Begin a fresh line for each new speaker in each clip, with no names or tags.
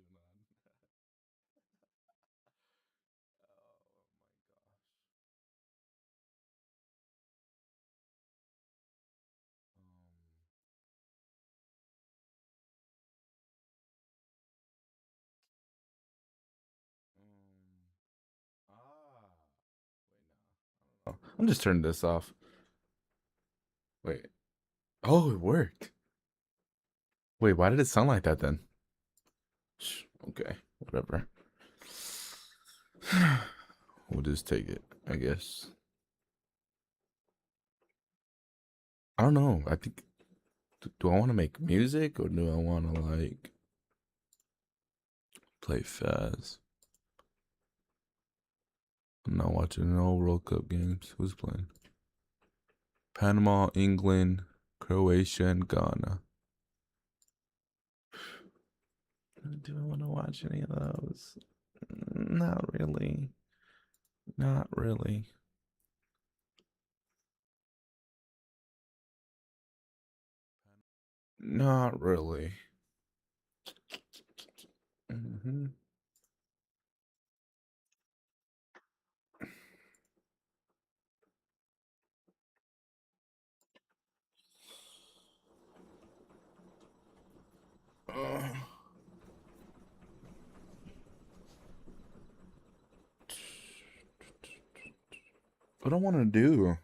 tune on. Oh my gosh. Ah. Wait, no. I'm just turning this off. Wait. Oh, it worked. Wait, why did it sound like that then? Okay, whatever. We'll just take it, I guess. I don't know. I think. Do I want to make music or do I want to like play Faz? I'm not watching no World Cup games. Who's playing? Panama, England, Croatia, and Ghana. Do I want to watch any of those? Not really. Not really. Not really. Mm-hmm. What I want to do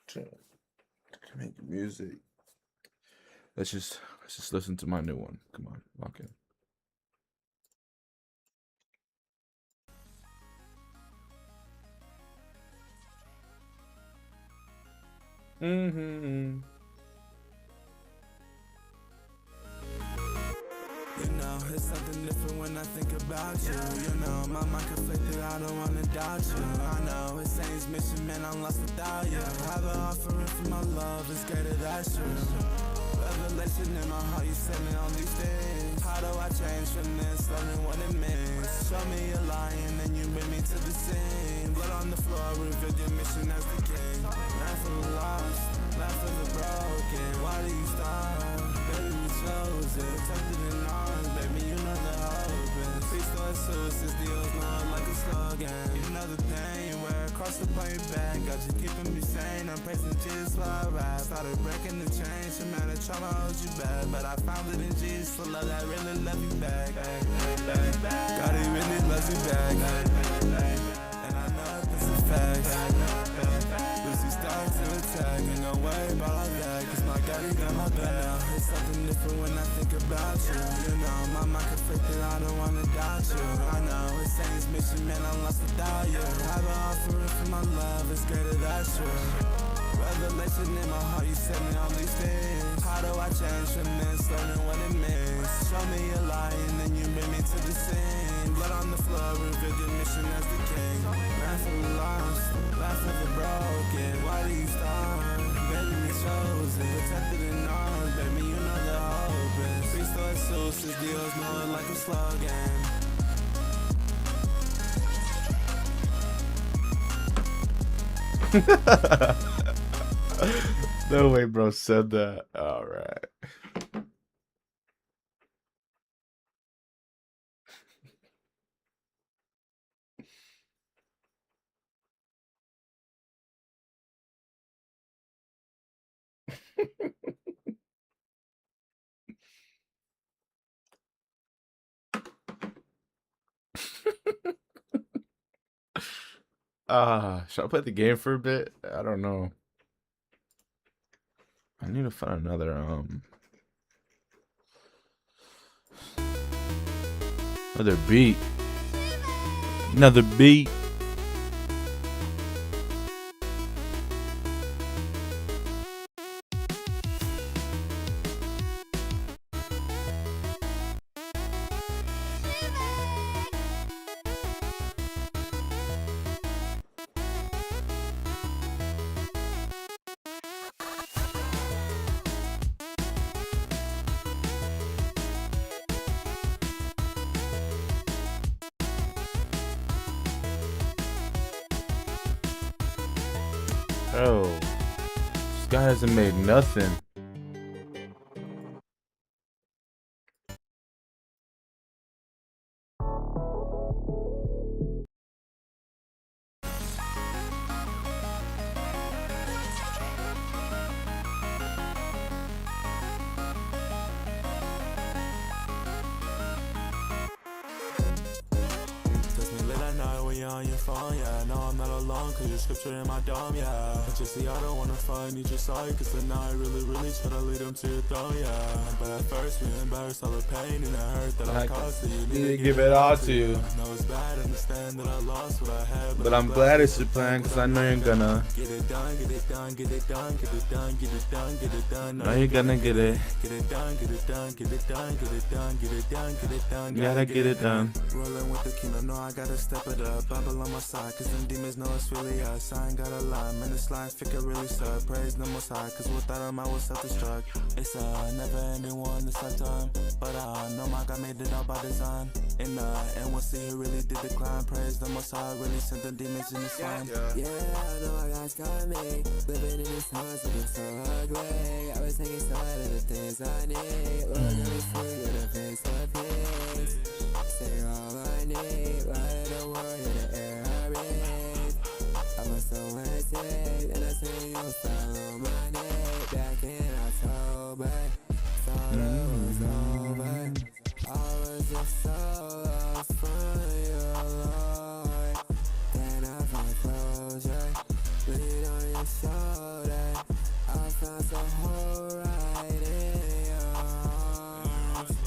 to make music. Let's just listen to my new one. Come on, lock in. Mm-hmm.
You know, it's something different when I think about you. You know, my mind conflicted, I don't wanna doubt you. I know, it's Saint's mission, man, I'm lost without you. I have an offering for my love, it's greater, that's true. Revelation in my heart, you send me on these things. How do I change from this, learning what it means? Show me a lion, then you bring me to the scene. Blood on the floor, reveal your mission as the king. Laugh for the lost, laugh for the broken. Why do you stop? Baby, we chose it, tempted in arms, baby, you know the hope is. Cristo Jesus is Dios, not like a slogan. You know the pain, where across the point back, got you keeping me sane. I'm praising Jesus while I rap. Started breaking the chain, some man that trauma holds you back, but I found it in Jesus, for love that really love you back. God, he really loves you back, and I know that's a fact. Lucy starts to attack, ain't no way about all that, cause my God, he got my back now. It's something different when I think about you. You know, my mind conflicted, I don't wanna doubt you. I know, it's Saint's mission, man, I'm lost without you. I have an offering for my love, it's greater, that's true. Revelation in my heart, you set me on these things. How do I change from this, learning what it means? Show me a lion, then you bring me to the scene. Blood on the floor, reveal your mission as the king. Laugh for the lost, laugh for the broken. Why do you stop? Baby, we chosen, protected in arms, baby, you know the hope is. Cristo Jesus is Dios, know it like a slogan.
No way, bro said that. All right. Should I play the game for a bit? I don't know. I need to find another beat. Another beat. Oh, this guy hasn't made nothing.
you're on your phone, yeah. No, I'm not alone, cause your scripture in my dome, yeah. But you see, I don't wanna fight, need your side, cause then I really try to lead them to your throne, yeah. But at first, we embarrass all the pain and the hurt that I caused, so you need to give it all to you. I know it's bad, understand that I lost what I had,
But I'm glad it's your plan, cause I know you're gonna
get it done, get it done, get it done, get it done, get it done, get it done.
know you're gonna get it.
Get it done, get it done, get it done, get it done, get it done, get it done.
Gotta get it done.
Rolling with the king, I know I gotta step it up. Bible on my side, cause them demons know it's really us. I ain't got a lie, man, this life, it can really suck. Praise the most high, cause without him I will self-destruct. It's a never-ending one this lifetime, but I know my God made it all by design. And we'll see who really did decline. Praise the most high, really sent the demons in the slime.
Yeah, I know my God's got me. Living in this house, looking so ugly. I was taking story of the things I need. Looking at me sweet in the face of peace. Say all I need, right in the world, in the air I breathe. I was so hesitant, and I see you fell on my knee. Back in October, thought it was over. I was just so lost from you, Lord. Then I found closure, lean on your shoulder. I found some whole right in your arms.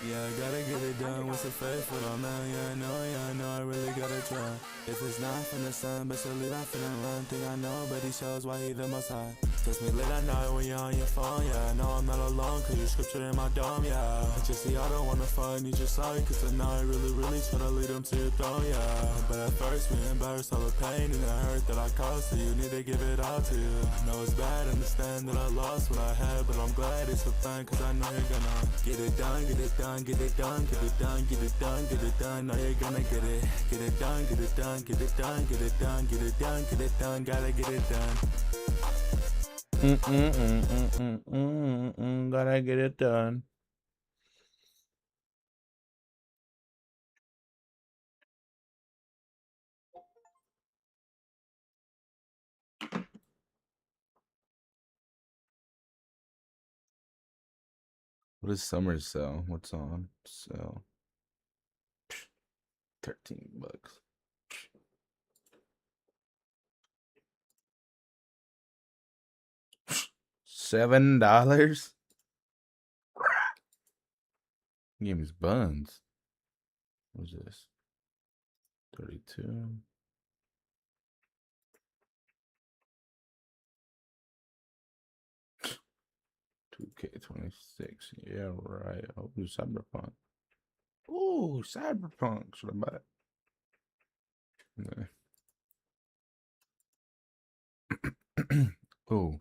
Yeah, I gotta get it done with some faith, but I'm out, yeah, I know, I really gotta try. If it's not from the sun, but still leave, I finna run, think I know, but he shows why he the most high. Text me late at night when you're on your phone, yeah, I know I'm not alone, cause your scripture in my dome, yeah. But you see, I don't wanna fight, need your side, cause then I really try to lead them to your throne, yeah. But at first, we embarrass all the pain and the hurt that I caused, so you need to give it all to you. I know it's bad, understand that I lost what I had, but I'm glad it's a plan, cause I know you're gonna get it done, get it done, get it done, get it done, get it done, get it done, know you're gonna get it done, get it done, get it done, get it done, get it done, get it done, gotta get it done.
Gotta get it done. What is summer sale? What's on sale? $13. $7? Give me his buns. What's this? 32. $2K26. Yeah, right. Oh, Cyberpunk. Ooh, Cyberpunk. Should I buy it? Nah. Oh.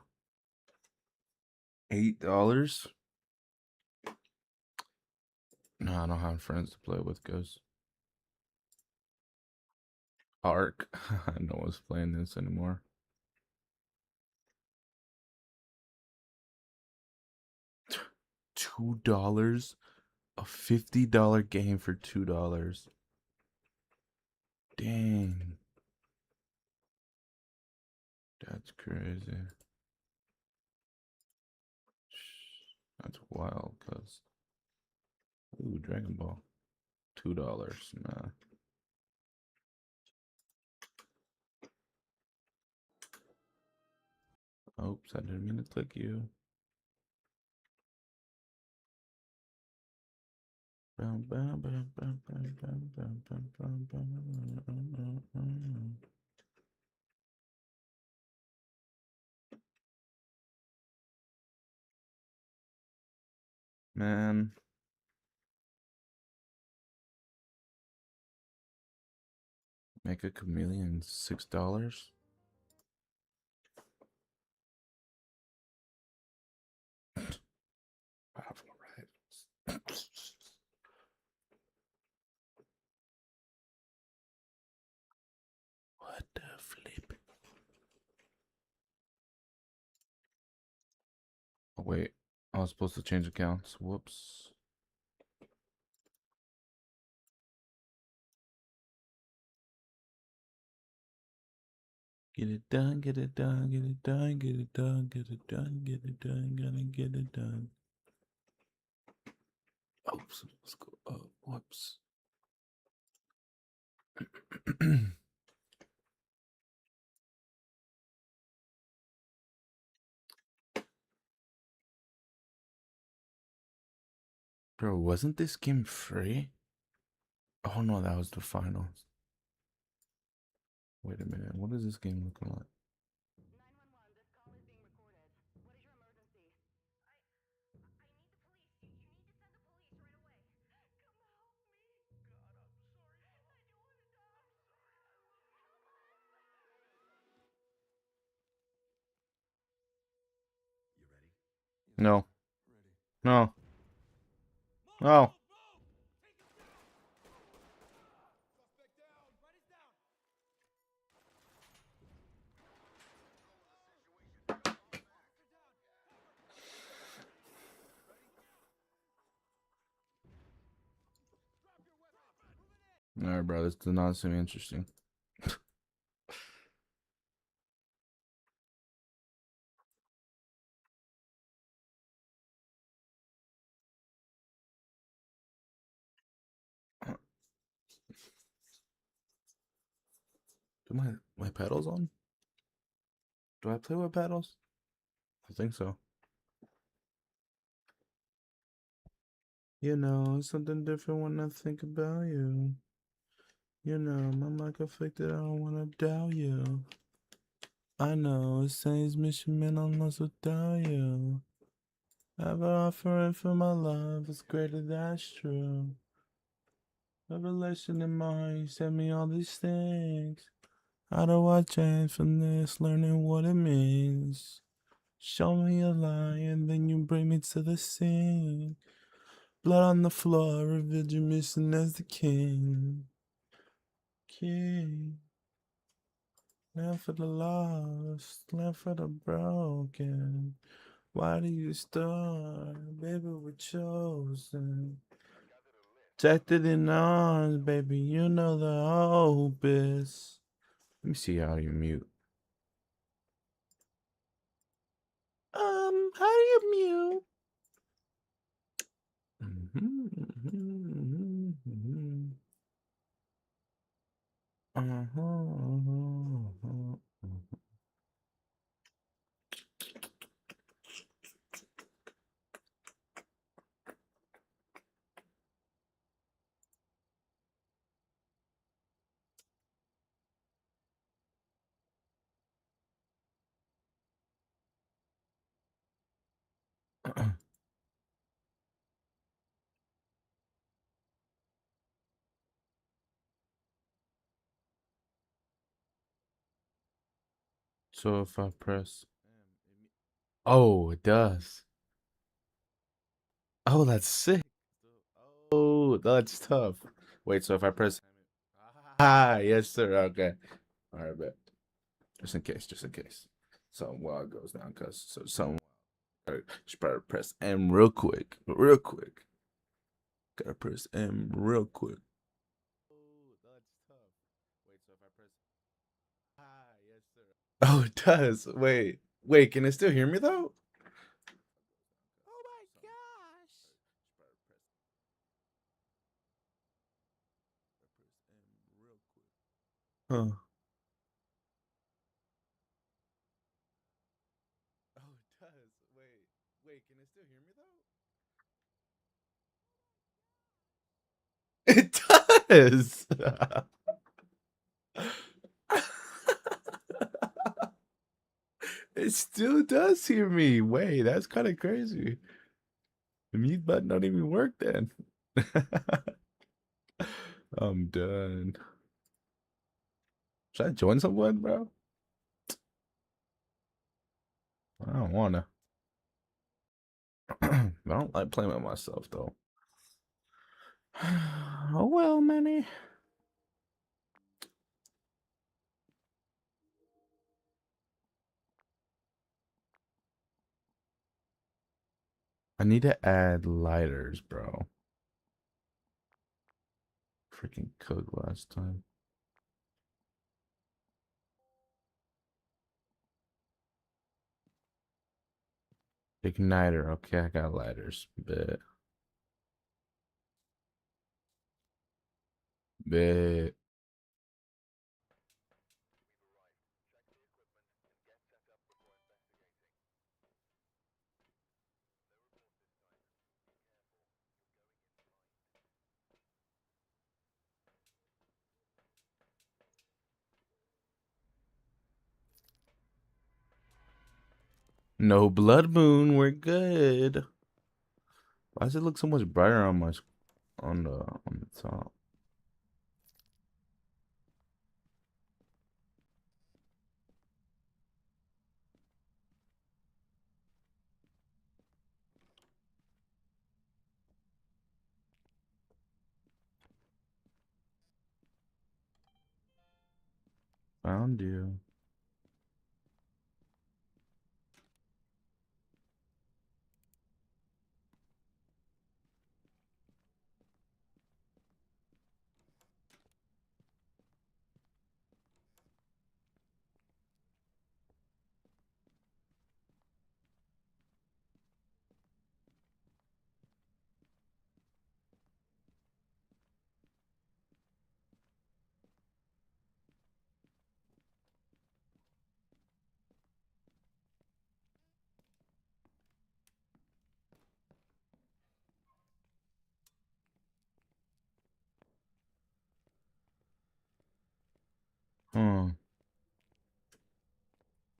$8? No, I don't have friends to play with, guys. Ark. No one's playing this anymore. $2? A $50 game for $2. Dang. That's crazy. That's wild, cuz. Ooh, Dragon Ball. $2. Nah. Oops, I didn't mean to click you. Man. Make a chameleon $6? What the flip? Oh, wait. I was supposed to change accounts. Whoops. Get it done, get it done, get it done, get it done, get it done, get it done, gotta get it done. Oops, let's go up. Whoops. Bro, wasn't this game free? Oh no, that was the finals. Wait a minute, what is this game looking like? No. No. No. Alright, bro, this does not seem interesting. Do my pedals on? Do I play with pedals? I think so. You know, it's something different when I think about you. You know, my mic affected, I don't wanna doubt you. I know, it says mission man, I'm lost without you. I've offering for my love, it's greater, that's true. Revelation in my heart, you sent me all these things. How do I change from this, learning what it means? Show me a lie, and then you bring me to the scene. Blood on the floor, revealed you missing as the king. King. Land for the lost, land for the broken. Why do you start, baby, we're chosen. Protected in arms, baby, you know the hope is. Let me see how you mute. How do you mute? So if I press, oh, it does. Oh, that's sick. Oh, that's tough. Wait, so if I press, yes, sir. Okay, all right, bet. Just in case, just in case. Something wild goes down, cause so some should probably press M real quick, real quick. Gotta press M real quick. Oh, that's tough. Wait, so if I press, yes, sir. Oh, it does. Wait, can it still hear me though?
Oh my gosh!
Huh. Oh, it does. Wait, can it still hear me though? It does. It still does hear me. Wait, that's kind of crazy. The mute button don't even work then. I'm done. Should I join someone, bro? I don't wanna. I don't like playing with myself though. Oh well, Manny. I need to add lighters, bro. Freaking cooked last time. Igniter. Okay, I got lighters. Bet. Bet. No blood moon. We're good. Why does it look so much brighter on my on the top? Found you. Huh.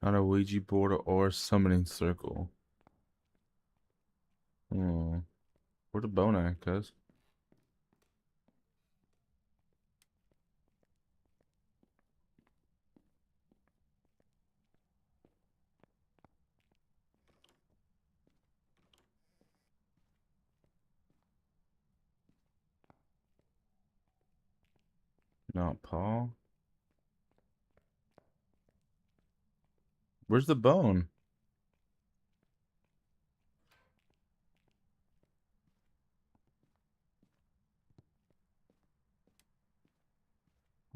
Not a Ouija board or summoning circle. Hmm. Where the bone at, cuz? Not Paul. Where's the bone?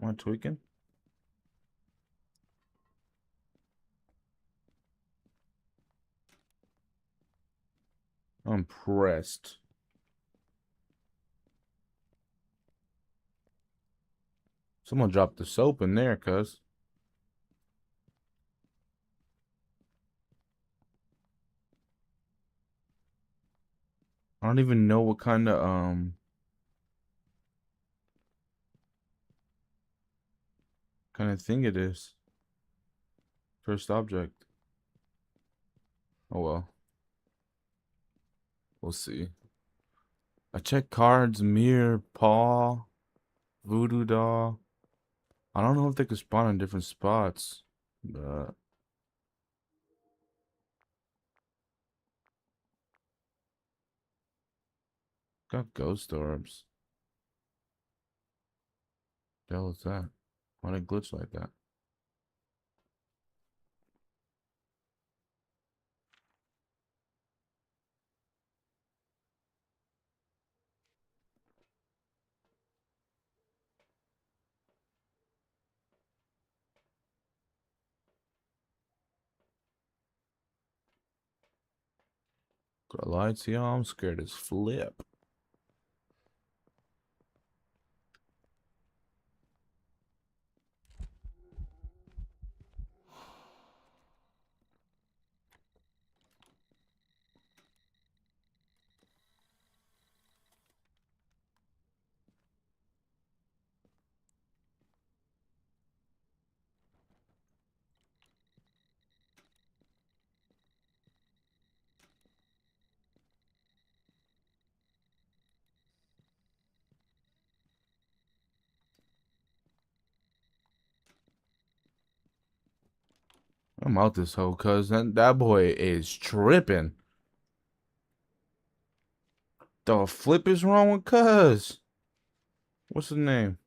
Am I tweaking? I'm pressed. Someone dropped the soap in there, cuz. I don't even know what kind of thing it is. First object. Oh well. We'll see. I checked cards, mirror, paw, voodoo doll. I don't know if they could spawn in different spots, but got ghost orbs. The hell is that? Why'd it glitch like that? Got lights, yeah, I'm scared as flip. I'm out this hole, cuz that boy is tripping. The flip is wrong with cuz. What's his name?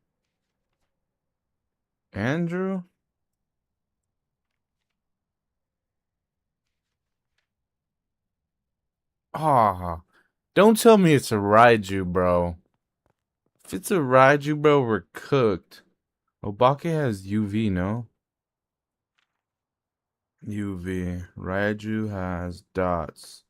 Andrew? Ah, don't tell me it's a Raiju, bro. If it's a Raiju, bro, we're cooked. Obake has UV, no? UV. Raiju has dots.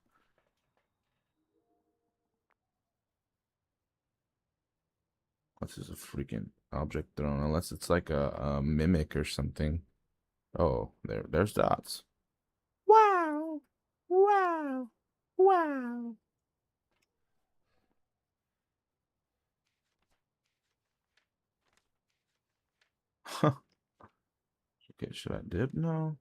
This is a freaking object thrown, unless it's like a mimic or something. Oh, there's dots. Wow. Wow. Wow. Okay, should I dip? No.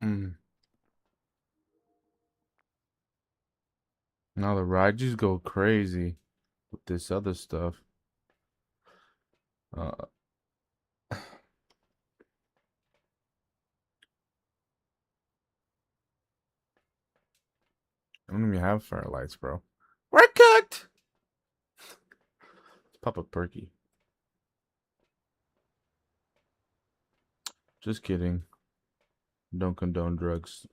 Mm. Now the Raijus go crazy with this other stuff. Uh, I don't even have firelights, bro. We're cooked. Let's pop a perky. Just kidding. Don't condone drugs.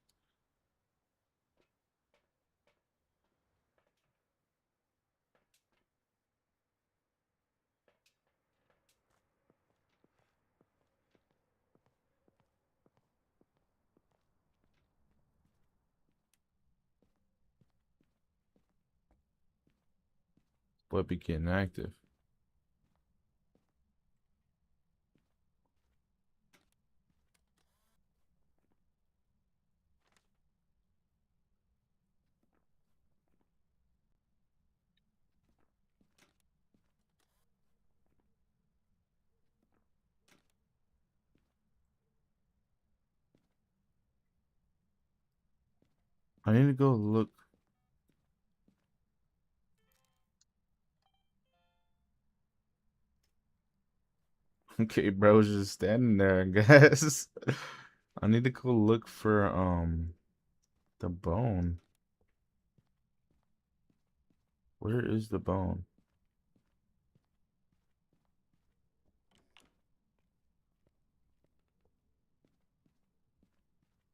Boy, be getting active. I need to go look. Okay, bro, just standing there, I guess. I need to go look for the bone. Where is the bone?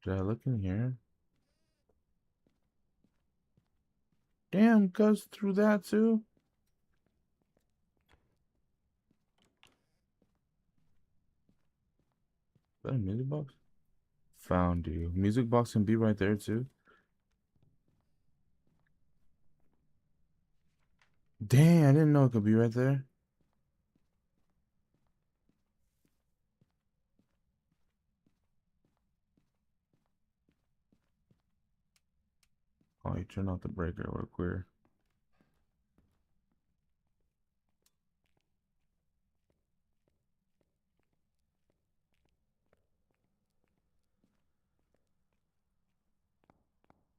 Did I look in here? Damn, goes through that too. Is that a music box? Found you. Music box can be right there too. Dang, I didn't know it could be right there. Oh, you turned off the breaker. We're queer.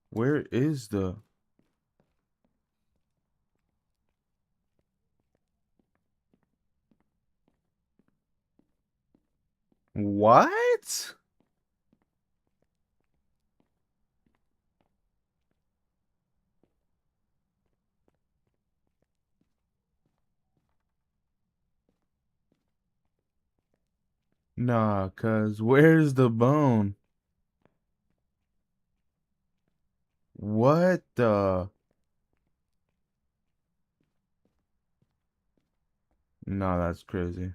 Where is the... What? Nah, cuz where's the bone? What the... Nah, that's crazy.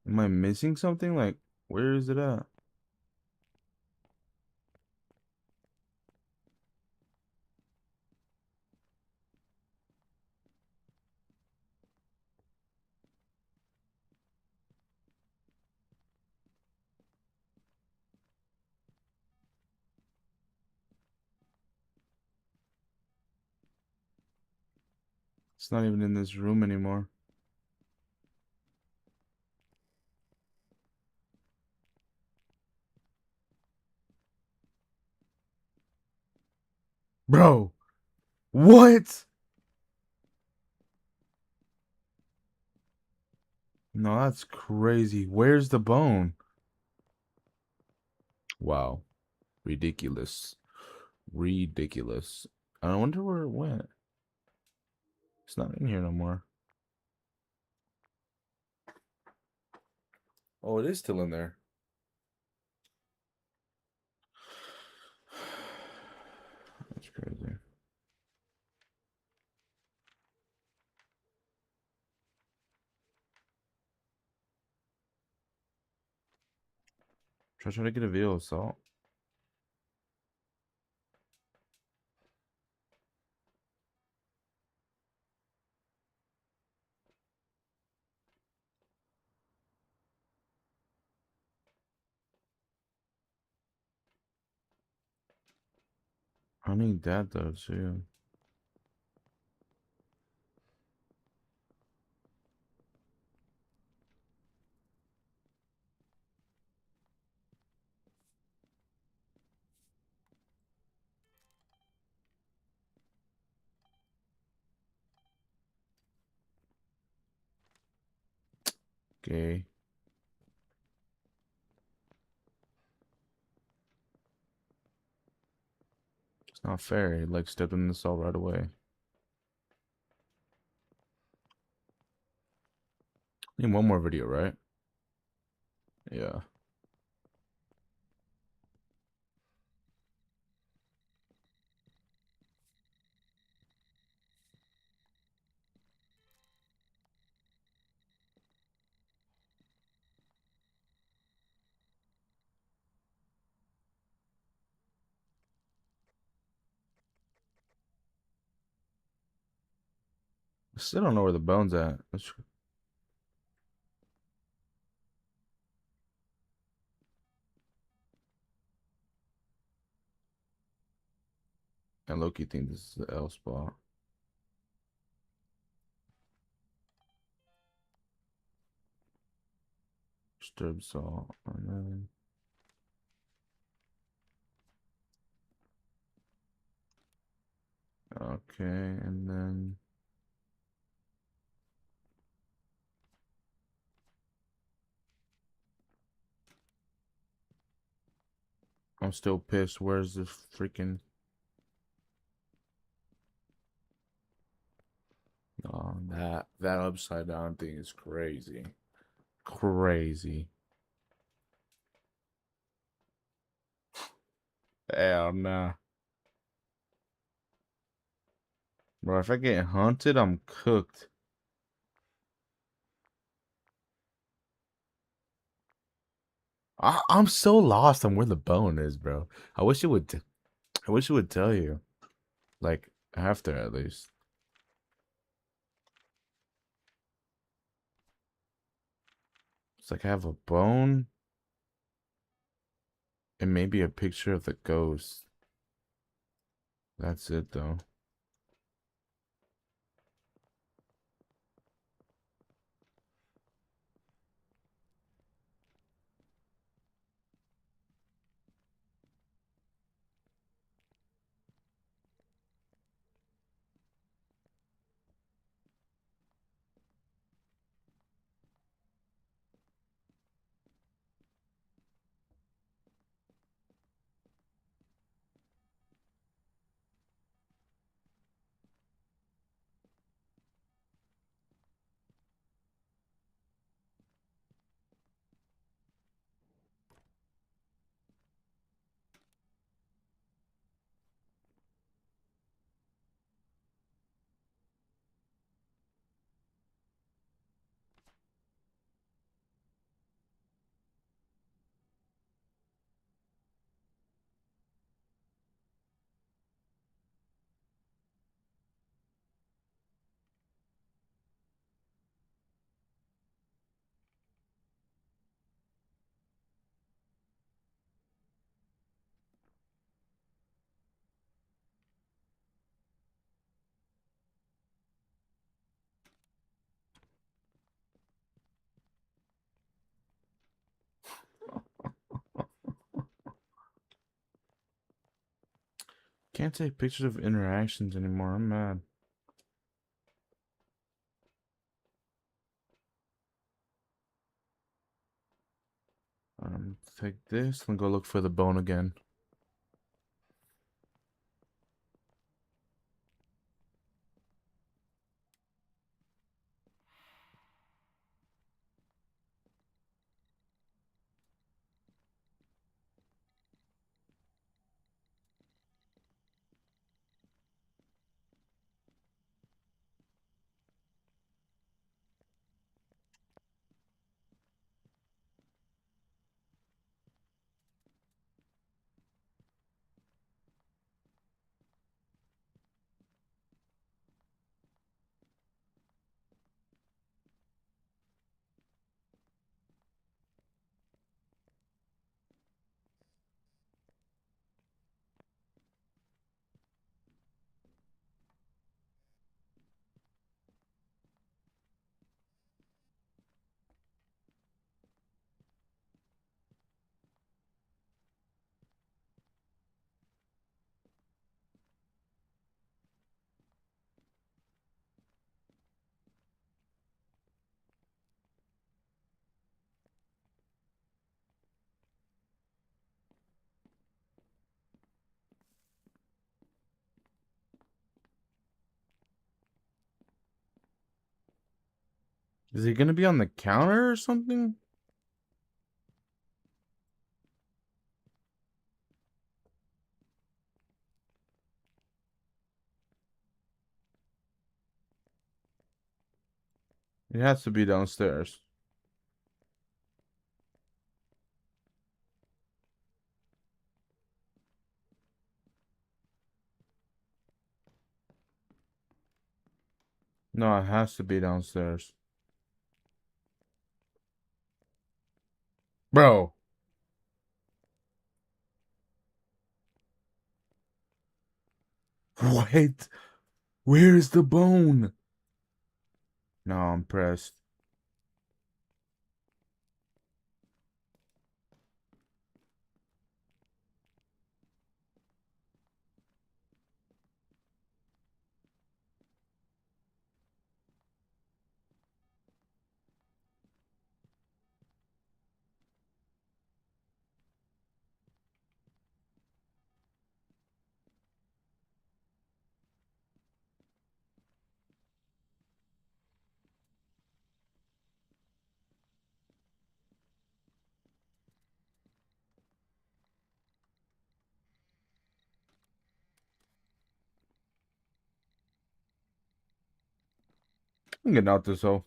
Am I missing something? Like, where is it at? It's not even in this room anymore. Bro, what? No, that's crazy. Where's the bone? Wow. Ridiculous. Ridiculous. I wonder where it went. It's not in here no more. Oh, it is still in there. That's crazy. Try to get a video of salt. I need that though too. Gay. It's not fair. He like stepped in this all right away. Need one more video, right? Yeah. I still don't know where the bone's at. And Loki thinks this is the L spot. Disturb salt. And then okay, and then I'm still pissed. Where's the freaking oh that upside down thing is crazy. Crazy. Hell nah. Bro, if I get hunted, I'm cooked. I'm so lost on where the bone is, bro. I wish it would. I wish it would tell you, like after at least. It's like I have a bone and maybe a picture of the ghost. That's it though. Can't take pictures of interactions anymore. I'm mad. Take this and go look for the bone again. Is he gonna be on the counter or something? It has to be downstairs. No, it has to be downstairs. Bro. What? Where is the bone? No, I'm pressed. I'm getting out this hole.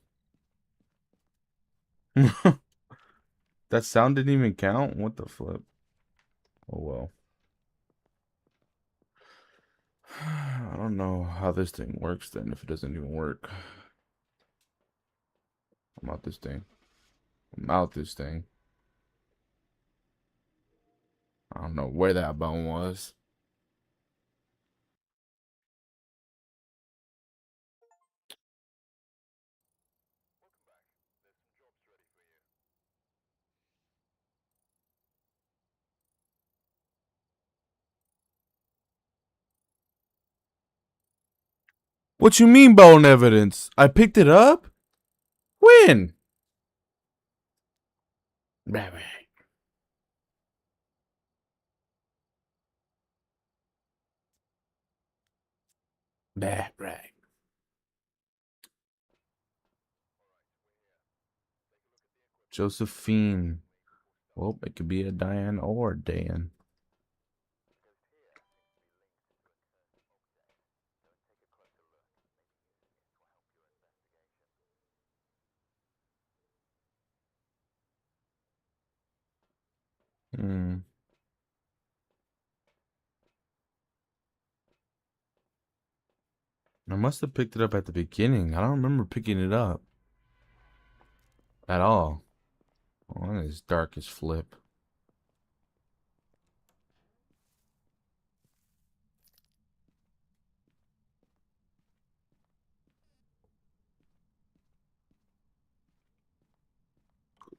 That sound didn't even count? What the flip? Oh well. I don't know how this thing works then if it doesn't even work. I'm out this thing. I'm out this thing. I don't know where that bone was. What you mean bone evidence? I picked it up? When? Blah, blah. Blah, blah. Josephine. Well, it could be a Diane or a Dan. Hmm. I must have picked it up at the beginning. I don't remember picking it up at all. Oh, that is dark as flip.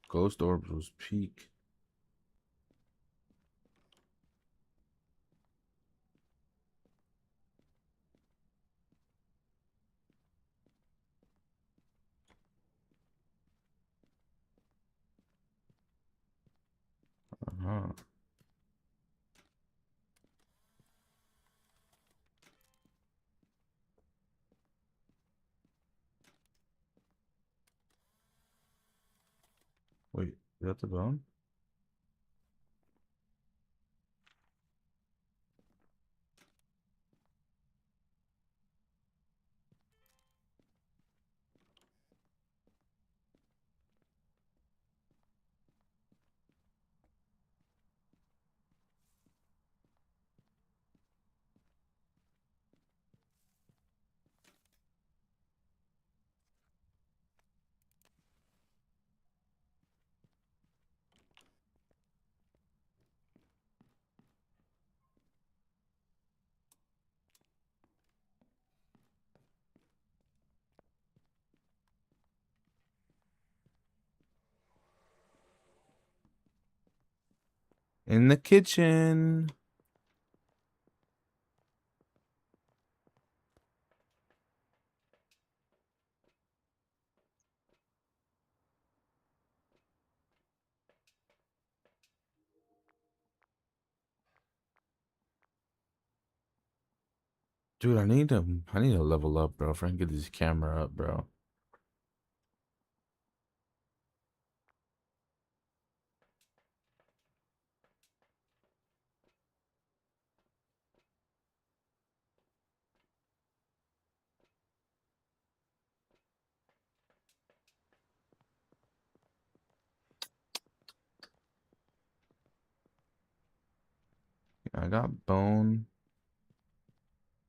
Ghost orbs was peak. Uh-huh. Wait, is that the bone? In the kitchen. Dude, I need to level up, bro. If I can get this camera up, bro. I got bone.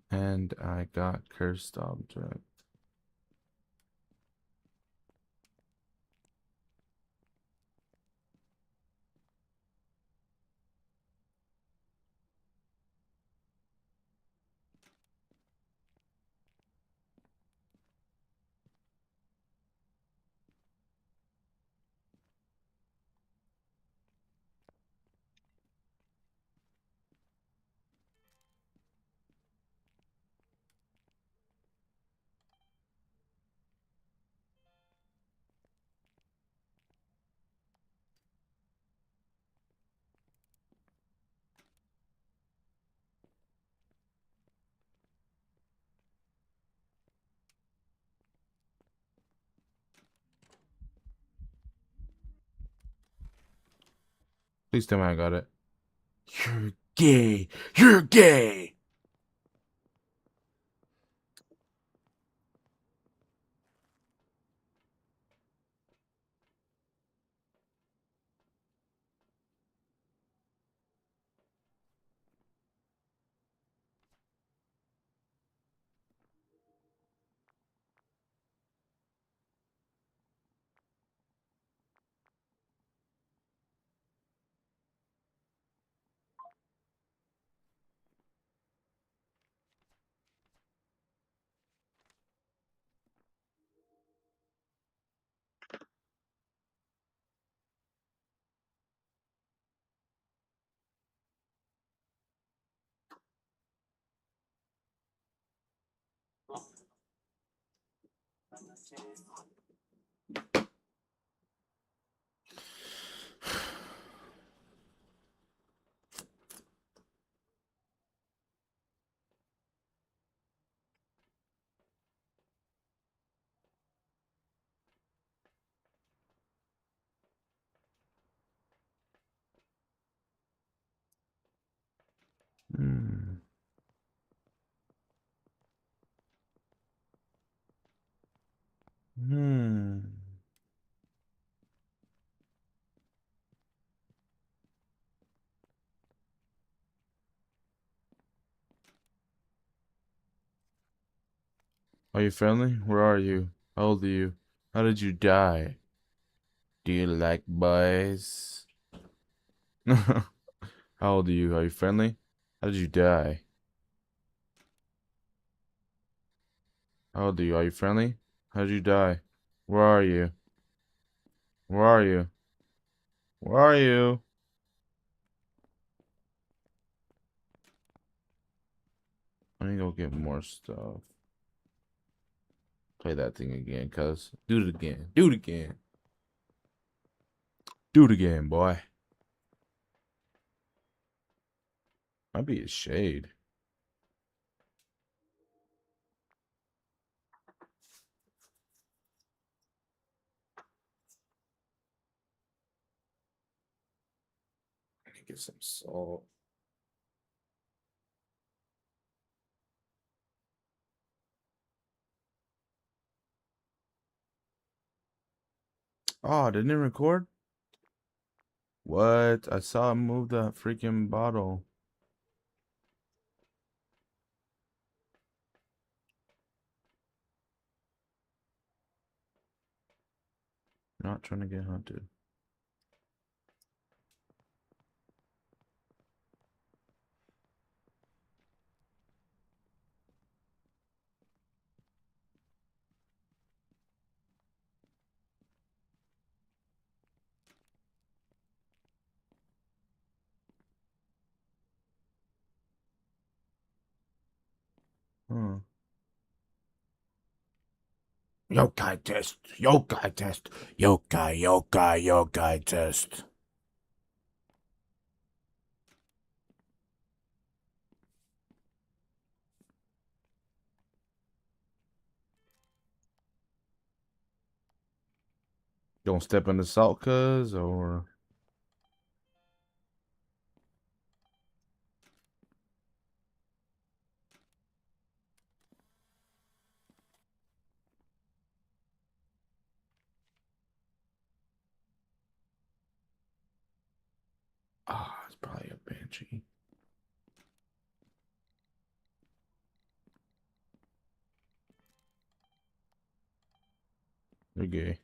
And I got cursed object. Please tell me I got it. You're gay. You're gay. Hmm. Hmm. Are you friendly? Where are you? How old are you? How did you die? Do you like boys? How old are you? Are you friendly? How did you die? How old are you? Are you friendly? How did you die? Where are you? Where are you? Where are you? Let me go get more stuff. Play that thing again, cuz. Do it again. Do it again. Do it again, boy. Might be a shade. Let me get some salt. Oh, didn't it record? What? I saw it move that freaking bottle. Not trying to get hunted. Huh. Yokai test. Yokai test. Yokai test. Don't step in the salt, cuz, or. Ah, it's probably a banshee. You're gay.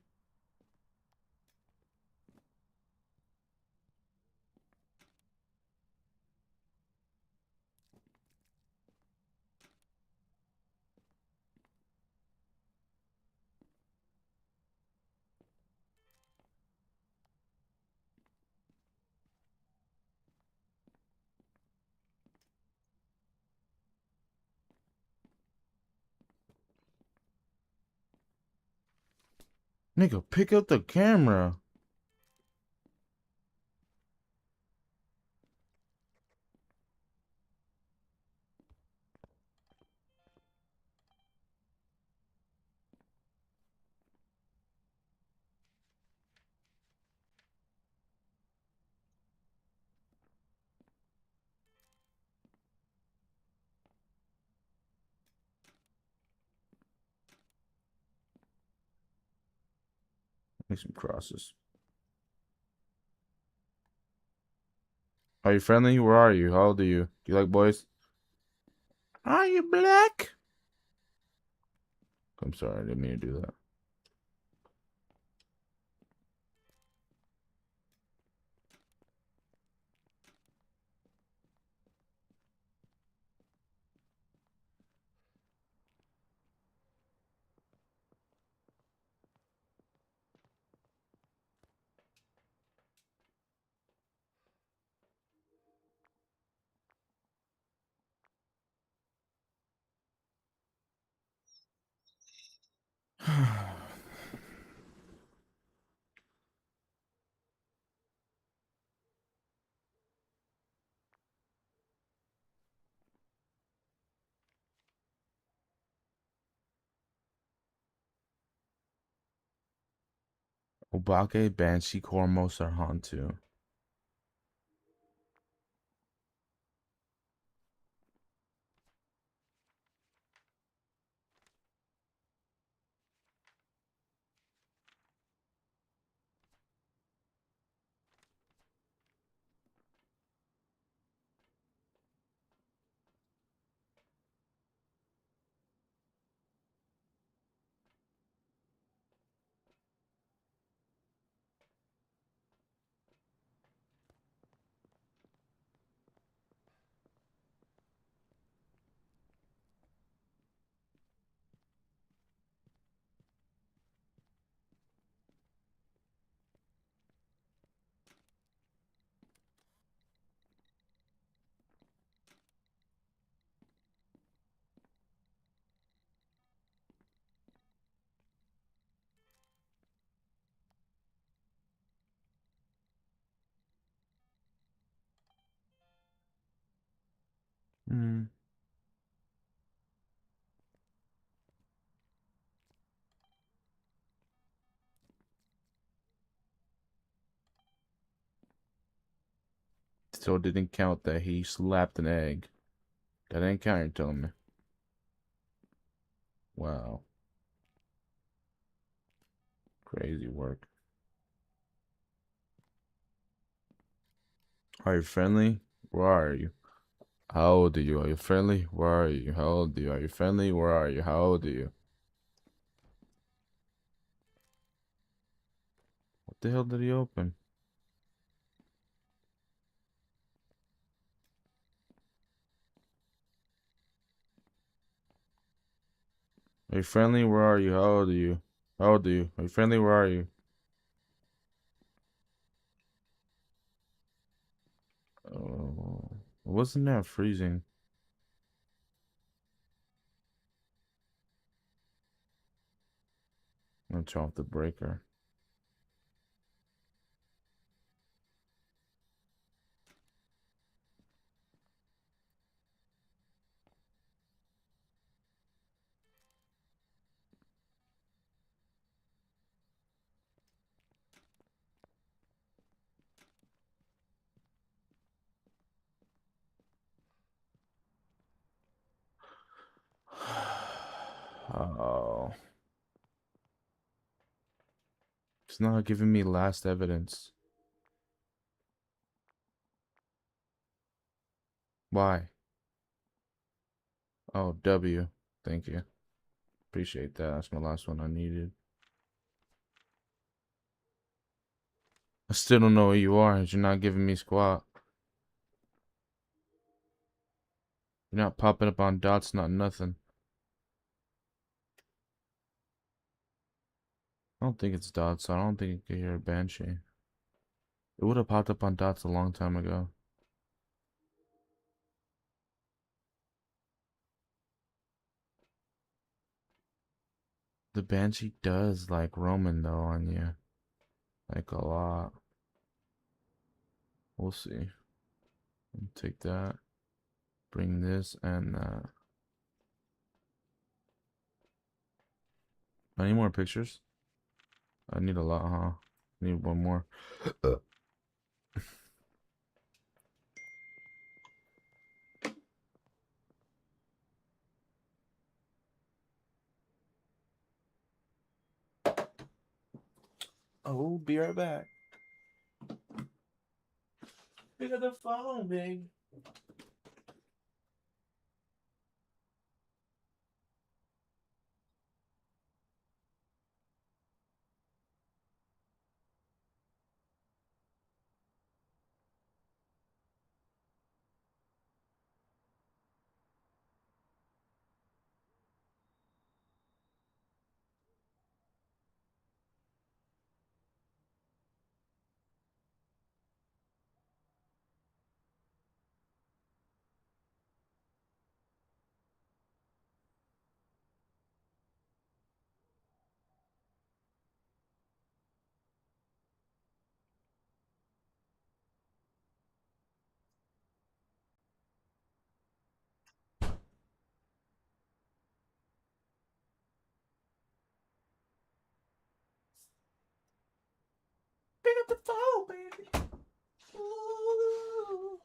Nigga, pick up the camera. Make some crosses. Are you friendly? Where are you? How old are you? Do you like boys? Are you black? I'm sorry, I didn't mean to do that. Obake, Banshee, Kormos, Arhantu. Hmm. So it didn't count that he slapped an egg. That didn't count, you're telling me. Wow. Crazy work. Are you friendly? Where are you? How old are you? Are you friendly? Where are you? How old are you? Are you friendly? Where are you? How old are you? What the hell did he open? Are you friendly? Where are you? How old are you? How old are you? Are you friendly? Where are you? Oh, wasn't that freezing? I'm gonna turn off the breaker. Oh, it's not giving me last evidence. Why? Oh, W. Thank you. Appreciate that. That's my last one I needed. I still don't know who you are. You're not giving me squat. You're not popping up on dots, not nothing. I don't think it's dots, so I don't think you're a banshee. It would have popped up on dots a long time ago. The banshee does like Roman though on you. Like a lot. We'll see. Take that. Bring this and that. I need more pictures. I need a lot, huh? Need one more. Oh, be right back. Pick up the phone, babe. Pick up the phone, baby. Ooh.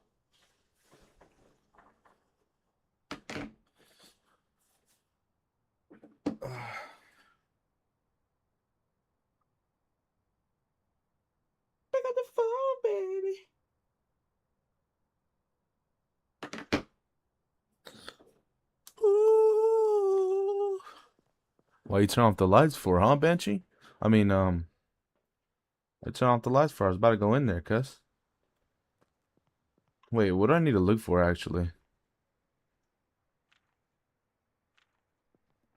Pick up the phone, baby. Ooh. Why you turn off the lights for, huh, Banshee? I mean, I turn off the lights for. I was about to go in there, cuz. Wait, what do I need to look for, actually?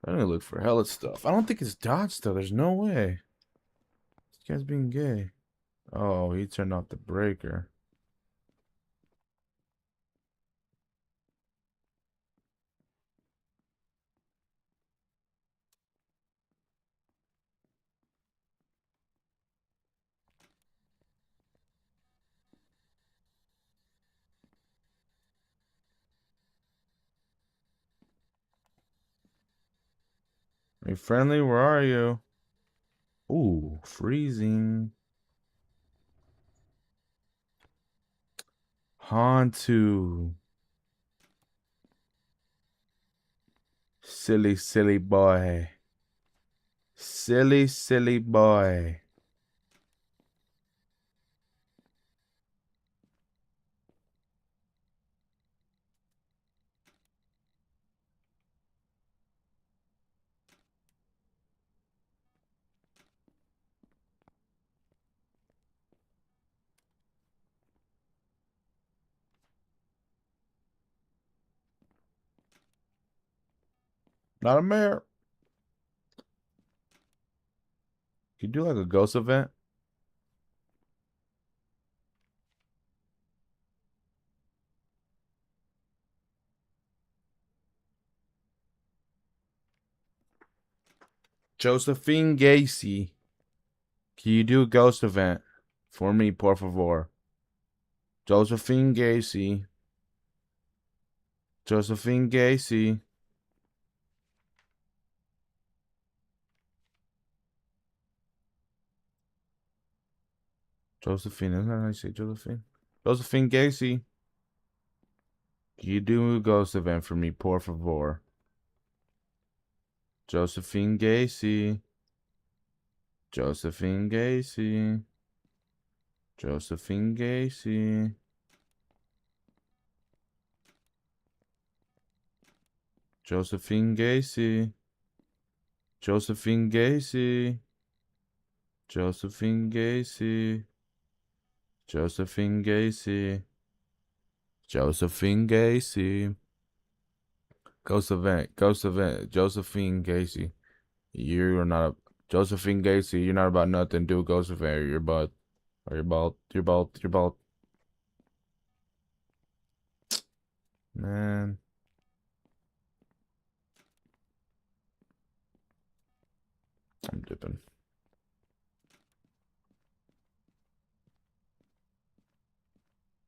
I need to look for hella stuff. I don't think it's dots, though. There's no way. This guy's being gay. Oh, he turned off the breaker. Hey, friendly, where are you? Ooh, freezing. Hantu. Silly, silly boy. Silly, silly boy. Not a mayor. Can you do like a ghost event? Josephine Gacy. Can you do a ghost event for me, por favor? Josephine Gacy. Josephine Gacy. Josephine, isn't that how you say Josephine? Josephine Gacy. Can you do a ghost event for me, por favor? Josephine Gacy. Josephine Gacy. Josephine Gacy. Josephine Gacy. Josephine Gacy. Josephine Gacy. Josephine Gacy. Josephine Gacy. Ghost event. Ghost event. Josephine Gacy. You're not a Josephine Gacy. You're not about nothing. Do a ghost event. Or you're about. Or you're about. You're about. You're about. Man. I'm dipping.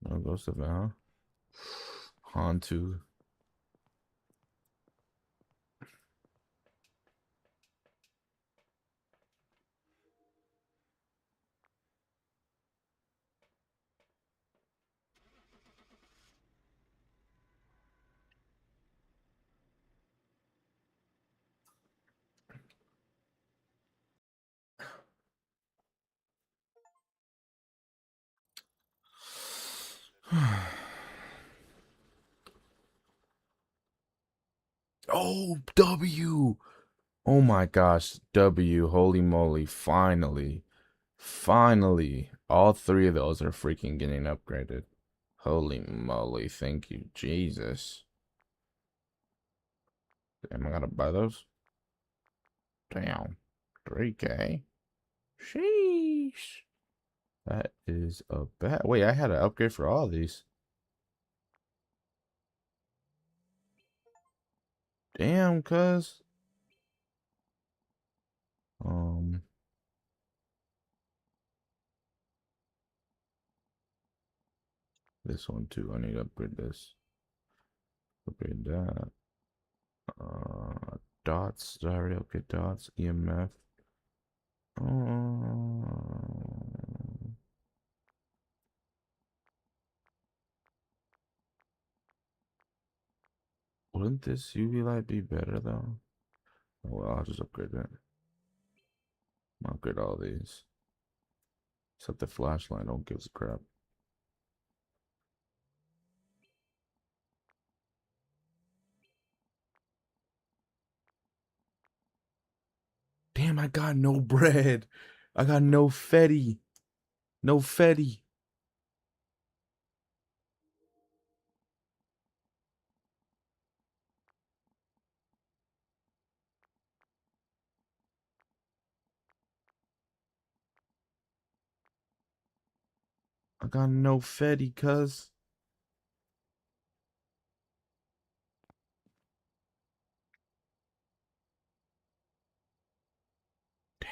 No ghost event, huh? Hantu. Oh, W. Oh my gosh, W. Holy moly. Finally. Finally. All three of those are freaking getting upgraded. Holy moly. Thank you, Jesus. Am I gonna buy those? Damn. 3K. Sheesh. That is a bad. Wait, I had an upgrade for all of these. Damn, cuz. Um, this one too. I need to upgrade this. Upgrade that. Dots. Did I already upgrade dots? EMF. Wouldn't this UV light be better though? Oh well, I'll just upgrade that. I'll upgrade all these. Except the flashlight, don't give a crap. Damn, I got no bread. I got no Fetty. No Fetty. I got no Fetty, cuz. Damn.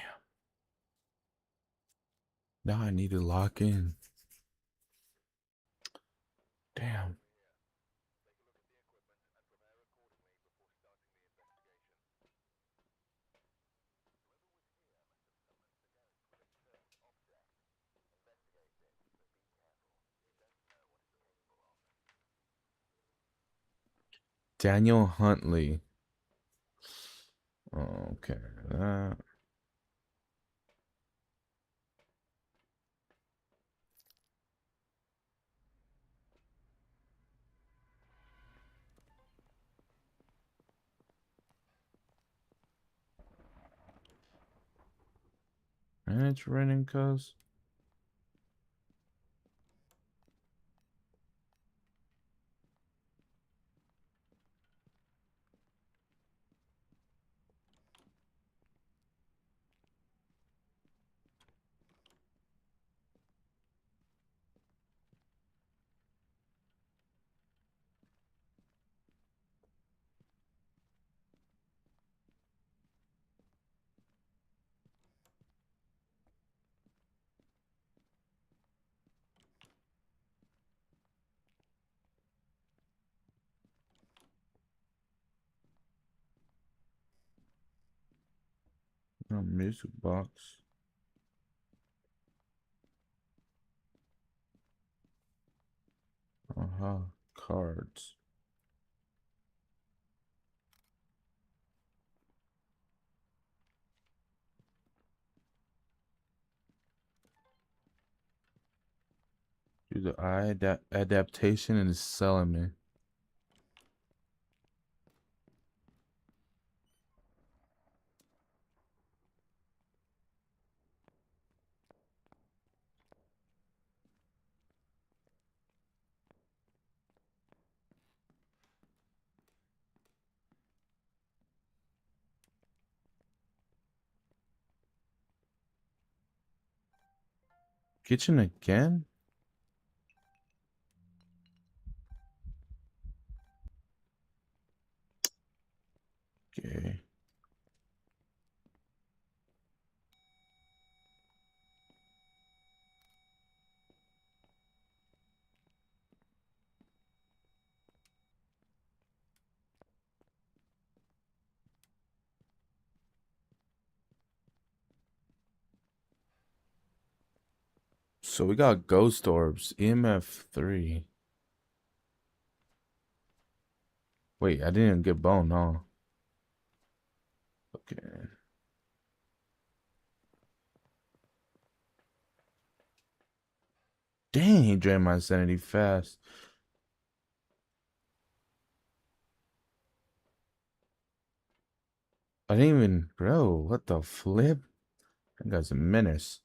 Now I need to lock in. Damn. Daniel Huntley. Okay. And it's raining, cuz. Music box. Cards. Do the eye adaptation and it's selling me. Kitchen again? Okay. So we got ghost orbs, EMF 3. Wait, I didn't get bone, no. Okay. Dang, he drained my sanity fast. I didn't even, bro, what the flip? That guy's a menace.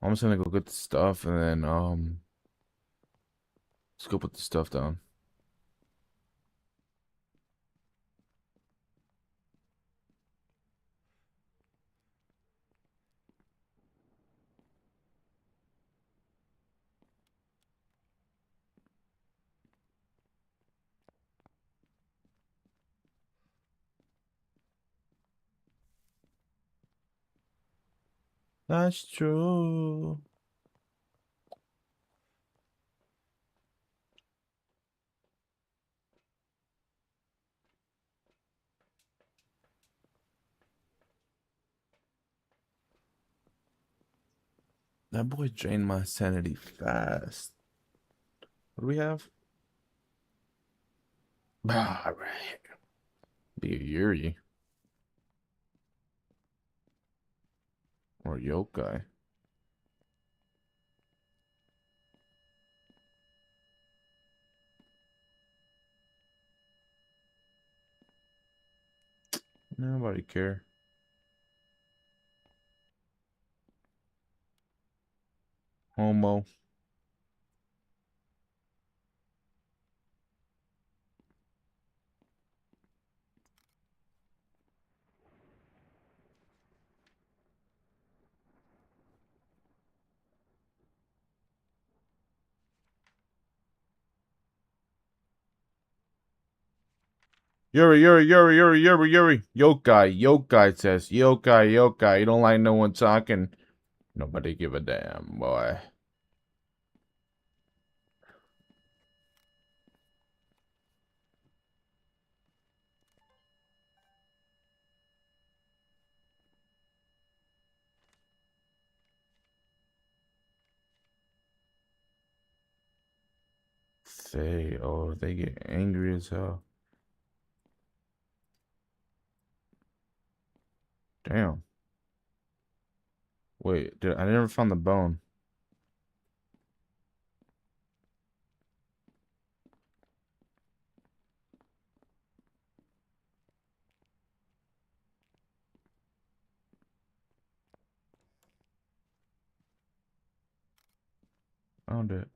I'm just gonna go get the stuff and then, let's go put the stuff down. That's true. That boy drained my sanity fast. What do we have? All right. Be a Yuri. Or yokai. Nobody care. Homo. Yuri, Yuri, Yuri, Yuri, Yuri, Yuri. Yokai, yokai says, yokai, yokai. You don't like no one talking. Nobody give a damn, boy. They get angry as hell. Damn. Wait, I never found the bone. Found it.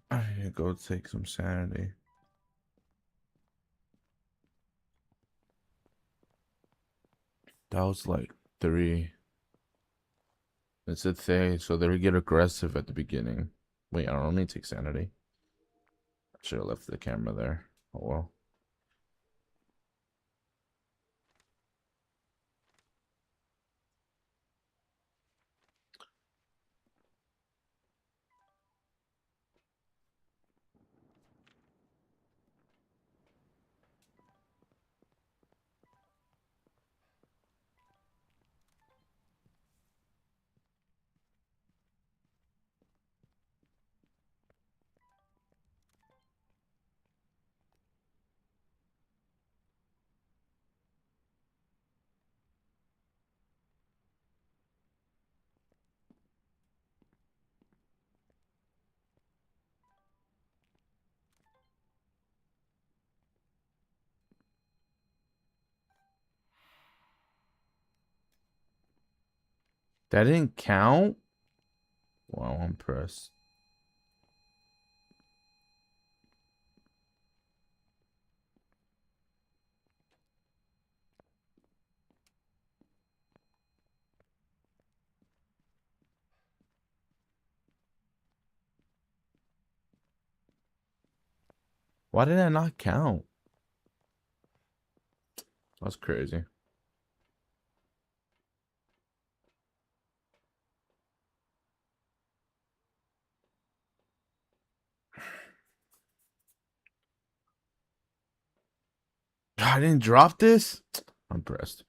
I need to go take some sanity. That was like 3. It's a thing, so they get aggressive at the beginning. Wait, I don't need to take sanity. I should have left the camera there. Oh well. That didn't count? Wow, I'm impressed. Why did that not count? That's crazy. I didn't drop this? I'm impressed.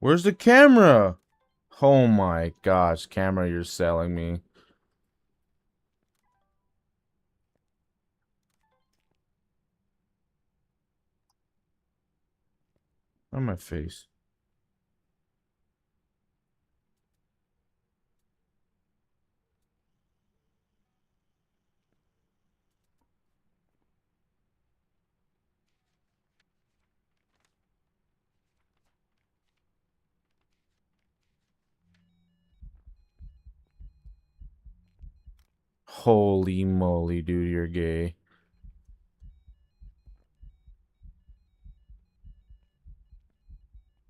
Where's the camera? Oh my gosh, camera, you're selling me. On my face. Holy moly, dude, you're gay.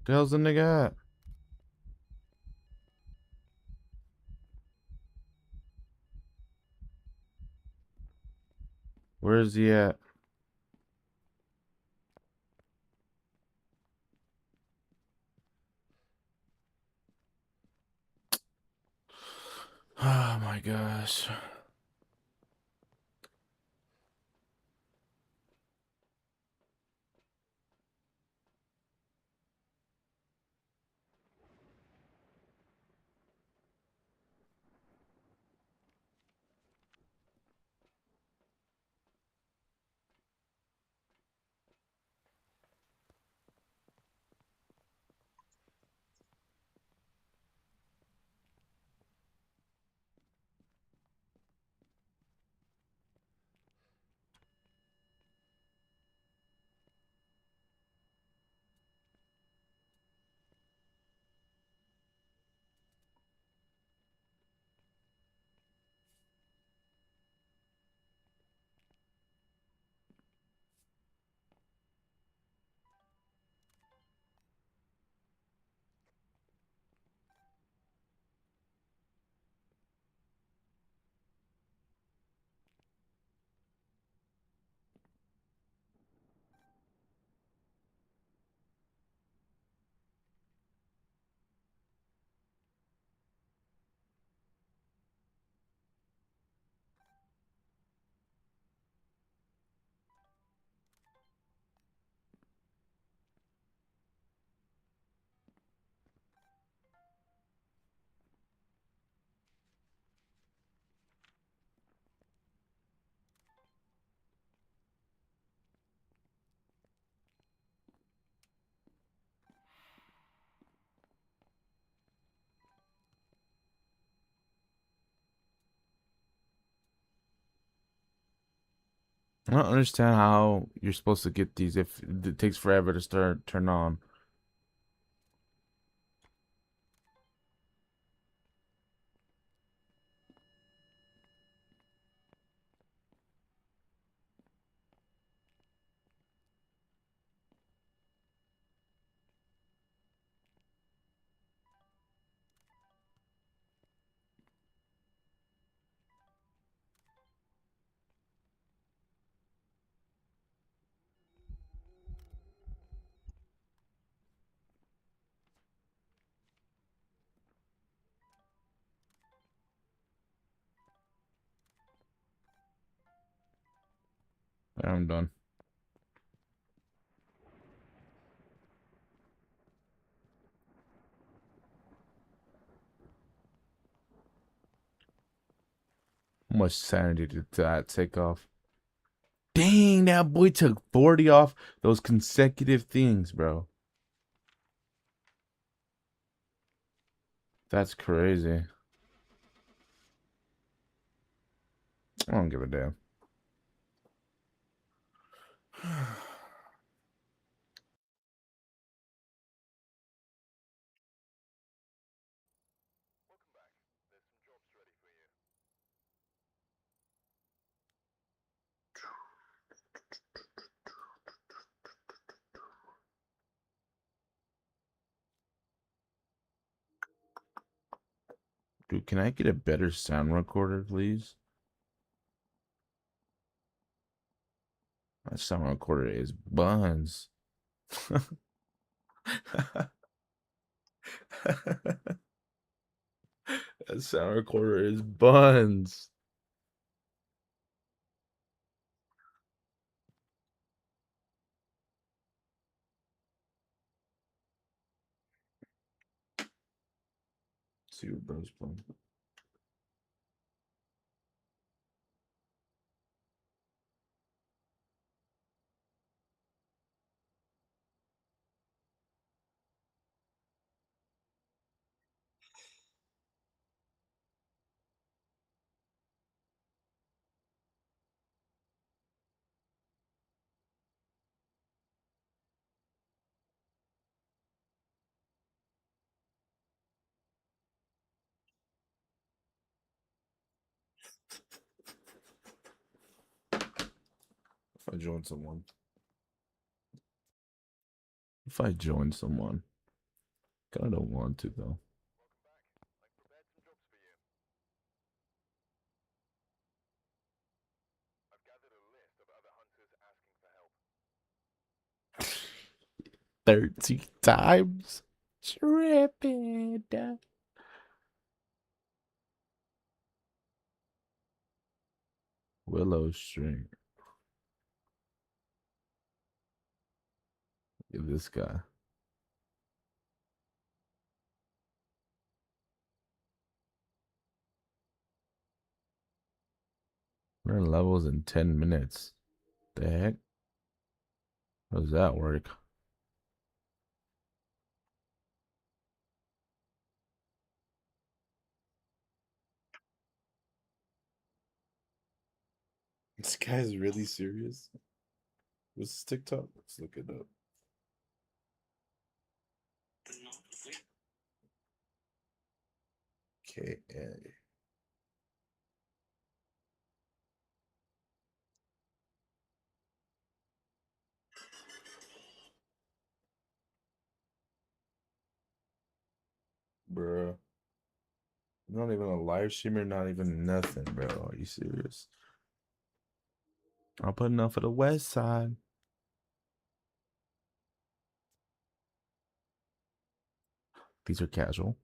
The hell's the nigga at? Where is he at? Oh my gosh. I don't understand how you're supposed to get these if it takes forever to turn on. I'm done. How much sanity did that take off? Dang, that boy took 40 off those consecutive things, bro. That's crazy. I don't give a damn. Dude, can I get a better sound recorder, please? My sound recorder is buns. That sound recorder is buns. See what bro's playing. If I join someone. If I join someone. Kinda don't want to though. I've 30 times. Tripping. Willow string. Look at this guy. We're levels in 10 minutes. The heck? How does that work? This guy's really serious. What's his TikTok? Let's look it up. KA. Bruh. Not even a live streamer, not even nothing, bro. Are you serious? I'll put enough for the west side. These are casual.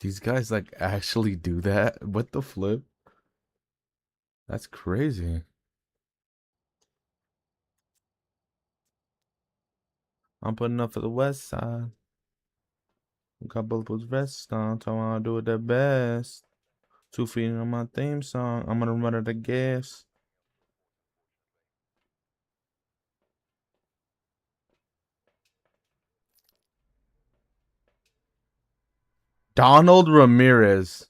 These guys like actually do that? What the flip? That's crazy. I'm putting up for the west side. Got bulletproof vest on, so I'll do it the best. 2 feet on my theme song. I'm gonna run out of gas. Donald Ramirez.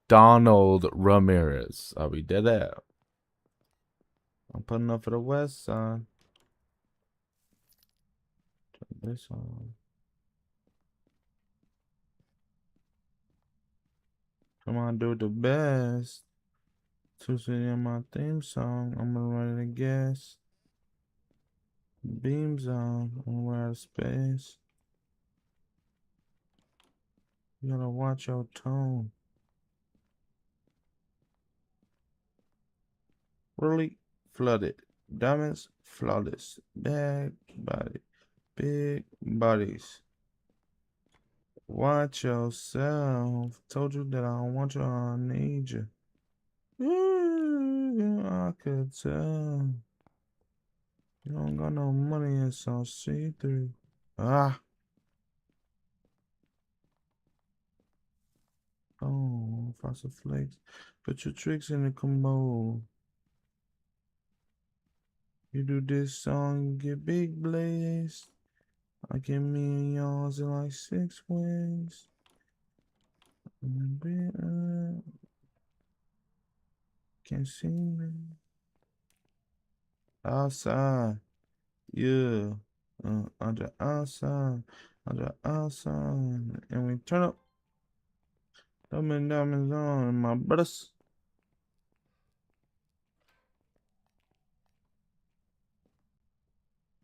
Donald Ramirez. I'll be dead out. I'm putting up for the west side. Turn this on. Come on, do it the best. 2 feet on my theme song. I'm gonna run out of gas. Beams on. I'm gonna run out of space. You gotta watch your tone. Really flooded. Diamonds flawless. Big body. Big bodies. Watch yourself. Told you that I don't want you, I need you. Ooh, I could tell. You don't got no money, it's all see-through. Ah. Oh, Frosted Flakes. Put your tricks in the commode. You do this song, get big blaze. I get me and yours in like 6 ways. Can't see me. Outside, yeah. Under outside, and we turn up. Diamonds on, my brothers.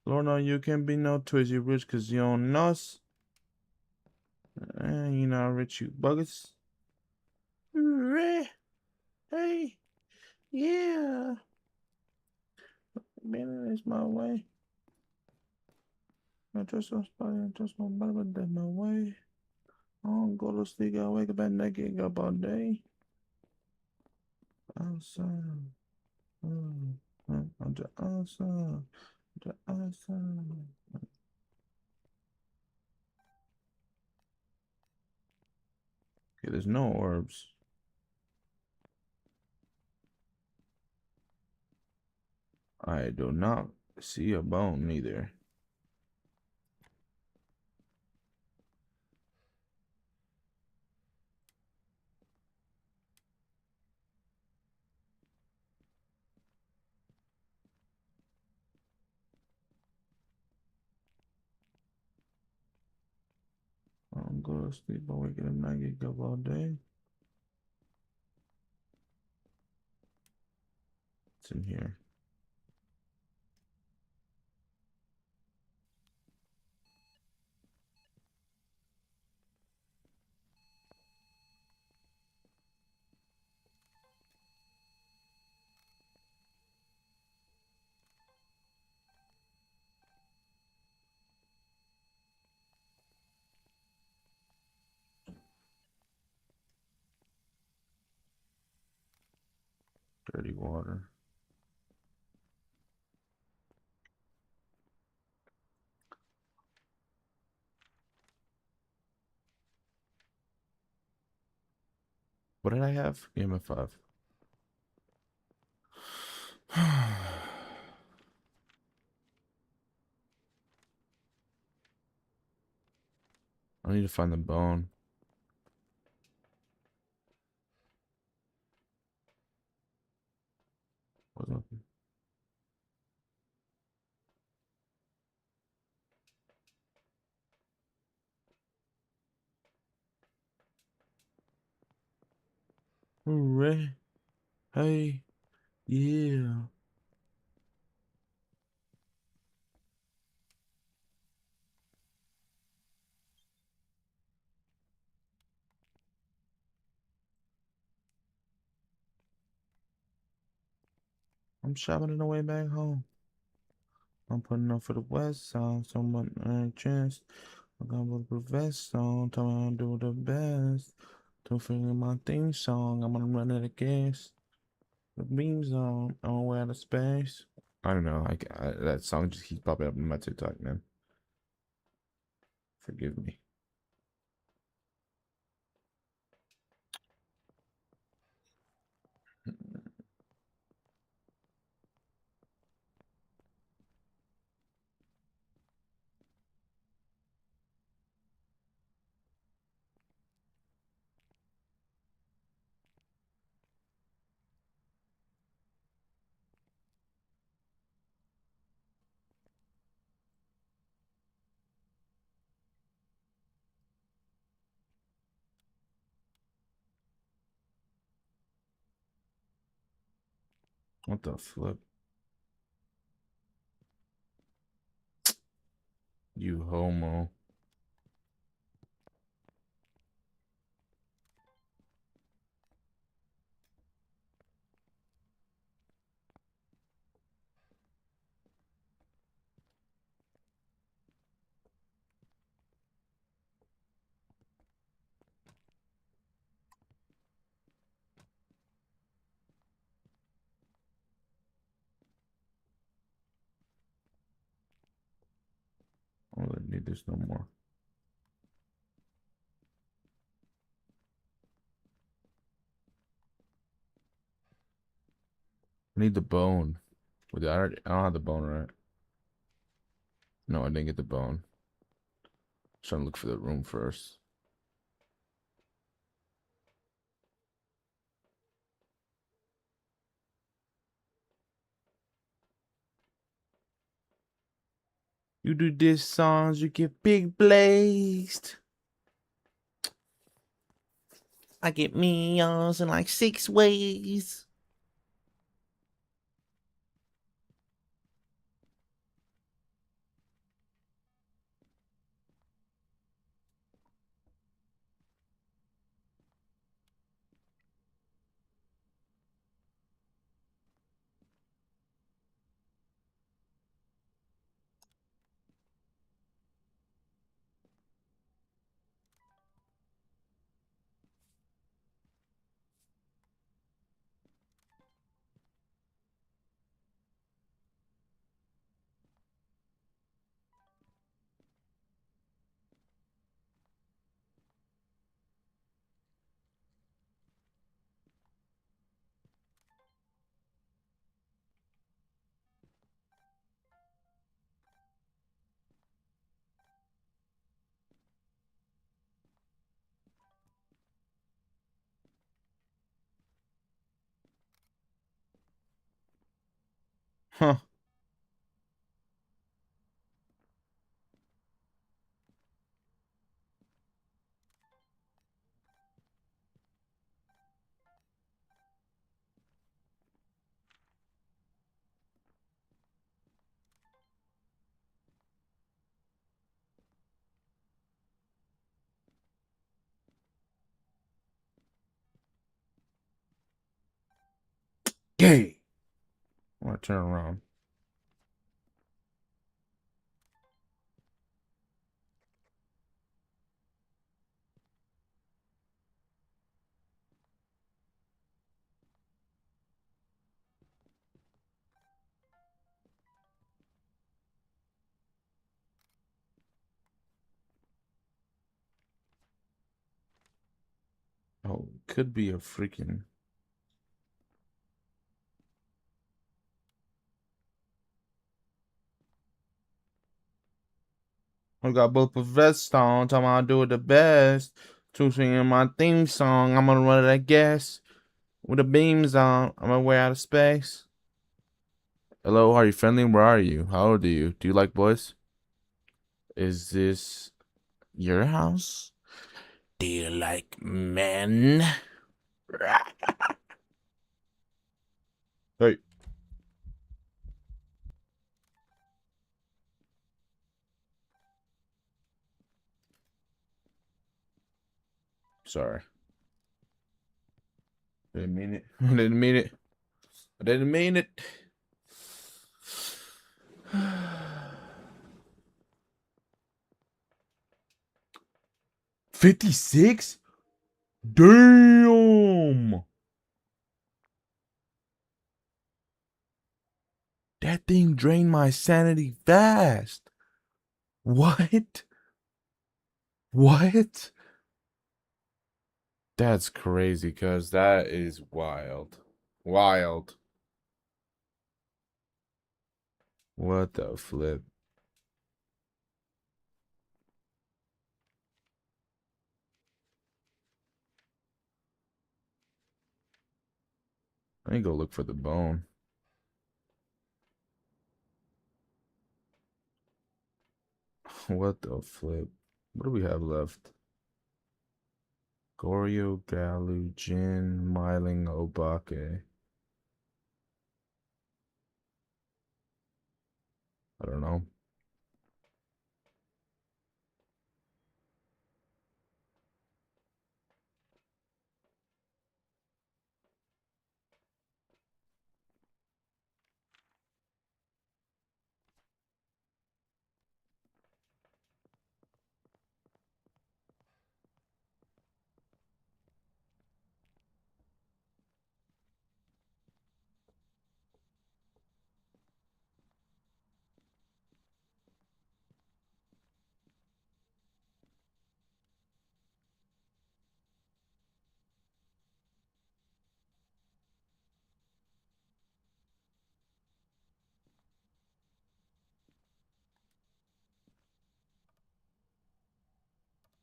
Lord, no, you can't be no Twizzy Rich because you don't know us. And you not rich, you buggers. Hey, yeah. Man, it's my way. I trust somebody, I trust my body, but that's my way. I don't go to sleep, I wake up at night, get up all day. Outside. I'm just outside. The outside. Okay, there's no orbs. I do not see a bone neither. I don't go to sleep, I wake up at night, get up all day. It's in here. Dirty water. What did I have? Game of 5. I need to find the bone. What's up? Hooray. Hey. Yeah. I'm shopping on the way back home. I'm putting up for the West Side, so much chance. I got to put the vest on, tell me I'm do the best. To figure my theme song, I'm gonna run out of gas. The beams on, I'm way out of space. I don't know, that song just keeps popping up in my TikTok, man. Forgive me. What the flip? You homo. Need this no more. I need the bone. I don't have the bone, right? No, I didn't get the bone. Trying to look for the room first. You do this songs, you get big blazed. I get millions in like 6 ways. Huh. Gay. I want to turn around. Oh, could be a freaking. I got both of vest on, talking about I do it the best. Two singing my theme song, I'm gonna run it, I guess. With the beams on, I'm gonna way out of space. Hello, are you friendly? Where are you? How old are you? Do you like boys? Is this your house? Do you like men? Hey. Sorry. Didn't mean it. I didn't mean it. I didn't mean it. 56? Damn! That thing drained my sanity fast. What? What? That's crazy, cuz that is wild. Wild. What the flip? Let me go look for the bone. What the flip? What do we have left? Goryo, Galu, Jin, Myling, Obake. I don't know.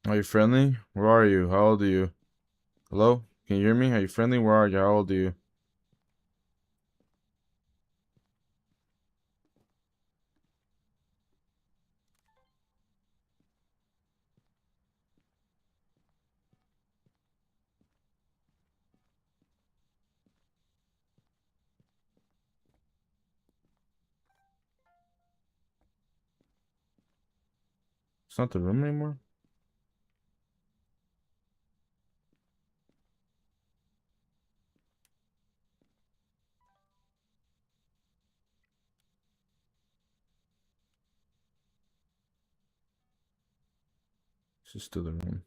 Are you friendly? Where are you? How old are you? Hello? Can you hear me? Are you friendly? Where are you? How old are you? It's not the room anymore? It's just still the room.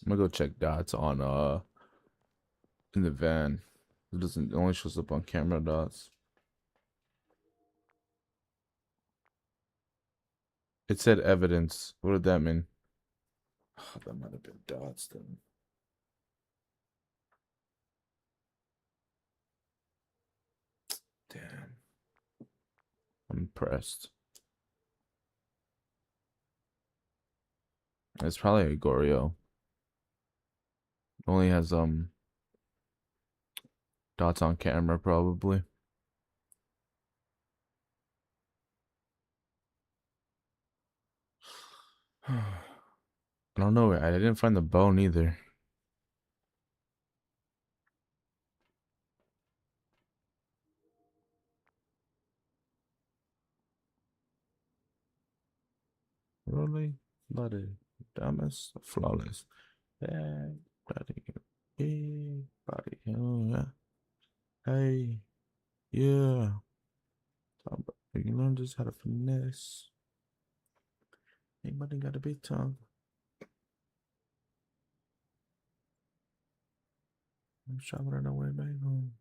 I'm gonna go check dots on in the van. It only shows up on camera dots. It said evidence. What did that mean? Oh, that might have been dots then. Damn. I'm impressed. It's probably a Goryo. Only has dots on camera probably. I don't know. I didn't find the bone either. Really? Bloody. Dumbest. Flawless. Yeah. Bloody. Big body. Oh, yeah. Hey. Yeah. You learn just how to finesse. Anybody got a big tongue? I'm traveling away back home.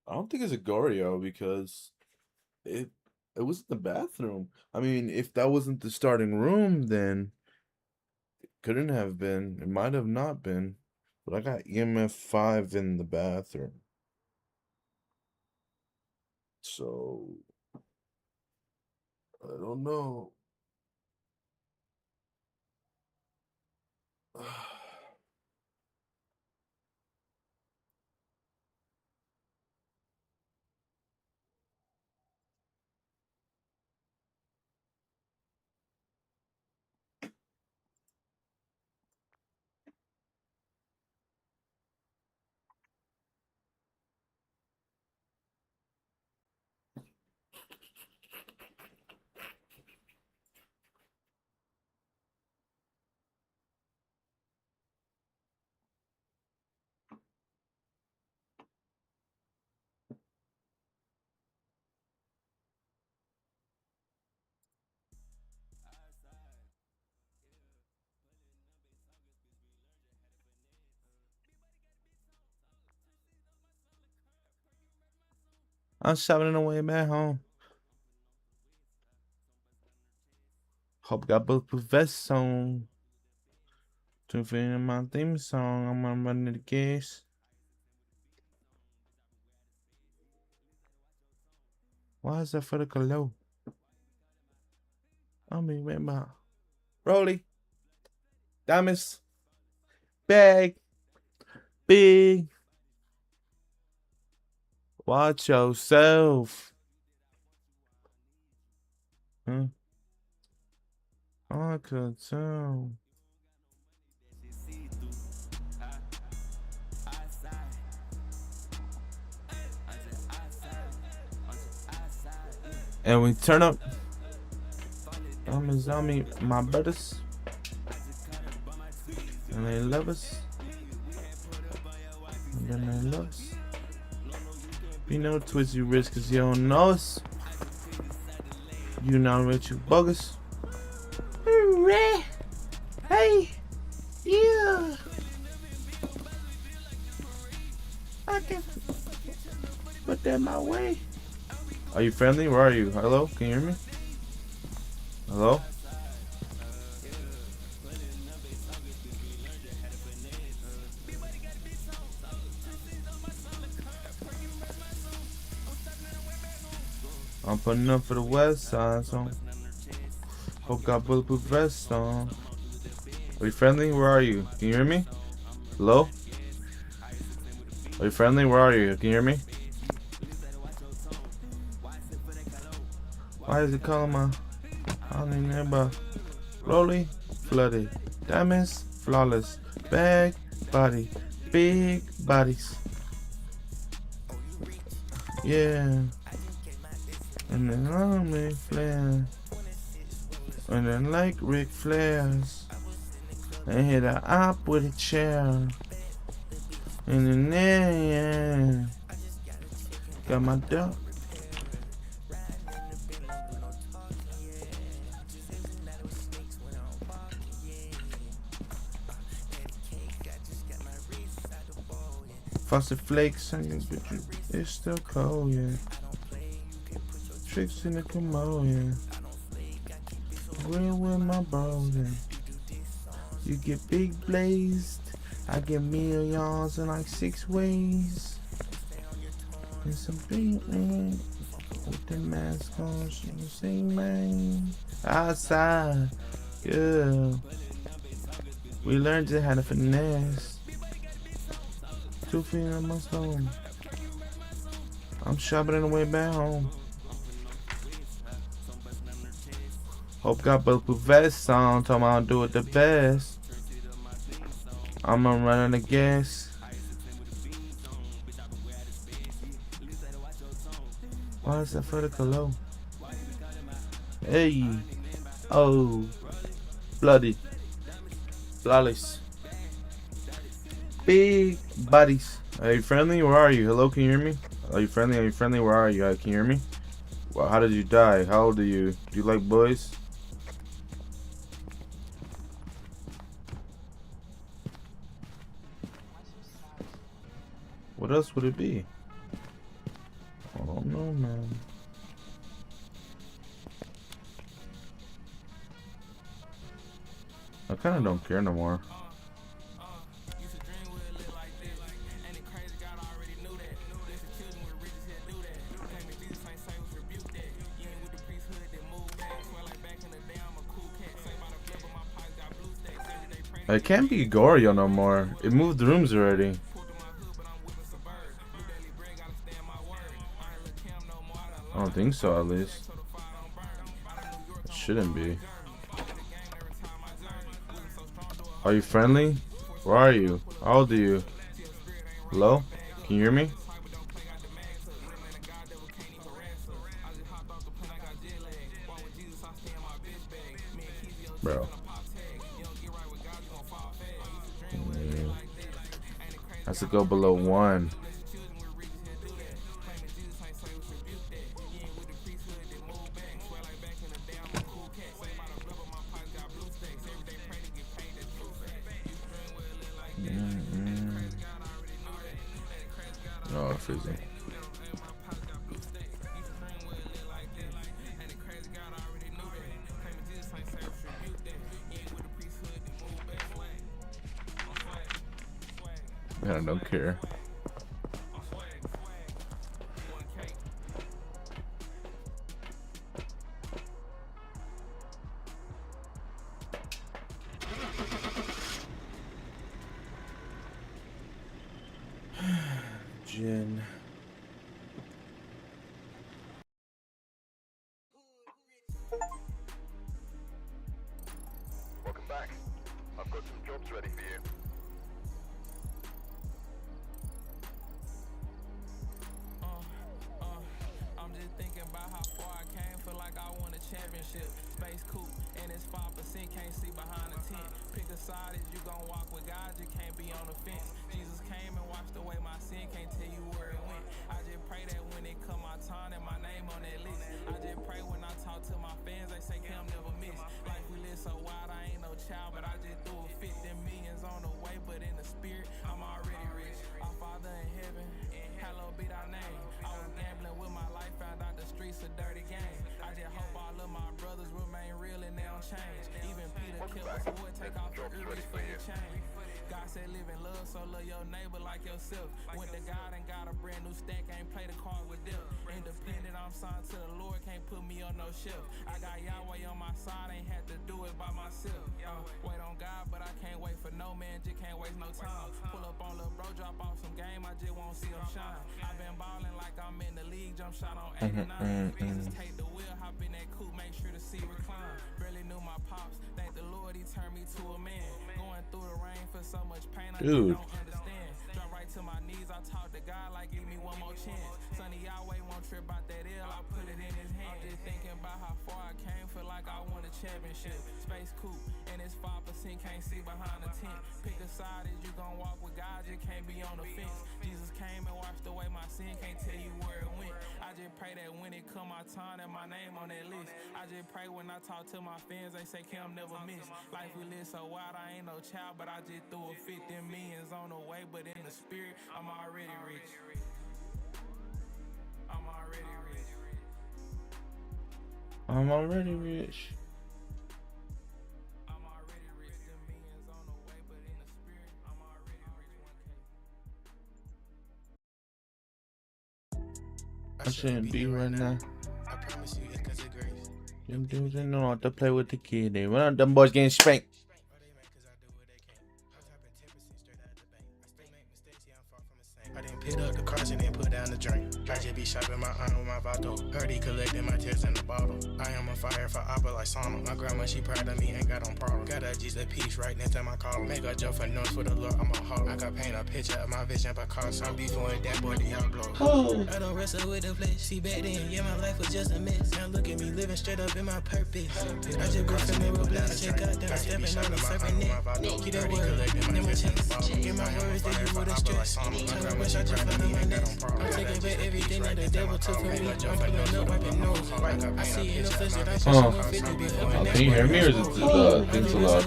I don't think it's a Goryo because it was in the bathroom. I mean, if that wasn't the starting room, then it couldn't have been. It might have not been. But I got EMF 5 in the bathroom. So I don't know. I'm shouting away back home. Hope got bulletproof vests on. To fit in my theme song, I'm gonna run the gas. Why is that for the low? I mean, wait my Rolly. Diamonds. Bag. Big. Watch yourself. Huh? I could tell. And we turn up. Diamonds on me, my brothers. And they love us. And then they love us. You know, twist your wrist cause you don't know us. You know what you bogus. my way. Are you friendly? Where are you? Hello? Can you hear me? Hello? I'm putting up for the west side, so hope got bulletproof vest on. Are you friendly? Where are you? Can you hear me? Hello? Are you friendly? Where are you? Can you hear me? Why is it calling my... I don't even know about... Rolly, flooded. Diamonds, flawless. Bag, body. Big bodies. Yeah. And then long Ric Flair. And then like Ric Flair's. And hit a op with a chair. And then yeah. Got my duck. Frosted flakes on your bitch, it's still cold, yeah. Tricks in the commode, yeah. Real with my bros, yeah. You get big blazed, I get millions in like 6 ways. And some big man with the mask on, she can sing, man. Outside, yeah. We learned just how to finesse. 2 feet on my stone. I'm shopping on the way back home. Hope got bulletproof vest on. Told me I'll do it the best. I'ma run out of gas. Why is that for the cologne? Hey. Oh. Bloody. Flawless. Big bodies. Are you friendly? Where are you? Hello, can you hear me? Are you friendly? Are you friendly? Where are you? Can you hear me? Well, how did you die? How old are you? Do you like boys? What else would it be? I don't know, man. I kind of don't care no more. It can't be Gorio no more. It moved the rooms already. I don't think so, at least. It shouldn't be. Are you friendly? Where are you? How old are you? Hello? Can you hear me? Bro. Has to go below 1. Oh, freezing. I don't care. Jin.
Welcome back. I've got some jobs ready for you.
I'm just thinking about how far I came. Feel like I won a championship. Space coupe, and it's 5%. Can't see behind the tent. Pick a side if you gon' walk with God. You can't be on the fence. Jesus came and washed away my sin. Can't tell you where it went. I just pray that when it come my time, that my name on that list. I just pray when I talk to my fans, they say Cam never miss. Like we live so wild, I ain't no child, but I just threw a fit. Them millions on the way, but in the spirit, I'm already rich. Our Father in heaven, hallowed be thy name. I was gambling it's a dirty game. I just hope all of my brothers remain real and they don't change. Even Peter killed would take off the earrings for the chain. God said live in love, so love your neighbor like yourself. Went to God and got a brand new stack, ain't play the card with them. Independent, I'm signed to the Lord, can't put me on no shelf. I got Yahweh on my side, ain't had to do it by myself. Wait on God, but I can't wait for no man, just can't waste no time. Pull up on lil' bro, drop off some game, I just won't see him shine. I been ballin' like I'm in the league, jump shot on 89. Jesus take the wheel, hop in that coupe, make sure the seat recline. Barely knew my pops, thank the Lord, he turned me to a man. Going through the rain for so much pain, I just
Dude.
don't understand. Drop right to my knees, I talk to God like give me one more chance. Sonny Yahweh won't trip out that L, I put it in his hand. Just thinking about how far I came, feel like I won a championship. Space coupe, and it's 5%, can't see behind the tent. Pick a side, is you gon' walk with God, you can't be on the fence. Jesus came and washed away my sin, can't tell you where it went. I just pray that when it come my time, that my name on that list. I just pray when I talk to my fans, they say Kim never miss. Life we live so wild, I ain't no child, but I just threw a 50 millions on the way, but in the spirit, I'm already rich. I'm already rich.
I'm already rich.
I'm already rich. The millions on the way, but in the spirit, I'm already rich. 1K.
I shouldn't be right now.
I promise you, it's 'cause of grace.
Them dudes ain't know how to play with the kid. They run out them boys getting spanked.
Or they make 'cause I do what they can. I'm tapping 10% straight out the bank. I still make mistakes, yeah, I'm far from the same. I didn't pick up the cars and then put down the drink. I just be shopping my iron with my Vato. Heard he collecting my tears in the bottle. I am on fire for Abba like Sauna. My grandma, she proud of me, ain't got on problem. Got a Jesus piece right next to my collar. Make a joke for notes for the Lord, I'm a hog. I got paint a picture of my vision, but cause I'm beefing with that boy, Diablo. I don't wrestle with the flesh. See, back then, yeah, my life was just a mess. Now look at me living straight up in my purpose. I just go from there with blast, check out down, stepping on the serpent neck. Get that word, then my checks. Get my words, then you would have stressed. Tell me wish I just found in my next. I'm taking back everything that the devil took from me. I'm pulling up, wiping nose. I see it in the flesh that I should 150 before.
Can you hear me or is it the thing too loud?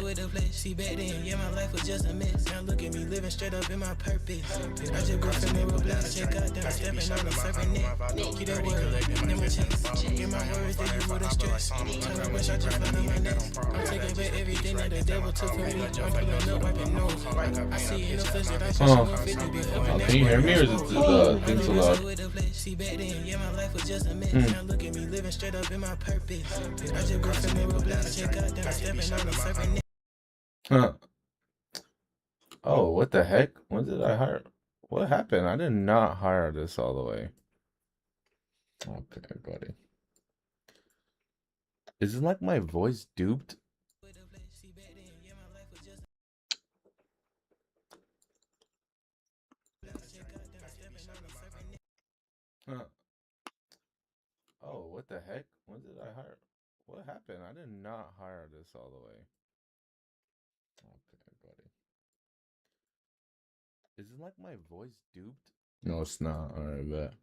See, back then, yeah, my life was just a mess. Now look at me living straight up in my purpose. I just go from there with blast, check out down, stepping on the serpent neck. Get that word, then my checks. Get my words, then you would have stressed. Tell me wish I just found in my next. I'm taking back everything that the devil took from me. I'm pulling up, wiping nose. I see it in the flesh that I should 150 before.
Can you hear me or is it the thing too loud?
See, back then, yeah, my life was just a mess. Now look at me living straight up in my purpose. I just go from there with blast, check out down, stepping on the serpent neck.
Huh. Oh, what the heck? When did I hire? What happened? I did not hire this all the way. Okay, buddy. Is it like my voice duped? Huh. Oh, what the heck? When did I hire? What happened? I did not hire this all the way. Okay, buddy. Is it like my voice duped? No, it's not. Alright, bet.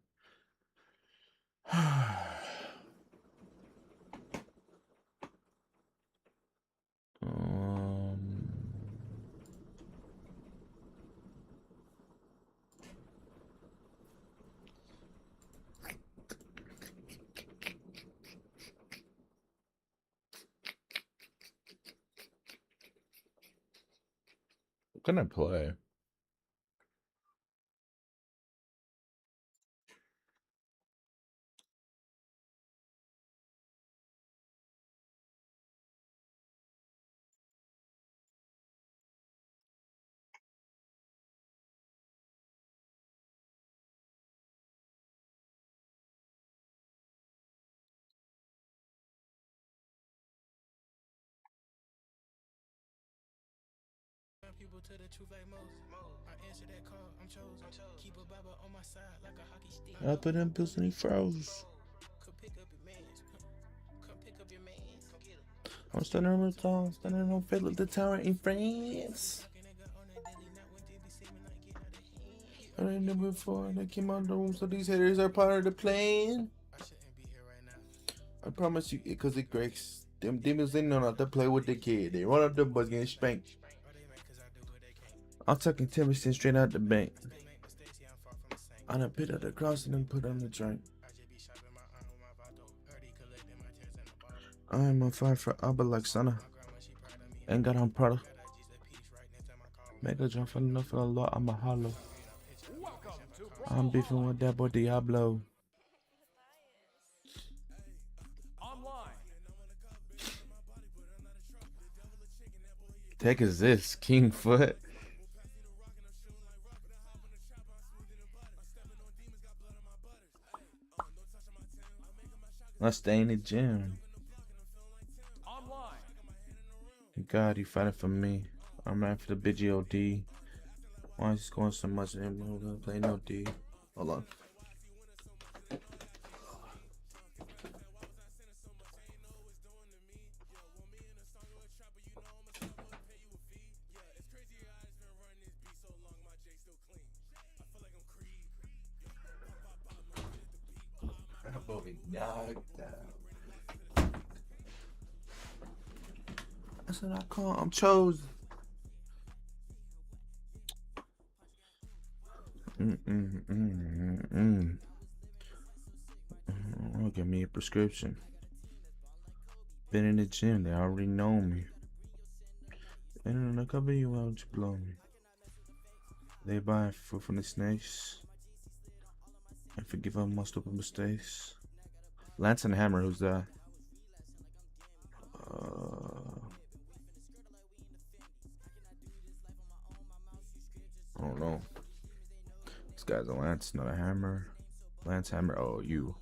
What can I play?
People to the truth like Moses. I answer that call, I'm chosen. Keep a Bible on my side like a hockey stick.
I put in pills and he froze.
Come pick up your mans. Come pick up your mans. Come get him.
I'm standing on the tower, standing on Philip the Tower in France. I didn't know before they came out of the room, so these haters are part of the plan.
I shouldn't be here right now.
I promise you, because it breaks. Them demons, they know not to play with the kid. They run up the bus getting spanked. I'm talking 10% straight out the bank. I done picked up the cross and then put on the drink. I'm on fire for Abba like Sana. Ain't got on Prada. Make a jump for enough for a lot. I'm a hollow. I'm beefing with that boy Diablo. Tech is this? King Foot? Let's stay in the gym. God, you fighting for me. I'm right for the big GOD. Why is he scoring so much? I'm gonna play no D. Hold on. That boy knocked out. I said I can't. I'm chosen. Oh, give me a prescription. Been in the gym. They already know me. And I cover you out, you blow me. They buy food from the snakes. And forgive all my stupid mistakes. Lance and Hammer, who's that? I don't know. This guy's a Lance, not a Hammer. Lance Hammer, oh, you.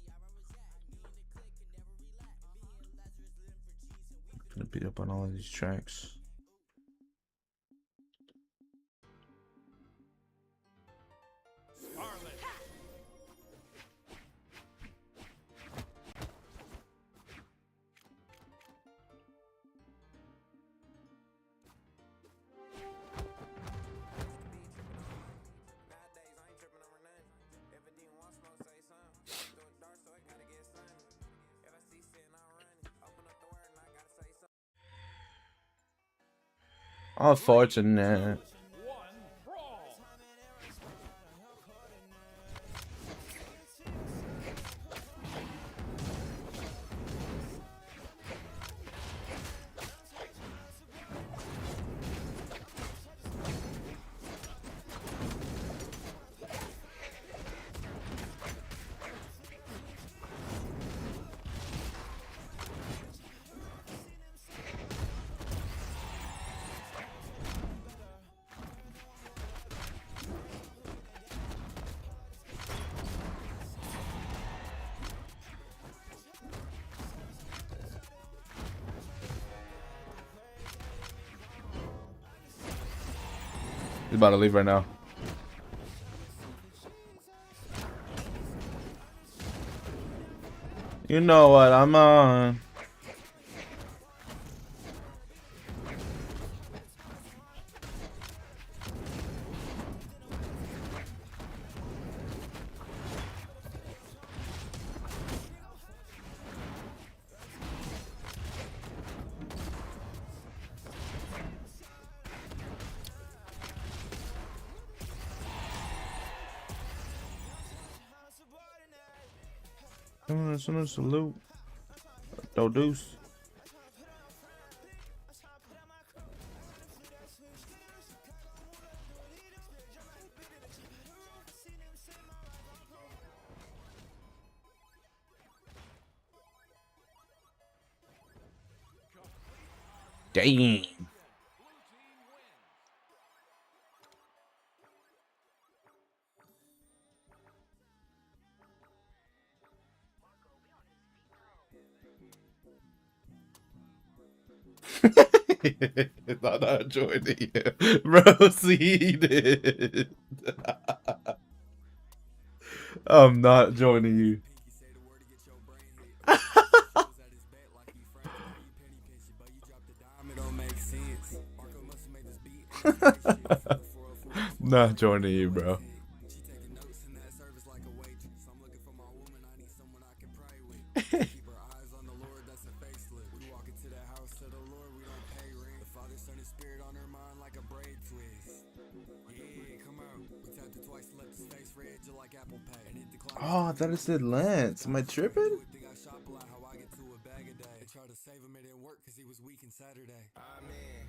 I'm gonna beat up on all of these tracks. Unfortunate. He's about to leave right now. You know what I'm on. Salute. Do deuce. Damn. I'm not joining you. Proceeded. I'm not joining you. Not joining you, bro. Oh, I thought it said Lance. Am I tripping?
tried to save him, it didn't work because he was weak and Saturday.
Amen.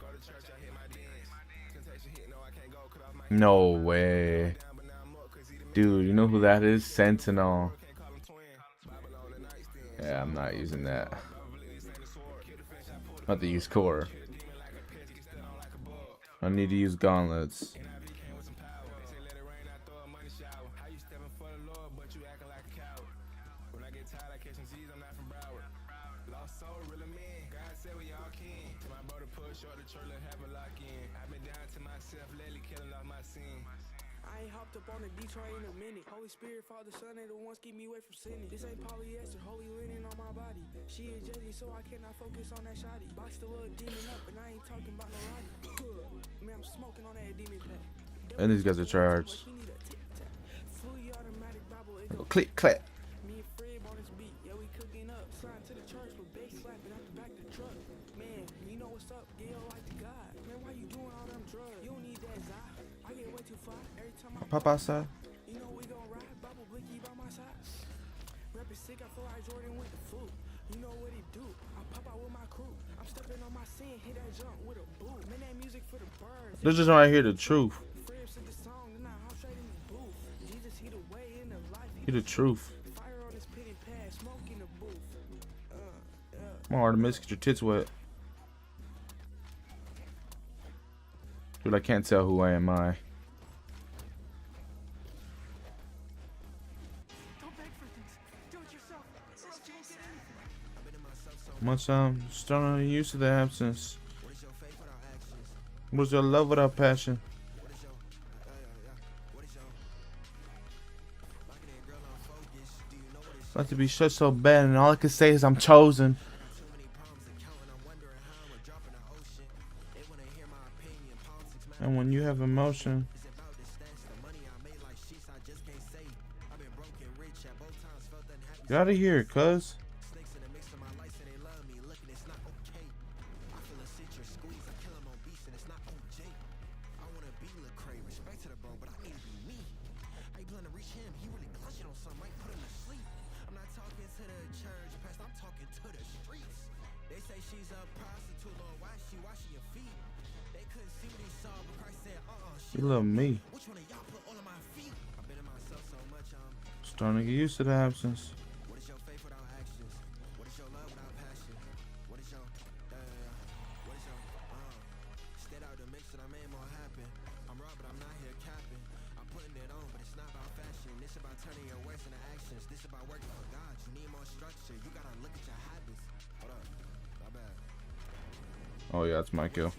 Go to church, I hit my dance. Temptation hit, no, I can't go, cut off my
No way.
down, but now I'm up, cause he the
Dude, you know who that is? Sentinel.
can't call him twin. Bible on the nightstand.
Yeah, I'm not using that.
Believe ain't a sword. Kill the fence, I pull
Not to use core.
demon like a pest, get stood on like a bug.
I need to use gauntlets.
NIV came with some power. They say let it rain, I throw a money shower. How you stepping for the Lord, but you acting like a coward? When I get tired, I catch some Z's, I'm not from Broward. Lost soul, real man. God said we all can. To my brother push up the church, let have a lock in. I've been down to myself lately, killing off my sin.
I ain't hopped up on the Detroit in a minute. Holy Spirit, Father, Son, they the ones keep me away from sinning. This ain't polyester, holy linen on my body. She is jelly, so I cannot focus on that shoddy. Box the little demon up, and I ain't talking about no roddy. Man, I'm smoking on that demon pack.
And these guys are charged.
He need a tic-tac. Fully automatic Bible, it go
Click, clap.
me and Fred on this beat, yeah, we cooking up. Slide to the church with bass slapping out the back of the truck. Man, you know what's up, get your life to God. Man, why you doing all them drugs? You don't need that Zai. I get way too far every time I
Pop outside.
you know we gon' ride, Bible Blicky by my side. Rapping sick, I feel like Jordan with the flu. You know what he do? I pop out with my crew. I'm stepping on my scene, hit that jump with a boot. Man, that music for the birds.
They're just trying to hear the truth.
Fred said the song, then I hop straight in the booth. Jesus, he the way in the life.
Hear the truth.
Fire on his pit and pad, smoke in the booth.
Come on, Artemis, get your tits wet. Dude, I can't tell who I am.
Don't beg for things. Do it yourself. Or else you won't get anything.
Much starting used to the absence. What's your love without passion? Like to be shut so bad, and all I can say is I'm chosen. And when you have emotion, get out of here, cuz. You love me. Starting to get used to the absence. Oh yeah, that's my kill.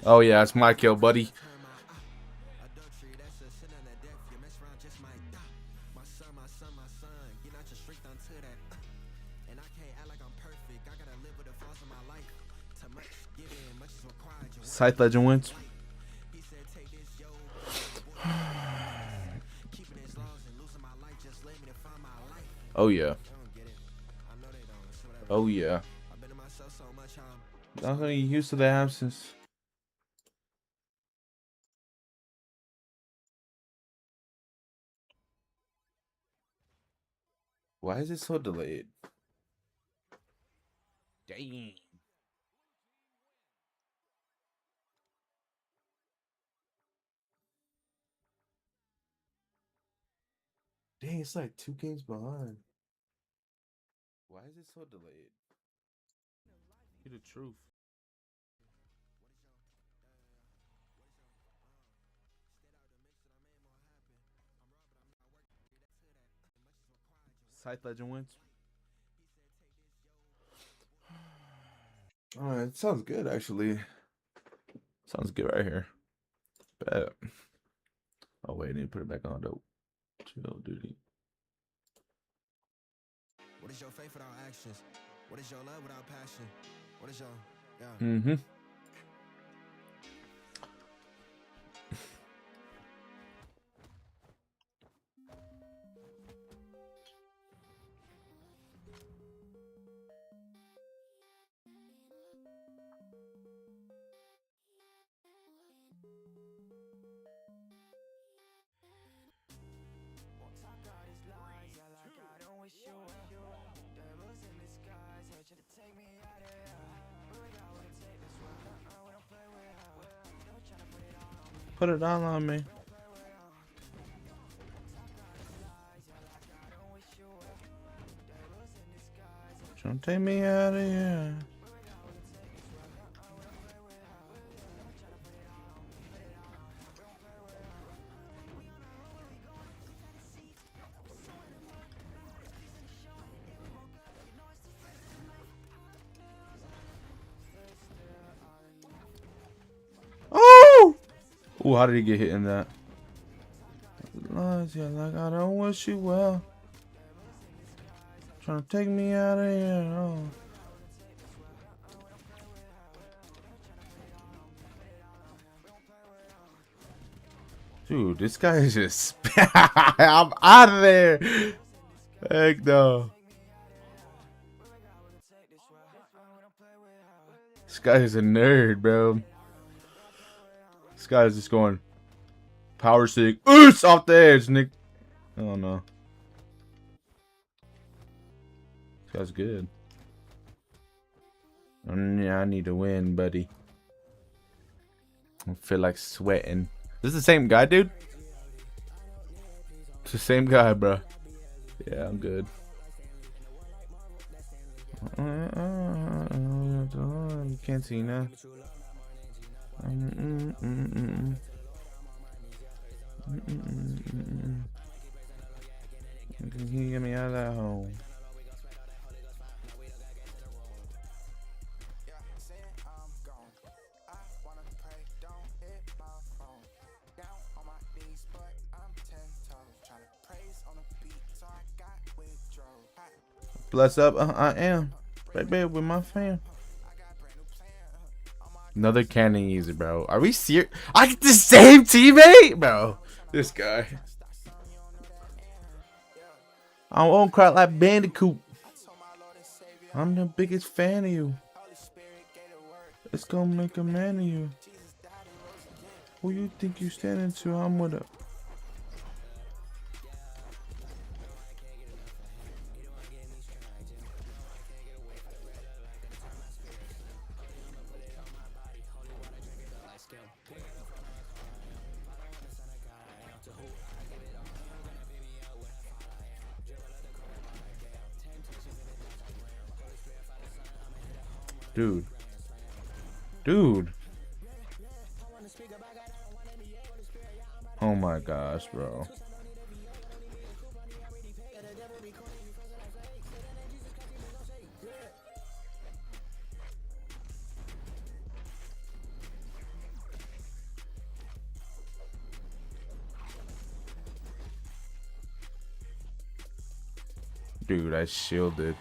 Oh yeah, that's my kill, buddy. Scythe Legend wins. Oh yeah. Oh yeah. I'm gonna get used to the absence. Why is it so delayed? Dang. Dang, it's like 2 games behind. Why is it so delayed? Hear the truth. Scythe Legend wins. Alright, it sounds good actually. Sounds good right here. Bet. Oh wait, I need to put it back on though. Chill duty.
What is your faith without actions? What is your love without passion? What is your
Mm-hmm.
Devils in disguise, here to take me
Put it all on me. Trying to take me out of here. Oh! Ooh, how did he get hit in that? Yeah, like I don't wish you well. Trying to take me out of here. Oh. Dude, this guy is just. I'm out of there. Heck no. This guy is a nerd, bro. This guy is just going power stick. Oops, off the edge, Nick. Oh no. This guy's good. Yeah, I need to win, buddy. I feel like sweating. This is the same guy, dude? It's the same guy, bro. Yeah, I'm good. Cantina. Can you get me out of that hole? Bless up, I am. Right there with my fam. Another cannon user, bro. Are we serious? I get the same teammate? Bro, this guy. I won't cry like Bandicoot. I'm the biggest fan of you. It's gonna make a man of you. Who you think you standing to? I'm with her. Dude. Oh my gosh, bro. Dude, I shielded.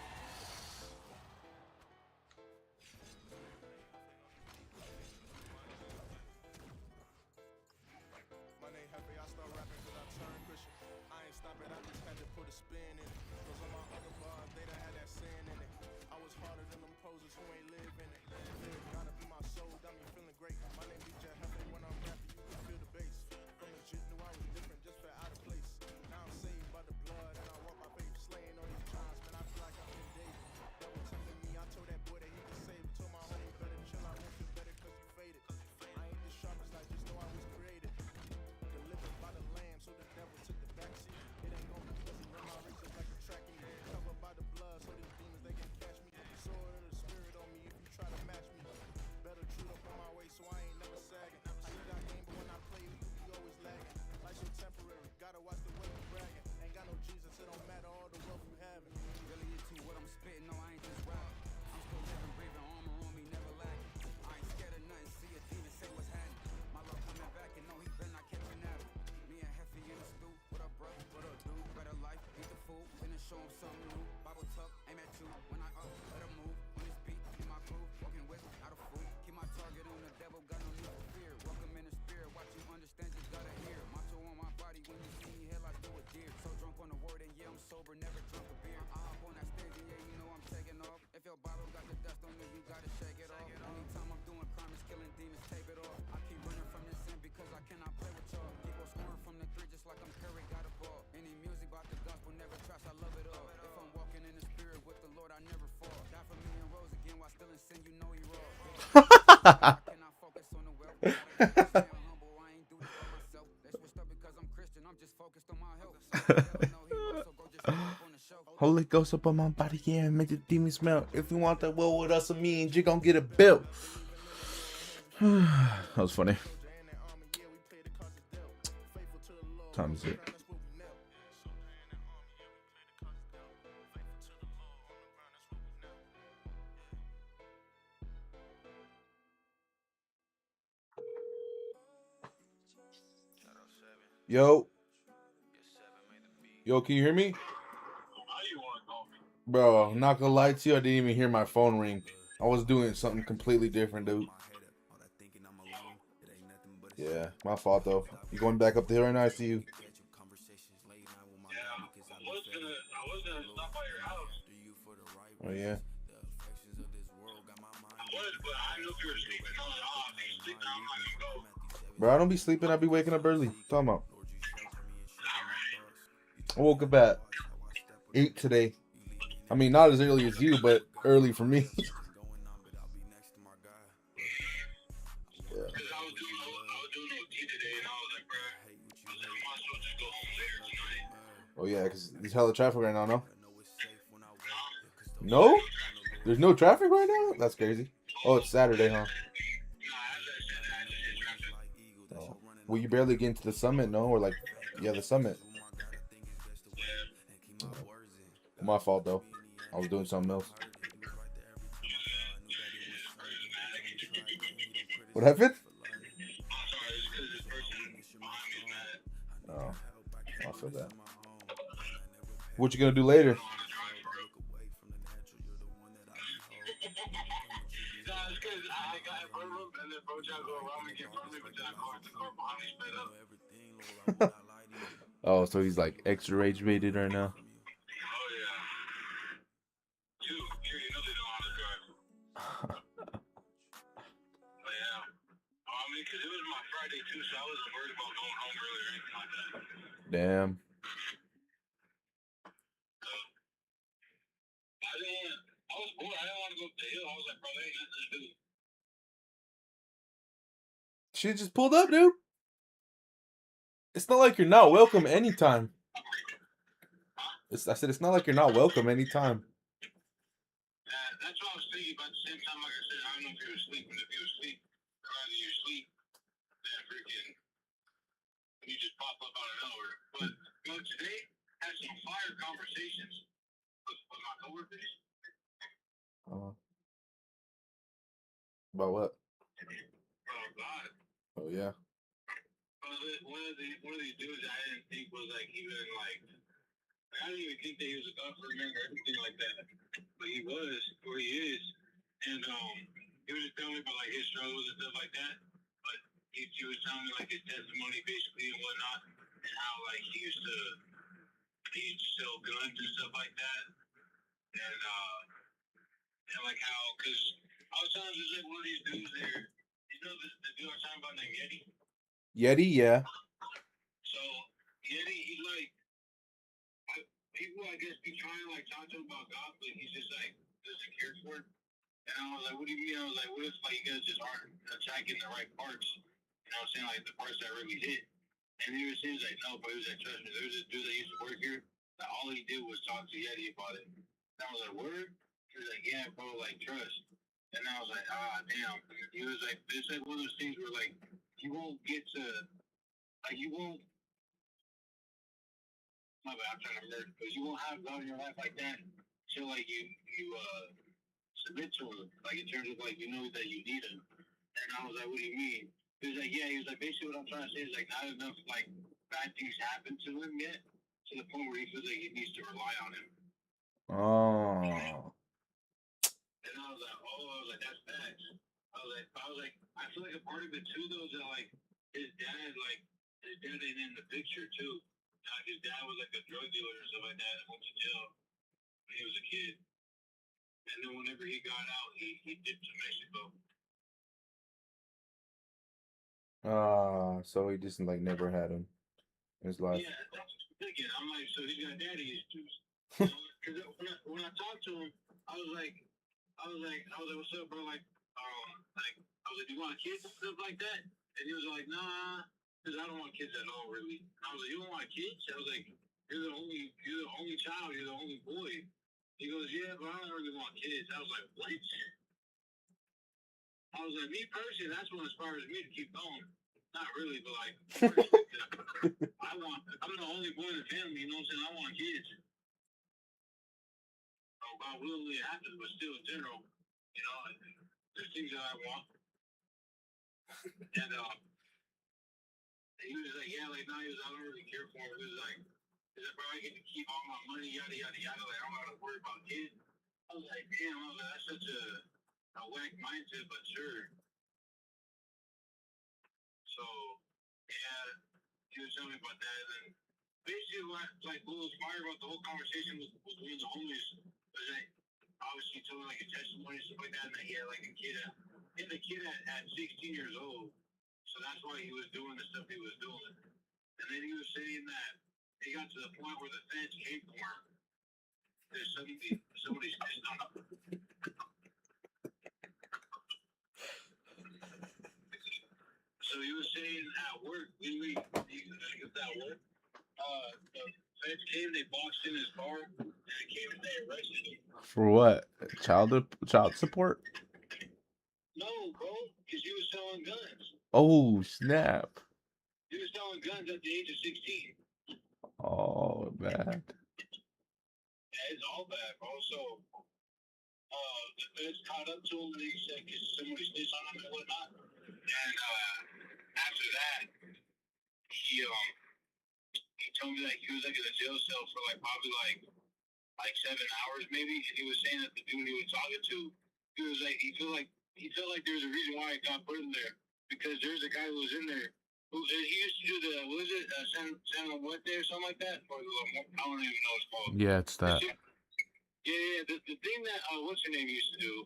ghost up on my body, yeah, make the demon smell. If you want that well with us and me, and you gonna get a bill. That was funny. Time is it? Yo. Yo, can you hear me? Bro, I'm not gonna lie to you, I didn't even hear my phone ring. I was doing something completely different, dude. Yeah, my fault though. You going back up the hill right now? I see you. Oh yeah. Bro, I don't be sleeping. I be waking up early. Talking about. I woke up at 8 today. I mean, not as early as you, but early for me. Yeah. Oh yeah, because there's hella traffic right now, no? No? There's no traffic right now? That's crazy. Oh, it's Saturday, huh? Oh. Well, you barely get into the summit, no? Or like, yeah, the summit. My fault, though. I was doing something else. What happened? Oh, I feel that. What you gonna do later? Oh, so he's like extra rage baited right now. Damn. She just pulled up, dude. It's not like you're not welcome anytime. I said it's not like you're not welcome anytime.
That's what I was thinking, but at the same time, like I said, I don't know if you were asleep, and if you were asleep, rather you sleep than freaking you just pop up out of nowhere. But you know, today had some fire conversations with my coworkers.
About what?
Oh God.
Oh yeah.
One of these dudes I didn't think was like even like I didn't even think that he was a government member or anything like that. But he was, or he is. And he was just telling me about like his struggles and stuff like that. But he was telling me like his testimony basically and whatnot, and how like he used to sell guns and stuff like that. And like how, cause I was telling him just like one of these dudes there, you know the dude I was talking about named Yeti?
Yeti, yeah.
So Yeti, he's like, people I guess be trying to like talk to him about God, but he's just like doesn't care for it. And I was like, what do you mean? I was like, what if like you guys just aren't attacking the right parts? You know what I'm saying? Like the parts that really hit. And he was like, no, but he was like, trust me, there was this dude that used to work here that all he did was talk to Yeti about it. And I was like, word? He was like, yeah, bro, like trust. And I was like, ah, damn. He was like, it's like one of those things where like you won't get to, like you won't. My bad, I'm trying to merge, but you won't have God in your life like that until like you submit to him, like in terms of like you know that you need him. And I was like, what do you mean? He was like, yeah. He was like, basically what I'm trying to say is like not enough like bad things happen to him yet to the point where he feels like he needs to rely on him.
Oh.
And I was like, that's facts. I was like, I feel like a part of it too though is that like his dad ain't in the picture too. Like his dad was like a drug dealer or stuff like that and went to jail when he was a kid. And then whenever he got out, he dipped to Mexico.
So he just like never had him in his life.
Yeah, that's what I'm thinking. I'm like, so he's got daddy issues. Because when I talked to him, I was like, what's up, bro? Like, I was like, do you want kids and stuff like that? And he was like, nah, because I don't want kids at all, really. I was like, you don't want kids? I was like, you're the only child, you're the only boy. He goes, yeah, but I don't really want kids. I was like, what? I was like, me personally, that's what inspires me to keep going. Not really, but like, I'm the only boy in the family, you know what I'm saying? I want kids. Oh, God willingly it happens, but still in general, you know, there's things that I want. And he was like, yeah, like, no, he was, I don't really care for him. He was like, bro, I get to keep all my money, yada, yada, yada. Like, I don't got to worry about kids. I was like, damn, I was like, that's such a whack mindset, but sure. So, yeah, he was telling me about that. And then basically, what was fire about the whole conversation was when the homies was like, obviously told like a testimony and stuff like that, and that he had like a kid at 16 years old. So that's why he was doing the stuff he was doing. And then he was saying that he got to the point where the feds came for him. There's somebody's pissed on him. So he was saying at work, the feds came, they boxed in his car, and they came and they arrested him.
For what? Child support?
No, bro, because he was selling guns.
Oh, snap.
He was selling guns at the age of 16.
Oh, bad.
Yeah, it's all bad, bro. So, the feds caught up to him and he said, because somebody snitched on him and whatnot. And after that, he told me that he was like in a jail cell for like probably like 7 hours maybe. And he was saying that the dude he was talking to, he was like, he felt like there's a reason why he got put in there. Because there's a guy who was in there who he used to do the, what is it, San Muerte or something like that? Or, I don't even know what it's called.
Yeah, it's that.
Yeah, the thing that, what's her name used to do?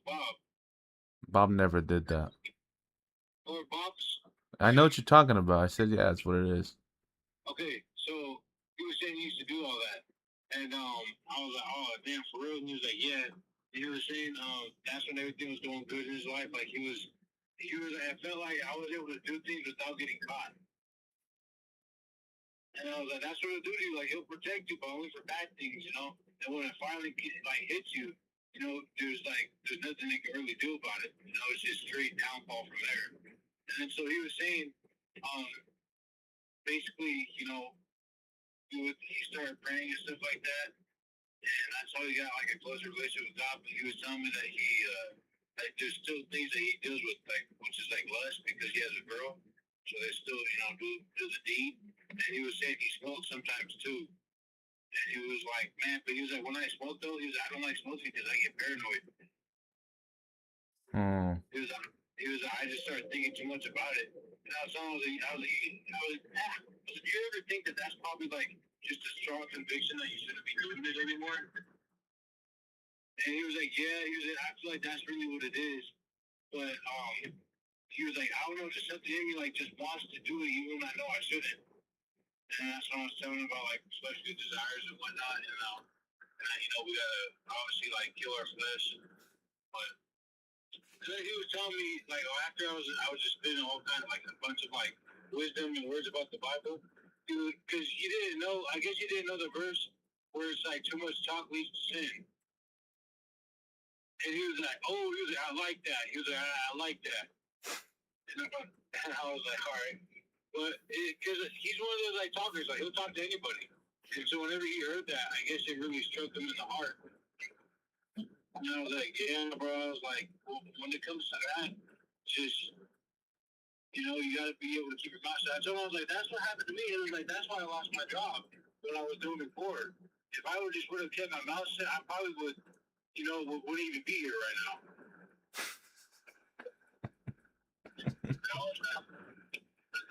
Bob never did that.
Or Bob's.
I know what you're talking about. I said, yeah, that's what it is.
Okay, so he was saying he used to do all that. And I was like, oh, damn, for real? And he was like, yeah. And he was saying that's when everything was going good in his life. Like, I felt like I was able to do things without getting caught. And I was like, that's what he'll do to you. Like, he'll protect you, but only for bad things, you know? And when it finally, hits you, you know, there's nothing they can really do about it. You know, it's just straight downfall from there. And then so he was saying, basically, you know, he started praying and stuff like that. And that's how he got, like, a closer relationship with God. But he was telling me that he, there's still things that he deals with, like, which is like lust because he has a girl. So they still, you know, do the deed. And he was saying he smoked sometimes too. And he was like, man, but he was like, when I smoke though, he was like, I don't like smoking because I get paranoid. He was like, I just started thinking too much about it. And I was like, do you ever think that that's probably like just a strong conviction that you shouldn't be doing it anymore? And he was like, yeah, I feel like that's really what it is. But he was like, I don't know, just something in me like just wants to do it even when I know I shouldn't. And that's what I was telling him about, like, especially desires and whatnot, you know. And, you know, we gotta obviously like kill our flesh. But then he was telling me, like, after I was just spitting all kind of like a bunch of like wisdom and words about the Bible. Because you didn't know, I guess you didn't know the verse where it's like too much talk leads to sin. And he was like, I like that. He was like, I like that. And I was like, all right. But because he's one of those like talkers, like he'll talk to anybody. And so whenever he heard that, I guess it really struck him in the heart. And I was like, yeah, bro. I was like, well, when it comes to that, just, you know, you got to be able to keep your mouth shut. So I was like, that's what happened to me. It was like, that's why I lost my job when I was doing before. If I would have kept my mouth shut, I probably would, you know, wouldn't even be here right now.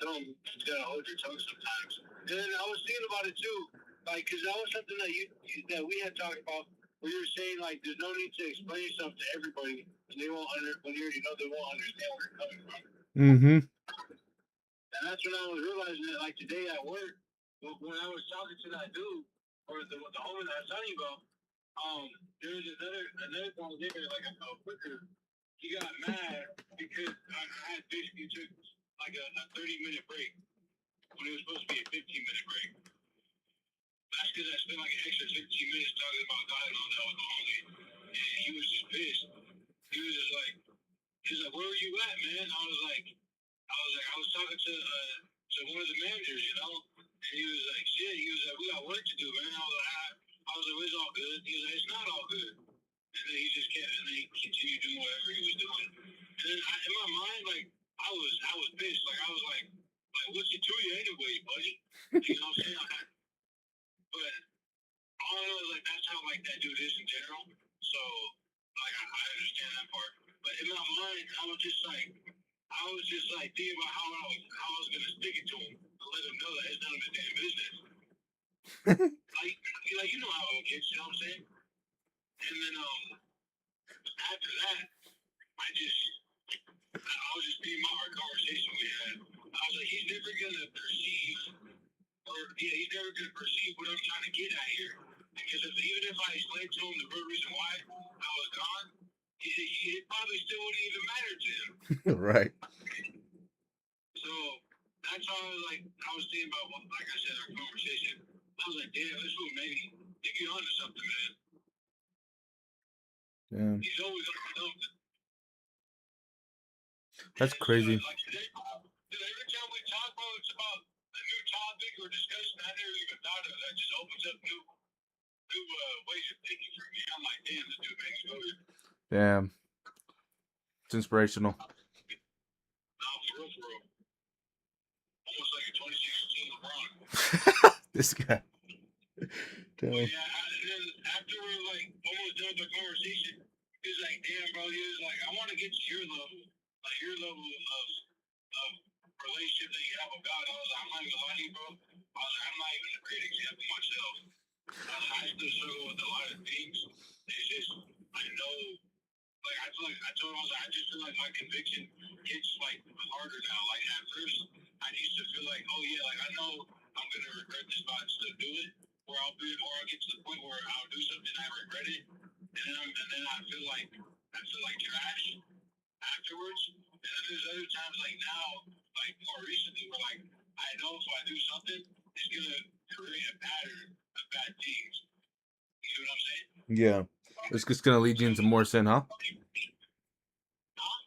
You gotta hold your tongue sometimes. And then I was thinking about it too, like, because that was something that we had talked about, where you were saying, like, there's no need to explain yourself to everybody, and they won't when you already know they won't understand where you're coming from.
Mm-hmm.
And that's when I was realizing that, like, today at work, when I was talking to that dude, or the homie that I was telling you about, there was another guy there, like a quicker. He got mad because I had basically took like a 30-minute break when it was supposed to be a 15-minute break. I that's because I spent like an extra 15 minutes talking about God and all that with the homie. And he was just pissed. He was just like, where were you at, man? I was talking to one of the managers, you know, and he was like, shit. He was like, we got work to do, man. I was like, it's all good. He was like, it's not all good. And then he just kept, and then he continued doing whatever he was doing. And then in my mind, like, I was pissed. Like, I was like, what's it to you anyway, buddy? You know what I'm saying? But all I know is like that's how like that dude is in general. So like I understand that part. But in my mind, I was just like thinking about how I was gonna stick it to him and let him know that it's none of his damn business. like you know how it gets, you know what I'm saying? And then after that, I was just thinking about our conversation we had. I was like, he's never gonna perceive what I'm trying to get at here. Because even if I explained to him the real reason why I was gone, it probably still wouldn't even matter to him.
Right.
So that's how I was thinking about what, like I said, our conversation. I was like, damn, this will maybe get onto something, man.
Yeah.
He's always on something.
That's crazy.
Like today, every time we talk about it's about a new topic or discussion I never even thought of. That just opens up new ways of thinking for me. I'm like, damn, this dude makes good.
Damn. It's inspirational.
No, for real. Almost like a 2016 LeBron.
This guy.
But yeah, and then after we're like almost done with the conversation, he was like, damn, bro, he was like, I want to get to your level of relationship that you have with God. I was like, I'm not even gonna lie to you, bro. I was like, I'm not even a great example myself. I still struggle with a lot of things. It's just, I know, like, I told him, I just feel like my conviction gets, like, harder now. Like, at first, I used to feel like, oh, yeah, like, I know I'm going to regret this, but I'd still do it. Or I'll get to the point where I'll do something and I regret it. And then I feel like trash afterwards. And then there's other times, like, now, like, more recently, where, like, I know if I do something, it's going to create a pattern of bad things. You know what I'm saying?
Yeah. It's just gonna lead you into more sin, huh?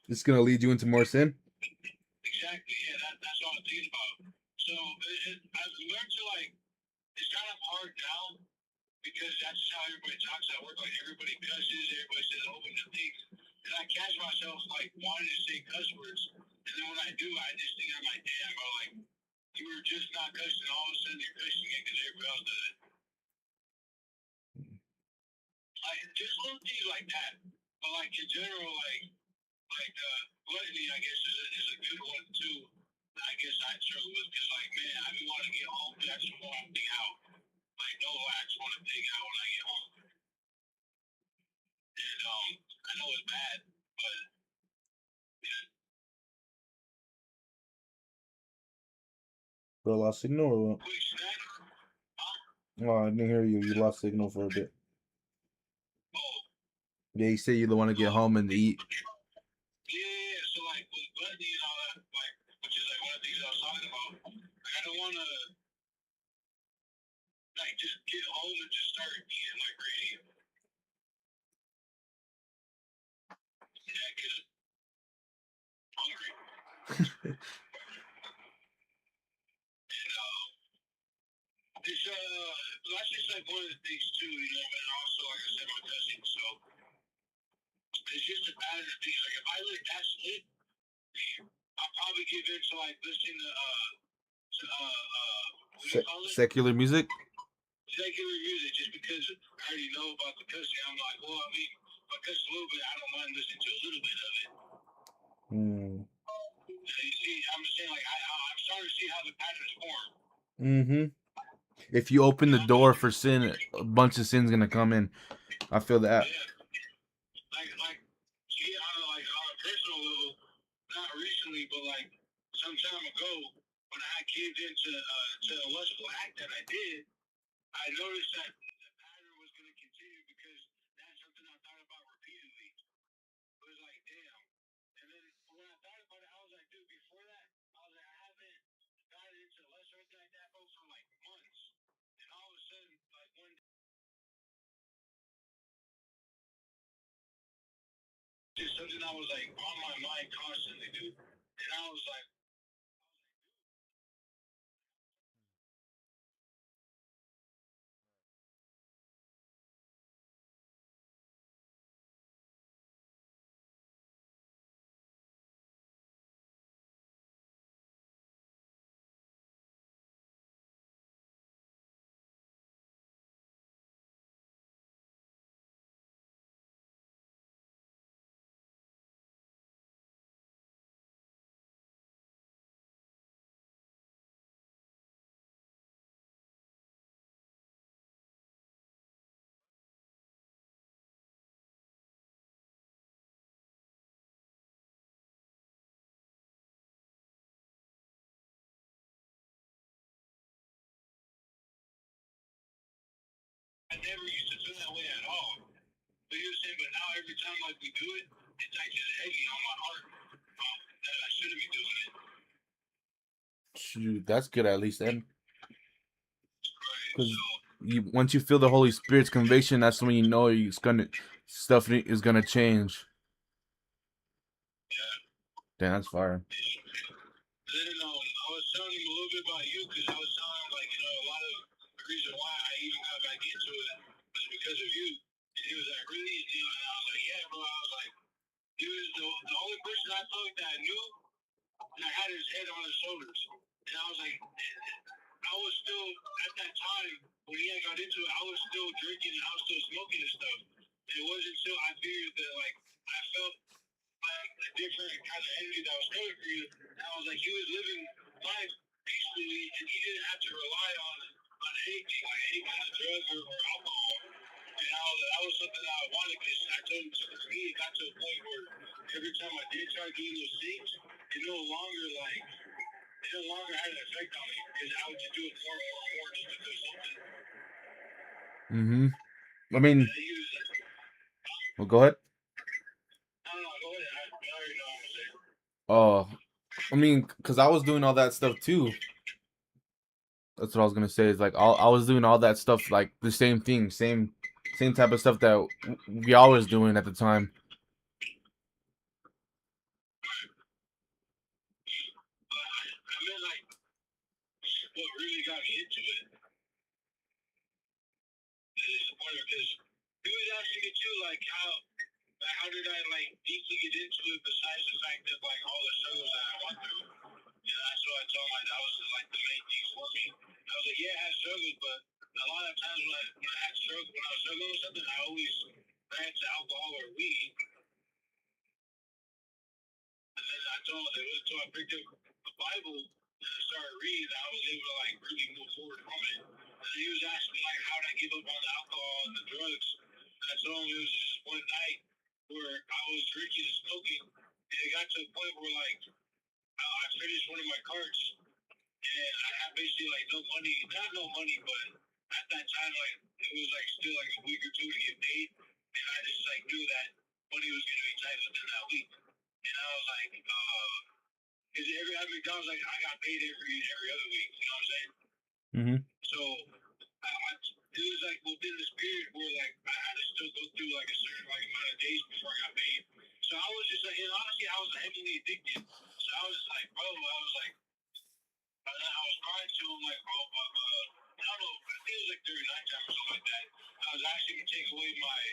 It's gonna lead you into more sin?
Exactly, yeah, that's what I'm thinking about. So I've learned to like, it's kind of hard now because that's how everybody talks at work. Like everybody cusses, everybody says a whole bunch of things, and I catch myself like wanting to say cuss words, and then when I do, I just think I'm like, damn, bro, like you were just not cussing, all of a sudden you're cussing it because everybody else does it. Like just little things like that, but like in general, like gluttony, I guess is a good one too. I guess I struggle with because like man, I be wanting to get home, but I just want to dig out. Like no, I just want to dig out when I get home. And I know it's bad, but yeah.
Bro, lost signal or what?
Quick snack.
Oh, I didn't hear you. You lost signal for a bit.
Oh.
Yeah, you say you want to get home and eat.
Yeah, so like with gluttony and all that, like which is like one of the things I was talking about. Like I don't want to like just get home and just start eating like crazy. Yeah, cause I'm hungry. And it's that's just like one of the things too, you know. And also, like I said, my cousin. So it's just a pattern of things. Like if I let that slip, I'll probably give in to like listening to what do you call it?
Secular music?
Secular music, just because I already know about the cussing. I'm like, well, I mean, if I cuss a little bit, I don't mind listening to a little bit of it. You see, I'm just saying, like, I'm starting to see how the patterns form.
Mm-hmm. If you open the door for sin, a bunch of sin's gonna come in. I feel that.
Yeah. Like, see, like on a personal level, not recently, but like some time ago, when I caved into to a lustful act that I did, I noticed that the pattern was going to continue because that's something I thought about repeatedly. It was like, damn. And then when I thought about it, I was like, dude, before that, I was like, I haven't gotten into lust or anything like that, bro, for like months. And all of a sudden, something that was like on my mind constantly, dude. And I was like, I never used to feel that way at all. But you were saying, but now every time like we do it, it's like just heavy on my heart that I shouldn't be doing it.
Shoot, that's good at least then.
Right.
Because
So
once you feel the Holy Spirit's conviction, that's when you know stuff is gonna change.
yeah.
Damn, that's fire.
Then I was telling him a little bit about you because I was telling him like a lot of the reason why I even got back into it was because of you. And he was like, really? And I was like, yeah, bro. I was like, he was the only person I felt like that I knew that had his head on his shoulders. And I was like, I was still at that time when he had got into it, I was still drinking and I was still smoking and stuff. And it wasn't until I figured that like I felt like a different kind of energy that was coming for you. And I was like, he was living life peacefully and he didn't have to rely on anything, like any kind of drug or alcohol. And that was something that I wanted because I told him for me it got to a point where every time I did try doing those things, it no longer had an effect on me because I would just do it more and more and more just to feel something.
Mm-hmm. I mean,
And he was like,
well, go ahead.
I don't know, go ahead. I already know what I'm saying.
Oh, I mean, because I was doing all that stuff too. That's what I was gonna say. Is like I was doing all that stuff, like the same thing, same type of stuff that we all was doing at the time.
But I mean, like, what really got me into it is disappointed because he was asking me too, like, how did I, like, deeply get into it besides the fact that, like, all the struggles that I went through. You know, that's what I told my, that was, like, the main thing for me. I was like, yeah, I had struggles, but a lot of times when I was struggling with something, I always ran to alcohol or weed. And then I told him that it was until I picked up the Bible and I started reading that I was able to, like, really move forward from it. And he was asking me, like, how did I give up on the alcohol and the drugs? And I told him it was just one night where I was drinking and smoking, and it got to a point where like I finished one of my carts, and I had basically like not no money, but at that time like it was like still like a week or two to get paid, and I just like knew that money was gonna be tight within that week, and I was like, because at McDonald's like I got paid every other week, you know what I'm saying?
Mm-hmm.
So it was like within the spirit where like I had to still go through like a certain like amount of days before I got paid. So I was just like, and honestly, I was heavily addicted. So I was just like, bro, I was like, and then I was crying to him like, bro, I don't know, I think it was like during nighttime or something like that. I was actually gonna take away my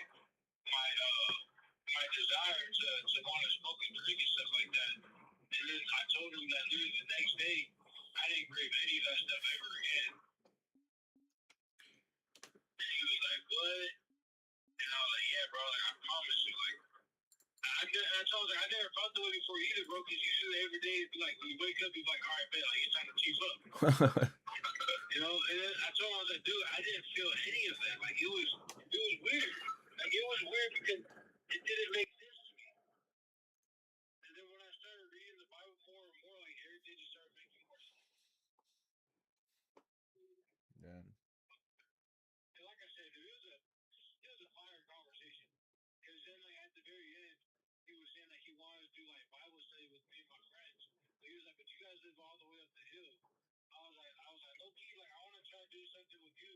desire to want to smoke and drink and stuff like that. And then I told him that literally the next day I didn't crave any of that stuff ever again. And he was like, what? And I was like, yeah, bro, like, I promise you, like, I told him, like, I never felt the way before either, bro, because usually every day, it'd be like, when you wake up, you'd be like, all right, man, like, it's time to chief up. You know, and then I told him, I was like, dude, I didn't feel any of that. Like, it was weird. Like, it was weird because it didn't make sense to me. And then when I started reading the Bible more and more, like, everything just started making more sense.
Yeah.
And like I said, it was a fire conversation. Because then, like, at the very end, he was saying that he wanted to do, like, Bible study with me and my friends. But he was like, but you guys live all the way up the hill. I was like, low key, like, I want to try to do something with you.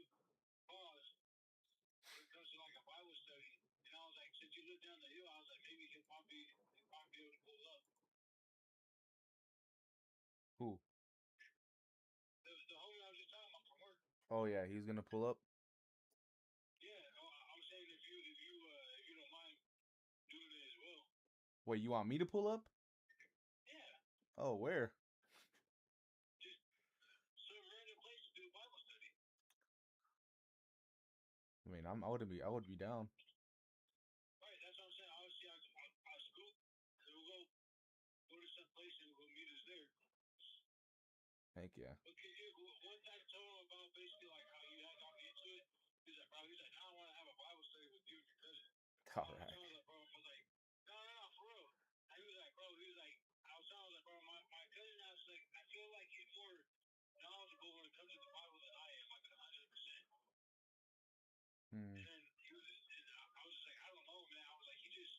Pause. When it comes to, like, a Bible study. And I was like, since you live down the hill, I was like, maybe he'll probably
Who?
The homie I was just talking about from work.
Oh yeah, he's gonna pull up.
Yeah, I'm saying if you don't mind doing it as well.
Wait, you want me to pull up?
Yeah,
Oh, where?
just some random place to do Bible study.
I mean, I would be down.
Right, that's what I'm saying. Obviously, I scoop, and then we'll go to some place and we'll meet us there.
Heck yeah.
Okay, once I told him about basically like how you had got me into it, he's like, bro, now I want to have a Bible study with you and your cousin.
All right.
I was like, bro, I was like, no, for real. And he was like, bro, I was telling him like, bro, my cousin, I was like, I feel like he's more knowledgeable when it comes to the Bible than I am, like 100%.
Hmm.
And then I was just like, I don't know, man. I was like, he just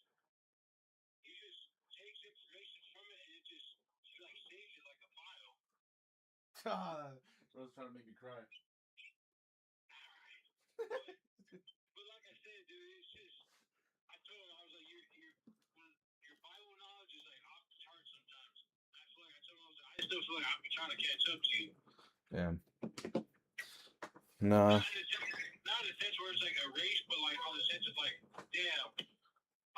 takes information from it and he like saves it like a file.
Bro's trying to make me cry.
But like I said, dude, it's just I told him I was like, your Bible knowledge is like off the charts sometimes. I feel like I told him I still feel like I'm trying to catch up to you.
Damn. Nah.
Not in the sense where it's like a race, but like on the sense of like, damn,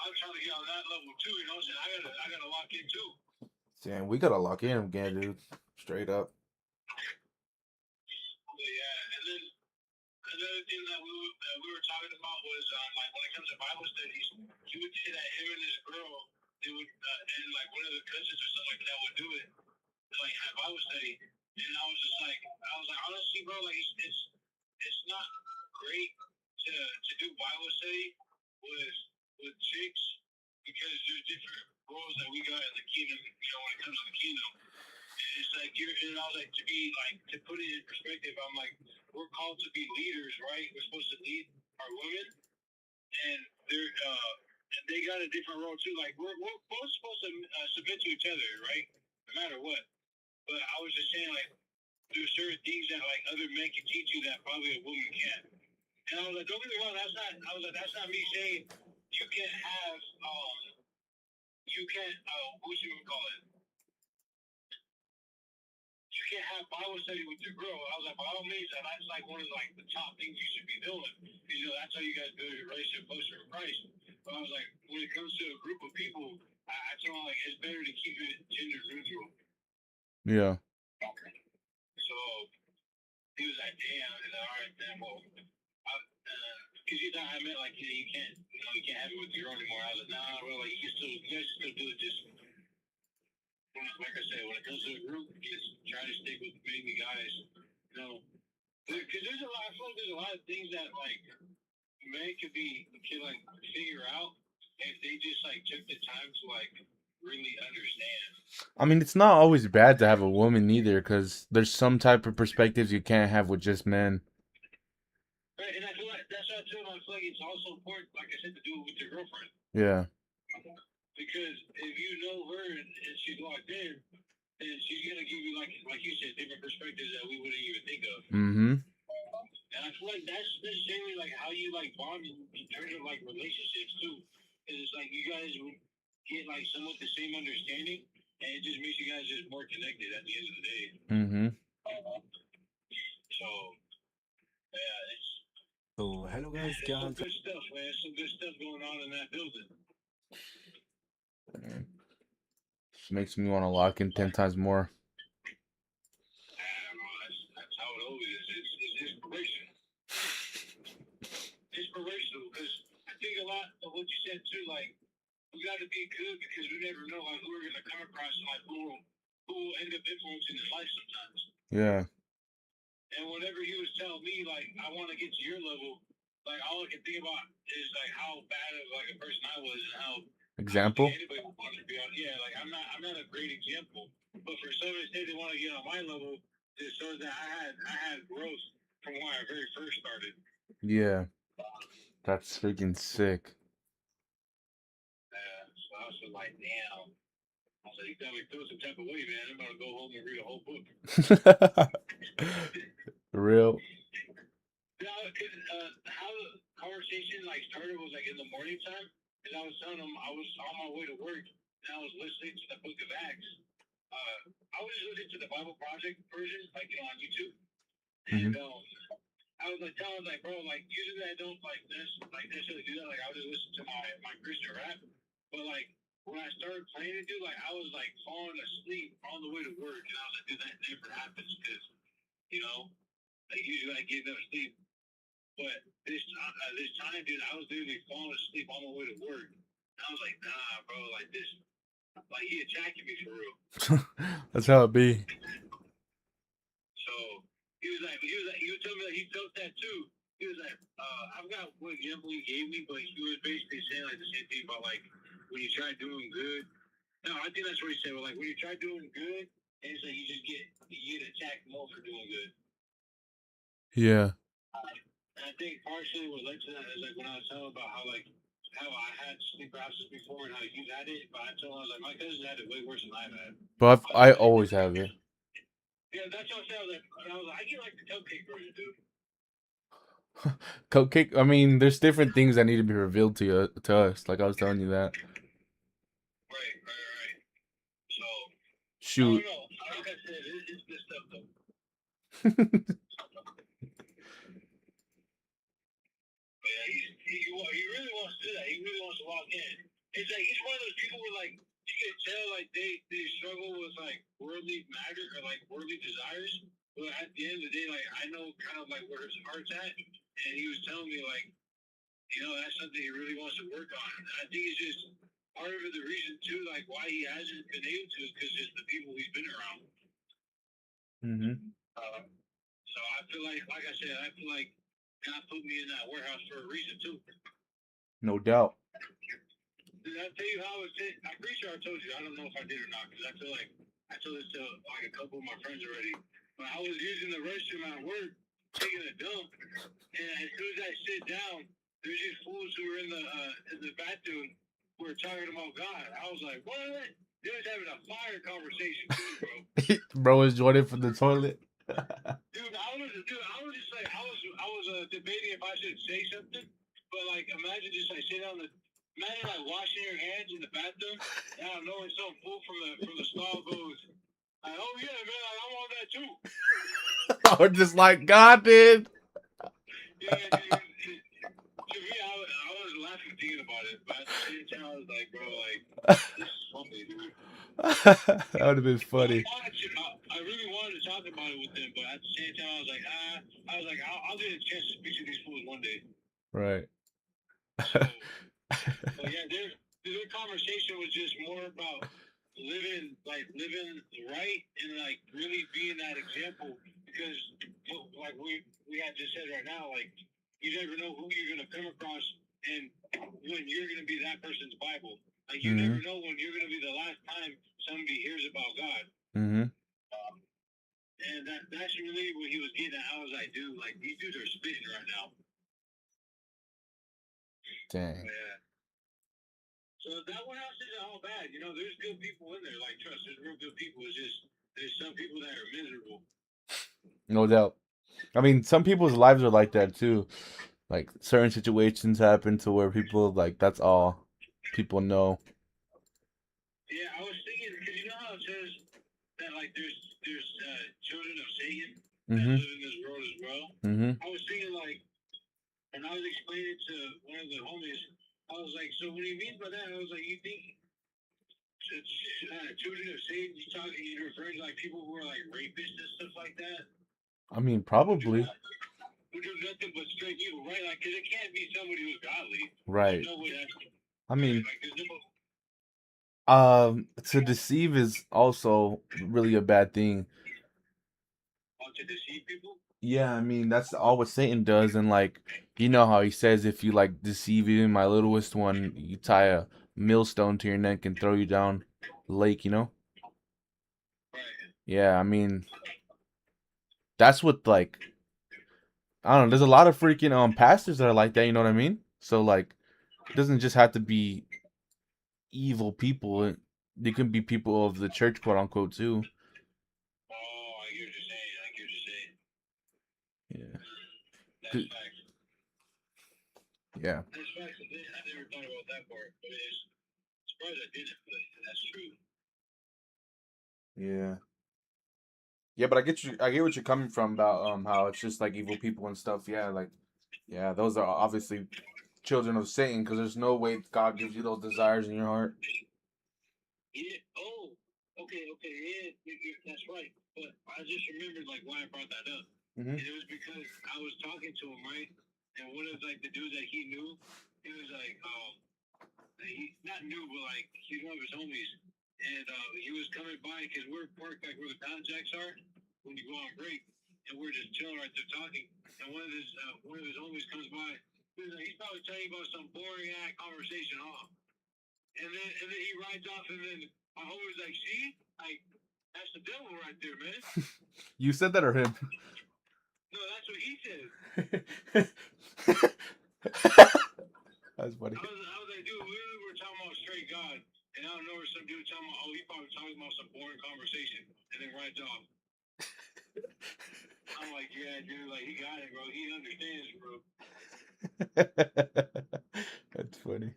I'm trying to get on that level too. You know what I'm saying? I gotta lock in too.
Damn, we gotta lock in again, dude. Straight up.
Yeah, and then another thing that we were talking about was like when it comes to Bible studies, he would say that him and his girl, they would and like one of the cousins or something like that would do it, like have Bible study. And I was like, honestly, bro, like it's not great to do Bible study with chicks because there's different roles that we got in the kingdom. You know, when it comes to the kingdom. It's like and I was like to put it in perspective, I'm like, we're called to be leaders, right? We're supposed to lead our women, and they got a different role too. Like we're both supposed to submit to each other, right? No matter what. But I was just saying, like, there's certain things that like other men can teach you that probably a woman can't. And I was like, don't get me wrong, that's not me saying you can't have what should we call it? You can't have Bible study with your girl. I was like, by all means, that's like one of like the top things you should be doing. Because that's how you guys build your relationship closer to Christ. But I was like, when it comes to a group of people, I told him like it's better to keep it gender neutral.
Yeah.
So he was like, damn, and all right, then well, because he thought I meant like you can't have it with your girl anymore. I was like, nah, bro, like you guys still do it just. Like I said, when it comes to a group, just try to stick with maybe guys, you know. Because I feel like there's a lot of things that like men can like figure out if they just like took the time to like really understand.
I mean, it's not always bad to have a woman either, because there's some type of perspectives you can't have with just men.
Right, and I feel like that's what I told him. I feel like it's also important, like I said, to do it with your girlfriend.
Yeah.
Because if you know her and she's locked in, then she's gonna give you like you said, different perspectives that we wouldn't even think of.
Mm-hmm.
And I feel like that's necessarily like how you like bond in terms of like relationships too. Because it's like you guys would get like somewhat the same understanding, and it just makes you guys just more connected at the end of the day.
Mm-hmm.
So yeah, it's
Hello guys,
some good stuff, man. Some good stuff going on in that building.
Just makes me want to lock in 10 times more.
That's how it always is. It's inspiration. Inspirational, because I think a lot of what you said too, like we got to be good because we never know like who we're gonna come across, and like who will end up influencing his life sometimes.
Yeah.
And whenever he was telling me like I want to get to your level, like all I can think about is like how bad of like a person I was and how
Example?
anybody would want to be on. Yeah, like I'm not a great example, but for somebody to say they want to get on my level, it shows that I had growth from when I very first started.
Yeah. That's freaking sick.
So I was just like, damn. I was like, you got me feel some type of way, man. I'm gonna go home and read a whole book.
Real.
Yeah, because how the conversation like started was like in the morning time, and I was telling him I was on my way to work and I was listening to the Book of Acts. I was just listening to the Bible Project version, like, you know, on YouTube.
Mhm.
And I was like telling him, like, bro, like, usually I don't like necessarily do that. Like, I would just listen to my Christian rap. But like when I started playing it, dude, like I was like falling asleep on the way to work, and I was like, dude, that never happens because, you know, like usually I get enough sleep. But this time, dude, I was literally falling asleep on the way to work. And I was like, nah, bro, like this, like he attacking me for real.
That's how it be.
So he was telling me that he felt that too. He was like, I've got what example he gave me, but he was basically saying like the same thing about like when you try doing good. No, I think that's what he said. But like when you try doing good, and it's like you get attacked more for doing good.
Yeah.
And I think partially what led to that is like when I was telling about how I had sleep paralysis before and how you had it, but I told him I was like my cousin had it way worse than I've had.
But I always have it.
Yeah, that's what I said. I was like, I get like the cupcake version, dude.
Cupcake. I mean, there's different things that need to be revealed to you, to us. Like I was telling you that.
Right. So
Shoot.
I don't know. Like I said, it's good stuff though. But yeah, he really wants to do that. He really wants to walk in. It's like he's one of those people where like you can tell like they struggle with like worldly matter or like worldly desires. But at the end of the day, like I know kind of like where his heart's at, and he was telling me like, you know, that's something he really wants to work on. And I think it's just part of the reason too, like why he hasn't been able to, is because just the people he's been around.
Mhm.
So I feel like I said, I feel like God put me in that warehouse for a reason too.
No doubt.
Did I tell you how it was? I'm pretty sure I told you. I don't know if I did or not because I feel like I told this to like a couple of my friends already. But I was using the restroom at work, taking a dump, and as soon as I sit down, there's these fools who were in the bathroom who were talking about God. I was like, what? They was having a fire conversation too, bro.
Bro was joining from the toilet.
Dude, I was just like, I was debating if I should say something, but like, imagine just like sitting on the. Imagine like washing your hands in the bathroom, and I don't know, and some fool from the stall goes, like, "Oh yeah, man, like, I'm on that too."
I was just like, God did.
Yeah, dude. To me, I was laughing thinking about it, but at the same time, I was like, bro, like, this is funny, dude.
That would have been funny.
I really wanted to talk about it with them, but at the same time, I was like, I'll get a chance to speak to these fools one day.
Right.
But yeah, their conversation was just more about living right and like really being that example because like we had just said right now, like you never know who you're gonna come across and when you're gonna be that person's Bible. Like you never know when you're gonna be the last time somebody hears about God.
Mhm.
And that's really what he was getting at. I was like, dude, like these dudes are spitting right now.
Dang.
Yeah. So that warehouse isn't all bad. You know, there's good people in there. Like, trust, there's real good people. It's just there's some people that are miserable.
No doubt. I mean, some people's lives are like that too. Like certain situations happen to where people like that's all people know.
Yeah, I was thinking because you know how it says that like there's children of Satan that live in this world as well. I was thinking like, and I was explaining to one of the homies. I was like, so what do you mean by that? I was like, you think children of Satan? You're referring to like people who are like rapists and stuff like that?
I mean, probably.
Who do nothing but straight evil, right? Like, because it can't be somebody who's godly.
Right.
No way that's,
I mean,
like,
to deceive is also really a bad thing.
to deceive people?
Yeah, I mean, that's all what Satan does. And like, you know how he says, if you like deceive even my littlest one, you tie a millstone to your neck and throw you down the lake, you know?
Right.
Yeah, I mean, that's what like, I don't know, there's a lot of freaking pastors that are like that, you know what I mean? So like, it doesn't just have to be evil people. They can be people of the church, quote unquote, too.
Oh, I hear what you're saying.
Yeah.
That's facts.
Yeah.
That's facts. I never thought about that part, but it's surprised I didn't, but that's true.
Yeah. Yeah, but I get what you're coming from about how it's just like evil people and stuff. Yeah, like yeah, those are obviously children of Satan because there's no way God gives you those desires in your heart.
Yeah. Oh. Okay. Yeah. That's right. But I just remembered like why I brought that up.
Mm-hmm.
And it was because I was talking to him, right? And one of like the dudes that he knew, he was like, he not new, but like he's one of his homies. And he was coming by because we're parked like where the pound jacks are when you go on break, and we're just chilling right there talking. And one of his homies comes by. He's probably telling you about some boring ass conversation, huh? And then he rides off, and then my homie's like, "See, like that's the devil right there, man."
You said that or him?
No, that's what he said.
That's funny.
I was like, dude, we were talking about straight God, and I don't know where some dude talking about, he probably talking about some boring conversation, and then rides off. I'm like, yeah, dude, like he got it, bro. He understands, bro.
That's funny.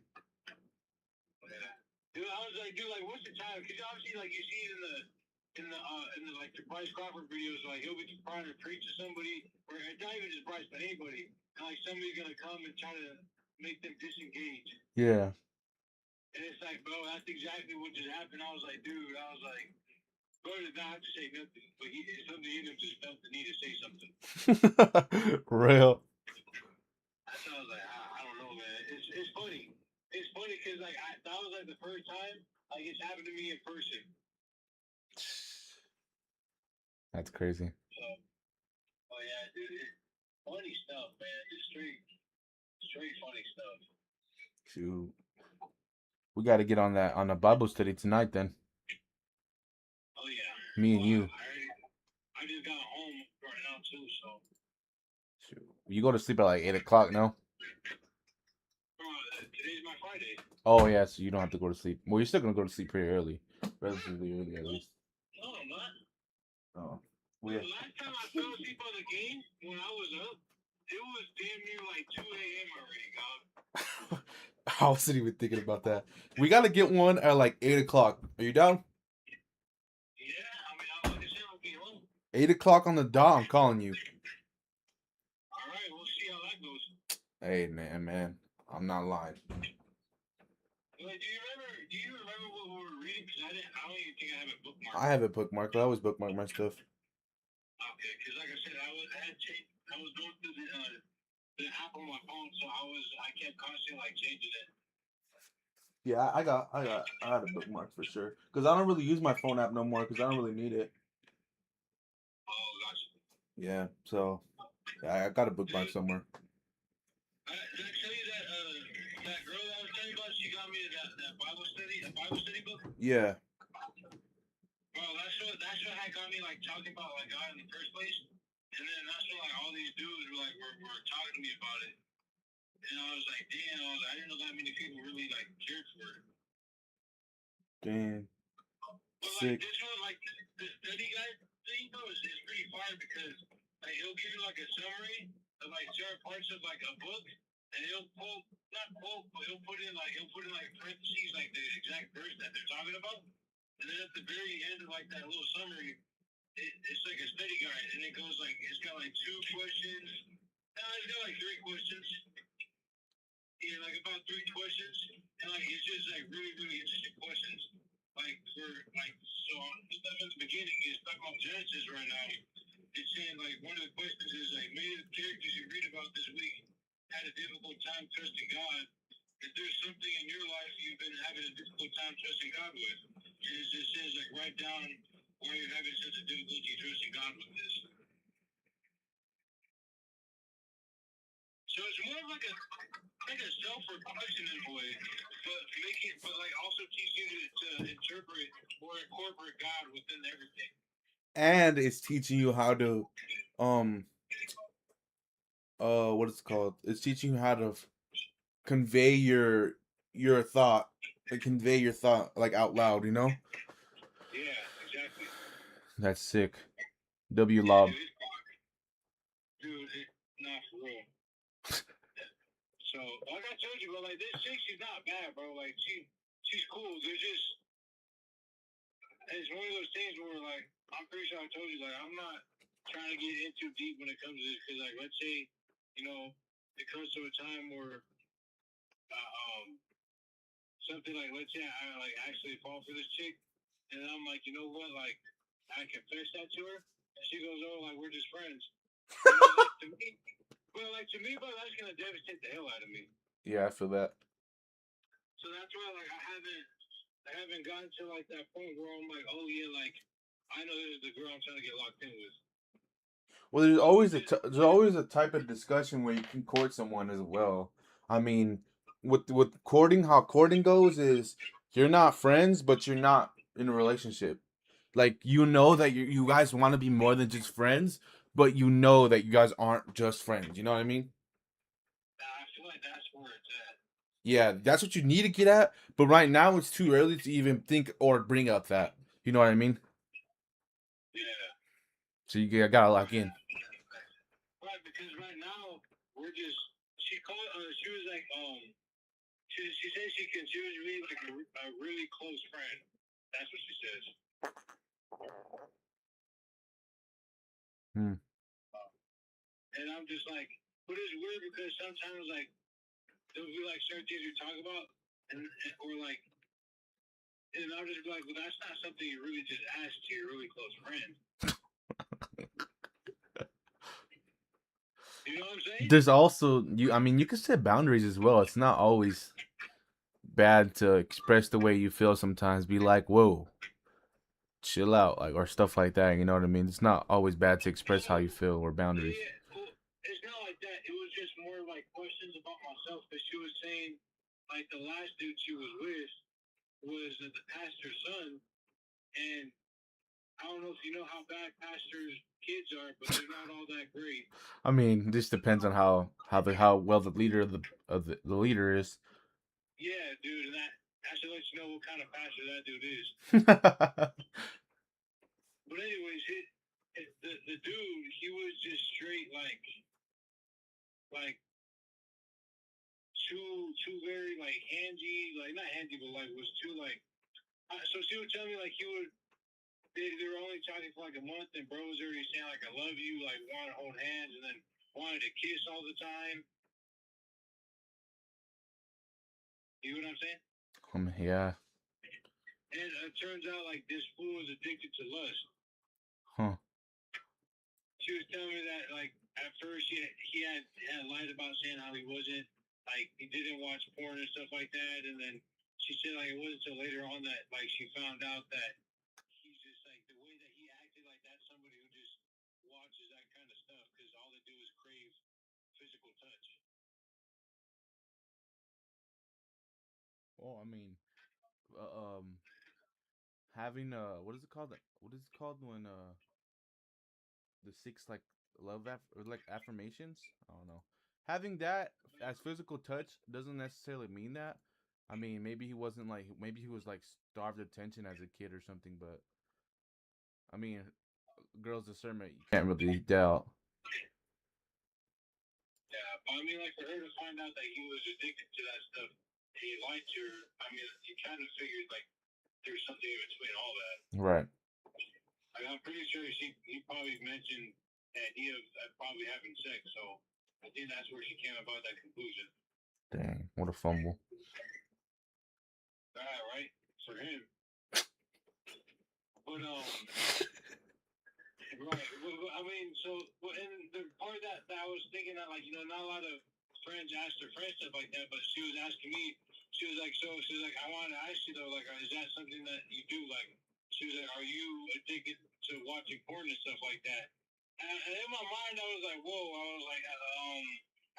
Yeah. Dude, I was like, dude, like, what's the time? Because obviously, like, you see it in the like the Bryce Crawford videos, like he'll be trying to preach to somebody, or it's not even just Bryce, but anybody, and like somebody's gonna come and try to make them disengage.
Yeah.
And it's like, bro, that's exactly what just happened. I was like, dude, bro did not have to say nothing, but something in him just felt the need to say something.
Real.
That's why I was like, I don't know, man. It's funny. It's funny because like that was like the first time like it's happened to me in person.
That's crazy.
So, oh yeah, dude, funny stuff, man. It's straight funny stuff.
Shoot. We got to get on the Bible study tonight then.
Oh yeah.
Me and you.
I just got home right now too, so.
Shoot. You go to sleep at like 8 o'clock, no?
Today's my Friday.
Oh yeah, so you don't have to go to sleep. Well, you're still gonna go to sleep pretty early, relatively early at least.
No, I'm not.
Oh.
Well, yeah. The last time I fell asleep on the game when I was up, it was damn near like 2 a.m. already, God.
I wasn't even thinking about that. We gotta get one at like 8 o'clock. Are you down?
Yeah, I mean, like I said, I'll be home.
8 o'clock on the dot. I'm calling you.
All right, we'll see how that goes.
Hey man, I'm not lying.
Wait, do you remember what we were reading? Because I don't even think I have it bookmarked.
I have it bookmarked. I always bookmark my stuff.
Okay, because like I said, I was going through the app on my phone, so I kept constantly like changing it.
Yeah, I had a bookmark for sure. Because I don't really use my phone app no more because I don't really need it.
Oh, gotcha.
Yeah, so yeah, I got a bookmark somewhere.
Did I tell you that girl that I was telling you about, she got me that Bible study book?
Yeah.
Bro, that's what had got me like talking about like God in the first place. And then that's when like all these dudes were talking to me about it. And I was like, damn, I didn't know that many people really like cared for it.
Damn.
But
Sick.
like this one, like the study guide thing though is pretty fire because like he'll give you like a summary of like certain parts of like a book, and he'll not quote, but he'll put in like parentheses like the exact verse that they're talking about. And then at the very end of like that little summary, it's like a study guide, and it goes like it's got like 2 questions. It's got like 3 questions. Yeah, like about 3 questions, and like it's just like really, really interesting questions. Like for like so stuff at the beginning is talking about Genesis right now. It's saying like one of the questions is like many of the characters you read about this week had a difficult time trusting God. If there's something in your life you've been having a difficult time trusting God with, and it just says like write down why you're having such a difficulty trusting God with this. So it's more of like a self-reflection in a way, but like also teach you to interpret or incorporate God within everything.
And it's teaching you how to what it's called. It's teaching you how to convey your thought, like convey your thought like out loud, you know?
Yeah, exactly.
That's sick. W Lob.
Dude, not for real. So, like I told you, bro, like this chick, she's not bad, bro. Like she's cool. There's just it's one of those things where, like, I'm pretty sure I told you, like, I'm not trying to get in too deep when it comes to this, because, like, let's say, you know, it comes to a time where, something like, let's say I, like, actually fall for this chick, and I'm like, you know what, like, I confess that to her, and she goes, oh, like, we're just friends. And it's like, to me, bro, that's gonna devastate the hell out of me.
Yeah, I feel that.
So that's why, like, I haven't gotten to, like, that point where I'm like, oh yeah, like, I know this is the girl I'm trying to get locked in with.
Well, there's always a type of discussion where you can court someone as well. I mean, with courting, how courting goes is you're not friends, but you're not in a relationship. Like you know that you guys want to be more than just friends, but you know that you guys aren't just friends. You know what I mean?
I feel like that's where it's at.
Yeah, that's what you need to get at. But right now, it's too early to even think or bring up that. You know what I mean?
Yeah.
So you gotta lock in.
Right, because right now we're just. She called. She was like, She said she considers me like a really close friend. That's what she says. And I'm just like, but it's weird because sometimes like there'll be like certain things we talk about, and or like, and I'll just be like, well, that's not something you really just ask to your really close friend. You know what I'm saying?
There's also I mean, you can set boundaries as well. It's not always bad to express the way you feel sometimes. Be like, whoa, chill out, like, or stuff like that. You know what I mean? It's not always bad to express how you feel or boundaries.
Yeah, well, it's not like that. It was just more like questions about myself because she was saying like the last dude she was with was the pastor's son, and I don't know if you know how bad pastors' kids are, but they're not all that great.
I mean, this depends on how well the leader of the leader is.
Yeah, dude, and that should let you know what kind of pastor that dude is. But anyways, the dude, he was just straight like too very like handy, like not handy, but like was too like. So she would tell me like he would. They were only talking for like a month, and bro was already saying like I love you, like wanted to hold hands, and then wanted to kiss all the time. You know what I'm saying?
Yeah.
And it turns out like this fool is addicted to lust.
Huh.
She was telling me that like at first he had lied about saying how he wasn't like he didn't watch porn and stuff like that, and then she said like it wasn't until later on that like she found out that he's just like the way that he acted like that's somebody who just watches that kind of stuff because all they do is crave physical touch.
Well, I mean, having what is it called? What is it called when the 6 like or like affirmations? I don't know. Having that as physical touch doesn't necessarily mean that. I mean, maybe he wasn't like maybe he was like starved attention as a kid or something, but I mean, girls' discernment you can't really doubt.
Yeah, but I mean like for her to find out that he was addicted to that stuff, and he lied to her. I mean, you kind of figured like there's something in between all that.
Right.
Like, I'm pretty sure he probably mentioned the idea of probably having sex, so I think that's where she came about that conclusion.
Dang, what a fumble.
Right? For him. But, right. I mean, so, and the part that I was thinking that, like, you know, not a lot of friends asked their friends stuff like that, but she was asking me, she was like, I wanted to ask you, though, like, is that something that you do? Like, she was like, are you addicted to watching porn and stuff like that? And in my mind, I was like, whoa. I was like,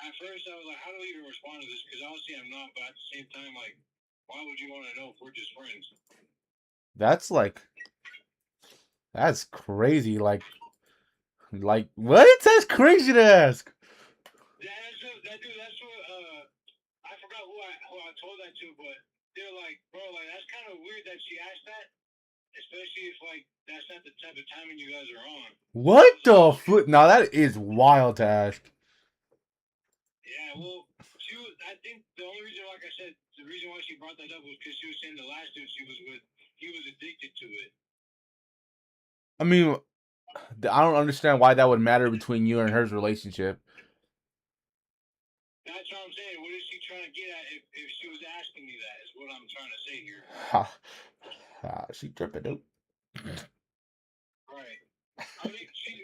at first, I was like, how do we even respond to this? Because obviously I'm not, but at the same time, like, why would you want to know if we're just friends?
That's crazy. Like what? That's crazy to ask.
Yeah, that's what I forgot who I told that to, but they're like, bro, like that's kind of weird that she asked that, especially if like that's not the type of timing you guys are on.
What the foot? Now that is wild to ask.
Yeah, well, I think the only reason, like I said, the reason why she brought that up was because she was saying the last dude she was with, he was addicted to it.
I mean, I don't understand why that would matter between you and her's relationship.
That's what I'm saying. What is she trying to get at if she was asking me that is what I'm trying to say here.
She tripping, dude.
Right. I mean, she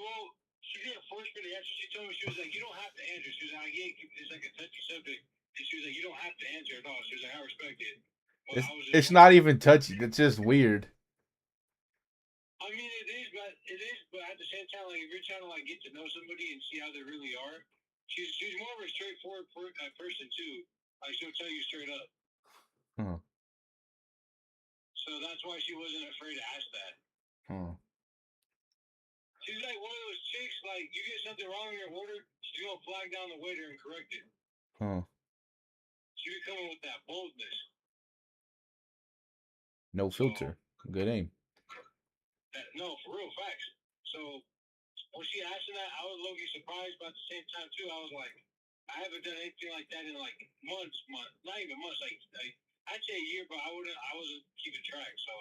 didn't force me to answer. She told me, she was like, you don't have to answer. She was like, it's like a touchy subject. And she was like, you don't have to answer at all. She was like, I respect it. But I was
It's not even touchy. It's just weird.
I mean, it is, but at the same time, like, if you're trying to, like, get to know somebody and see how they really are, she's more of a straightforward person, too. Like, she'll tell you straight up.
Huh.
So that's why she wasn't afraid to ask that.
Huh.
She's like one of those chicks, like, you get something wrong in your order, she's gonna flag down the waiter and correct it.
Huh.
She be coming with that boldness.
No filter. Good aim.
No, for real, facts. So when she asked me that, I was low-key surprised, but at the same time, too, I was like, I haven't done anything like that in, like, months, not even months, like I'd say a year, but I wasn't keeping track. So,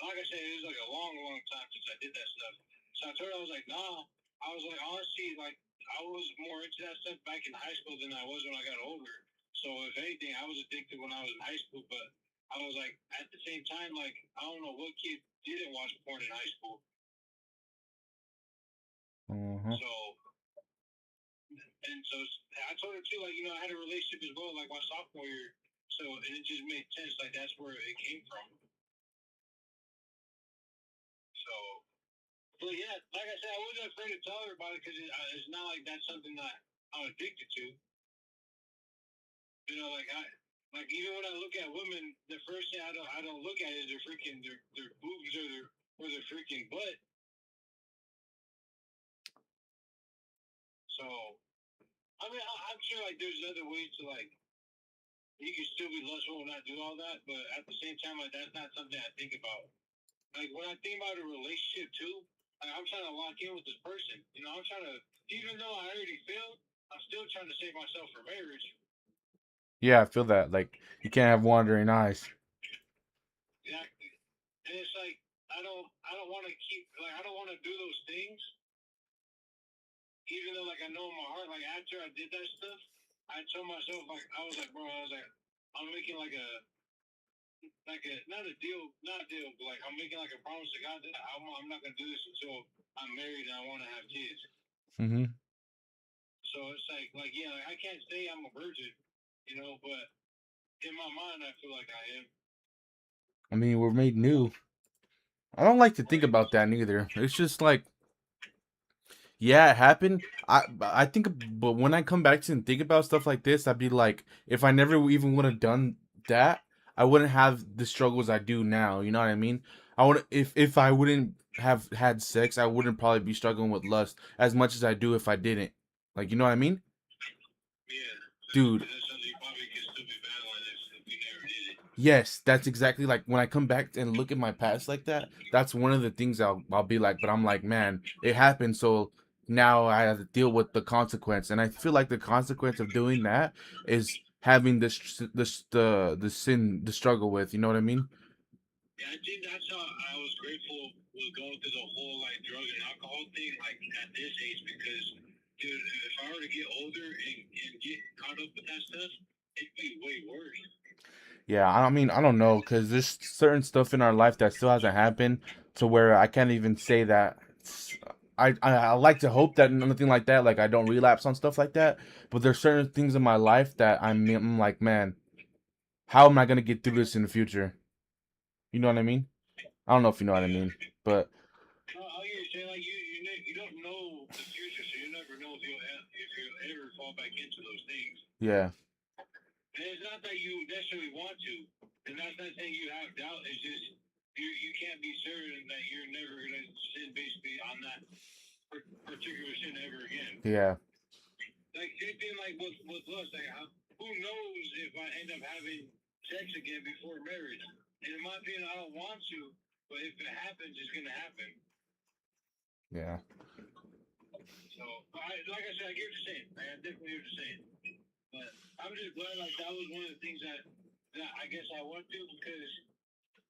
like I said, it was, like, a long, long time since I did that stuff. So I told her, I was like, nah. I was like, honestly, like, I was more into that stuff back in high school than I was when I got older. So, if anything, I was addicted when I was in high school, but I was like, at the same time, like, I don't know what kid didn't watch porn in high school. So, I told her too, like, you know, I had a relationship as well, like my sophomore year. So, and it just made sense, like, that's where it came from. So, but yeah, like I said, I wasn't afraid to tell her about it because it's not like that's something that I'm addicted to. You know, like, even when I look at women, the first thing I don't look at is their boobs or their freaking butt. So, I mean, I'm sure, like, there's other ways to, like, you can still be lustful and not do all that, but at the same time, like, that's not something I think about. Like, when I think about a relationship, too, like, I'm trying to lock in with this person. You know, I'm trying to, even though I already failed, I'm still trying to save myself for marriage.
Yeah, I feel that. Like, you can't have wandering eyes.
Exactly. And it's like, I don't want to I don't want to do those things, even though, like, I know in my heart, like, after I did that stuff, I told myself, like, I was like, bro, I'm making like a not a deal, but like I'm making like a promise to God that I'm not gonna do this until I'm married and I want to have kids.
Mm-hmm.
So it's like yeah, like, I can't say I'm a virgin, you know, but in my mind I feel like I am.
I mean, we're made new. I don't like to think about that neither. It's just like, yeah, it happened. I think, but when I come back to and think about stuff like this, I'd be like, if I never even would have done that, I wouldn't have the struggles I do now. You know what I mean? I would if I wouldn't have had sex, I wouldn't probably be struggling with lust as much as I do if I didn't. Like, you know what I mean?
Yeah,
Dude.
that's something you probably could still be battling if you never did it.
Yes, that's exactly, like, when I come back and look at my past like that, that's one of the things I'll be like, but I'm like, man, it happened, so now I have to deal with the consequence. And I feel like the consequence of doing that is having the sin to struggle with, you know what I mean?
Yeah, I think that's how I was grateful with going through the whole like drug and alcohol thing, like at this age, because dude, if I were to get older and get caught up with that stuff, it'd be way worse.
Yeah, I mean, I don't know, because there's certain stuff in our life that still hasn't happened to where I can't even say that. I like to hope that nothing like that, like I don't relapse on stuff like that. But there's certain things in my life that I'm like, man, how am I gonna get through this in the future? You know what I mean? I don't know if you know what I mean, but
I hear you say like you don't know the future, so you never know if you'll ever fall back into those things.
yeah.
And it's not that you necessarily want to, and that's not saying you have doubt. It's just you can't be certain that you're never gonna sin basically on that particular sin ever again.
Yeah.
Like same thing like with lust. Like who knows if I end up having sex again before marriage? And in my opinion, I don't want to, but if it happens, it's gonna happen.
Yeah.
So like I said, I get what you're saying. I definitely get what you're saying. But I'm just glad like that was one of the things that I guess I went through because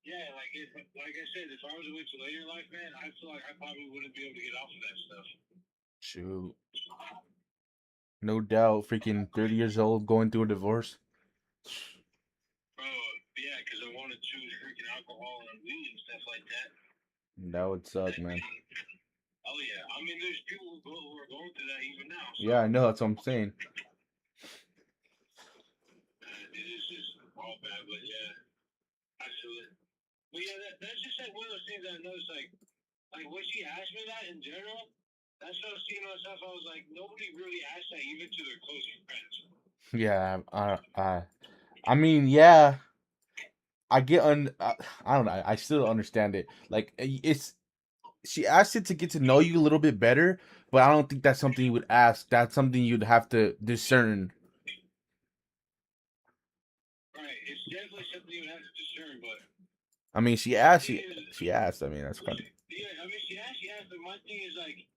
Yeah, like I said, if I was to wait till later in life, man, I feel like I probably wouldn't be able to get off of that stuff.
Shoot. No doubt, freaking 30 years old, going through a divorce.
Bro, yeah, because I want to choose freaking alcohol and weed and stuff like that.
That would suck, man.
Oh yeah, I mean, there's people who are going through that even now. So,
Yeah, I know. That's what I'm saying.
it is just all bad, but yeah, I feel it. But yeah, that's just like one of those things that I noticed. Like when she asked me that in general, that's what I was seeing myself. I was like, nobody really asked that even to their closest friends.
Yeah, I mean, yeah, I get I don't know. I still don't understand it. Like, it's she asked it to get to know you a little bit better, but I don't think that's something you would ask. That's something you'd have to discern.
Right, it's definitely something you have to discern, but
I mean, she asked. She asked. I mean, that's kind of.
yeah, I mean, she asked, but my thing is like,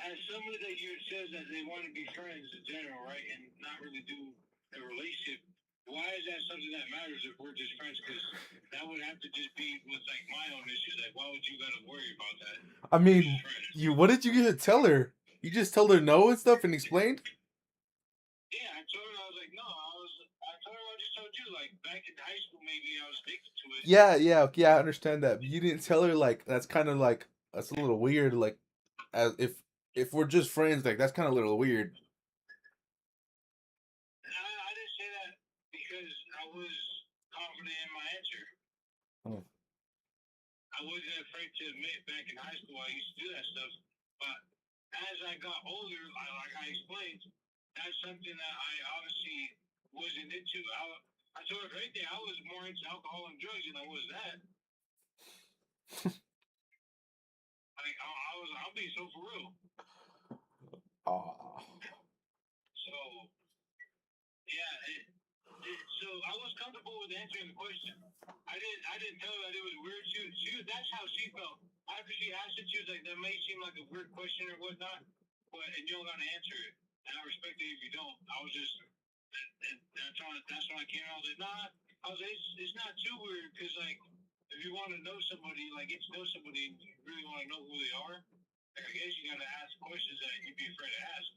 as somebody that you says that they want to be friends in general, right, and not really do a relationship, why is that something that matters if we're just friends? Because that would have to just be with like my own issues. Like, why would you gotta worry about that?
I mean, what did you tell her? You just told her no and stuff and explained?
Yeah, I told her, I was like, no, I told her I just told you, like, back in high school, maybe I was addicted to it.
Yeah, I understand that. But you didn't tell her like that's kind of like that's a little weird. Like, as if we're just friends, like that's kind of a little weird.
I didn't say that because I was confident in my answer.
Oh.
I wasn't afraid to admit back in high school I used to do that stuff. But as I got older, like I explained, that's something that I obviously wasn't into. I told her, right there, I was more into alcohol and drugs than I was that. Like, I'm being so for real.
Oh.
So, yeah, so I was comfortable with answering the question. I didn't tell her that it was weird. That's how she felt. After she asked it, she was like, that may seem like a weird question or whatnot, and you don't gotta answer it. And I respect it if you don't. I was just, and that's when I came out. I was like, nah. I was like, it's not too weird because like, if you want to know somebody, like get to know somebody, and you really want to know who they are, like, I guess you gotta ask questions that you'd be afraid to ask.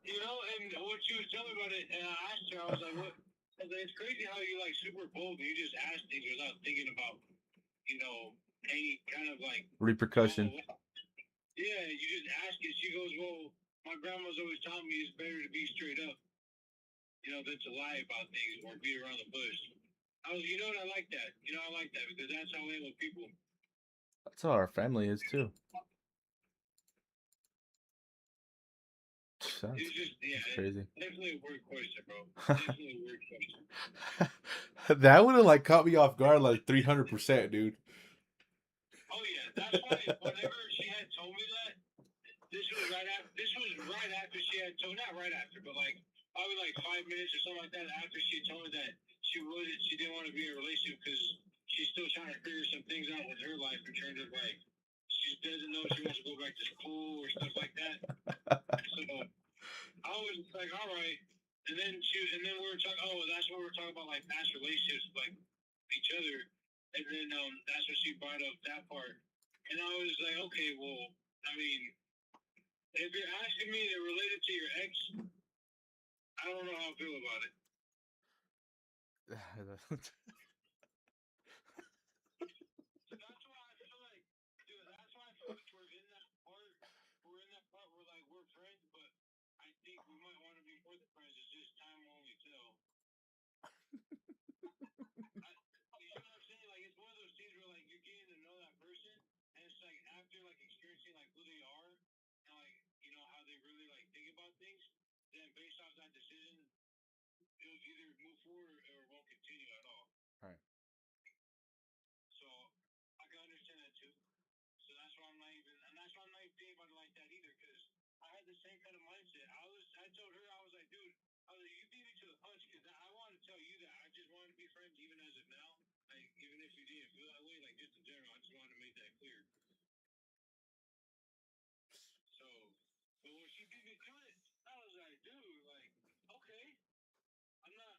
You know, and what she was telling me about it, and I asked her, I was like, what? I was like, it's crazy how you like super bold and you just ask things without thinking about, you know, any kind of like
Repercussion.
Yeah, you just ask it. She goes, well, my grandma's always telling me it's better to be straight up, you know, than to lie about things or beat around the bush. I was, you know what, I like that. You know, I like that because that's how I am with people.
That's how our family is too.
It's just, yeah,
that's crazy.
Definitely a weird question, bro. Definitely a weird question.
That would have like caught me off guard like 300%, dude.
Oh yeah, that's why whenever she had told me that, this was right after she had told, not right after, but like probably like 5 minutes or something like that after she told me that she didn't want to be in a relationship because she's still trying to figure some things out with her life in terms of like she doesn't know if she wants to go back to school or stuff like that. So I was like, all right. And then we were talking. Oh, that's when we were talking about like past relationships, like each other. And then that's when she brought up that part. And I was like, okay, well, I mean, if you're asking me to relate it to your ex, I don't know how I feel about it. So that's why I feel like, dude. That's why I feel like we're in that part. We're in that part where like we're friends, but I think we might want to be more than friends. It's just time will only tell. You know what I'm saying? Like it's one of those things where like you're getting to know that person, and it's like after like experiencing like who they are and like you know how they really like think about things, then based off that decision, it'll either move forward or it won't continue at all.
Right.
So I can understand that too. So that's why I'm not even, and that's why I'm not even thinking about it like that either, because I had the same kind of mindset. I told her, I was like, dude, I was like, you beat me to the punch, because I want to tell you that I just want to be friends even as of now. Like, even if you didn't feel that way, like, just in general, I just wanted to make that clear. So, but when she beat me to it, I was like, dude, like, okay. I'm not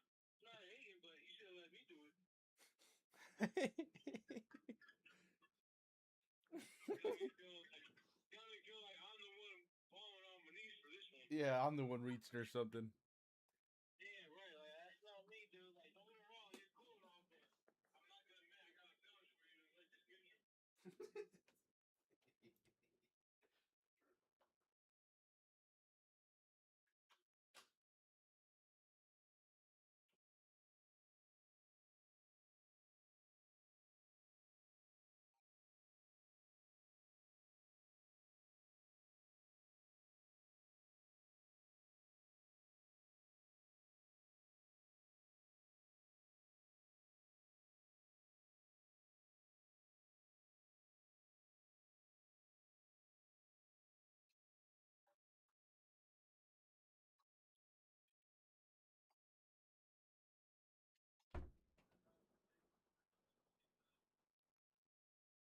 Yeah, I'm the one reaching or something.
Yeah, right. Like that's not me, dude. Like don't get me wrong, you're cool and all, but I'm not gonna admit I got feelings for you. Let's just get you.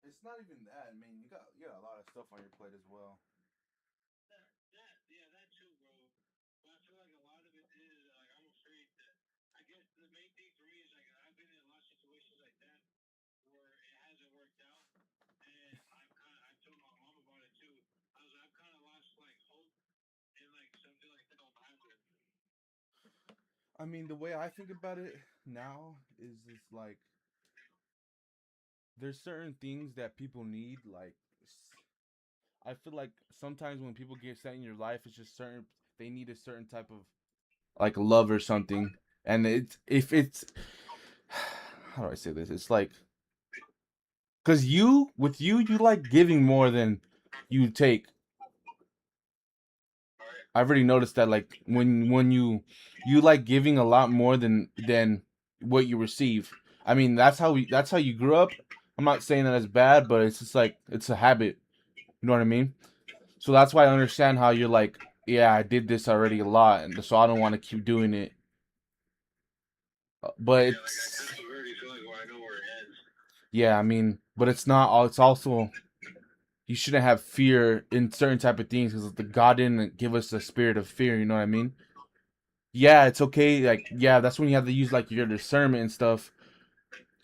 It's not even that. I mean, you got a lot of stuff on your plate as well.
Yeah, that too, bro. But I feel like a lot of it is like I'm afraid that I guess the main thing for me is like I've been in a lot of situations like that where it hasn't worked out, and I told my mom about it too. I've kind of lost like hope and like something like that will happen.
I mean, the way I think about it now is it's like there's certain things that people need. Like, I feel like sometimes when people get set in your life, it's just certain they need a certain type of like love or something. And it's if it's how do I say this? It's like because you like giving more than you take. I've already noticed that like when you like giving a lot more than what you receive. I mean that's how you grew up. I'm not saying that it's bad, but it's just like it's a habit. You know what I mean? So that's why I understand how you're like, yeah, I did this already a lot, and so I don't want to keep doing it. But
Yeah, like I
it's
kind of already feel like well, I know where it ends.
yeah, I mean, but it's not all. It's also you shouldn't have fear in certain type of things because the God didn't give us a spirit of fear. You know what I mean? Yeah, it's okay. Like, yeah, that's when you have to use like your discernment and stuff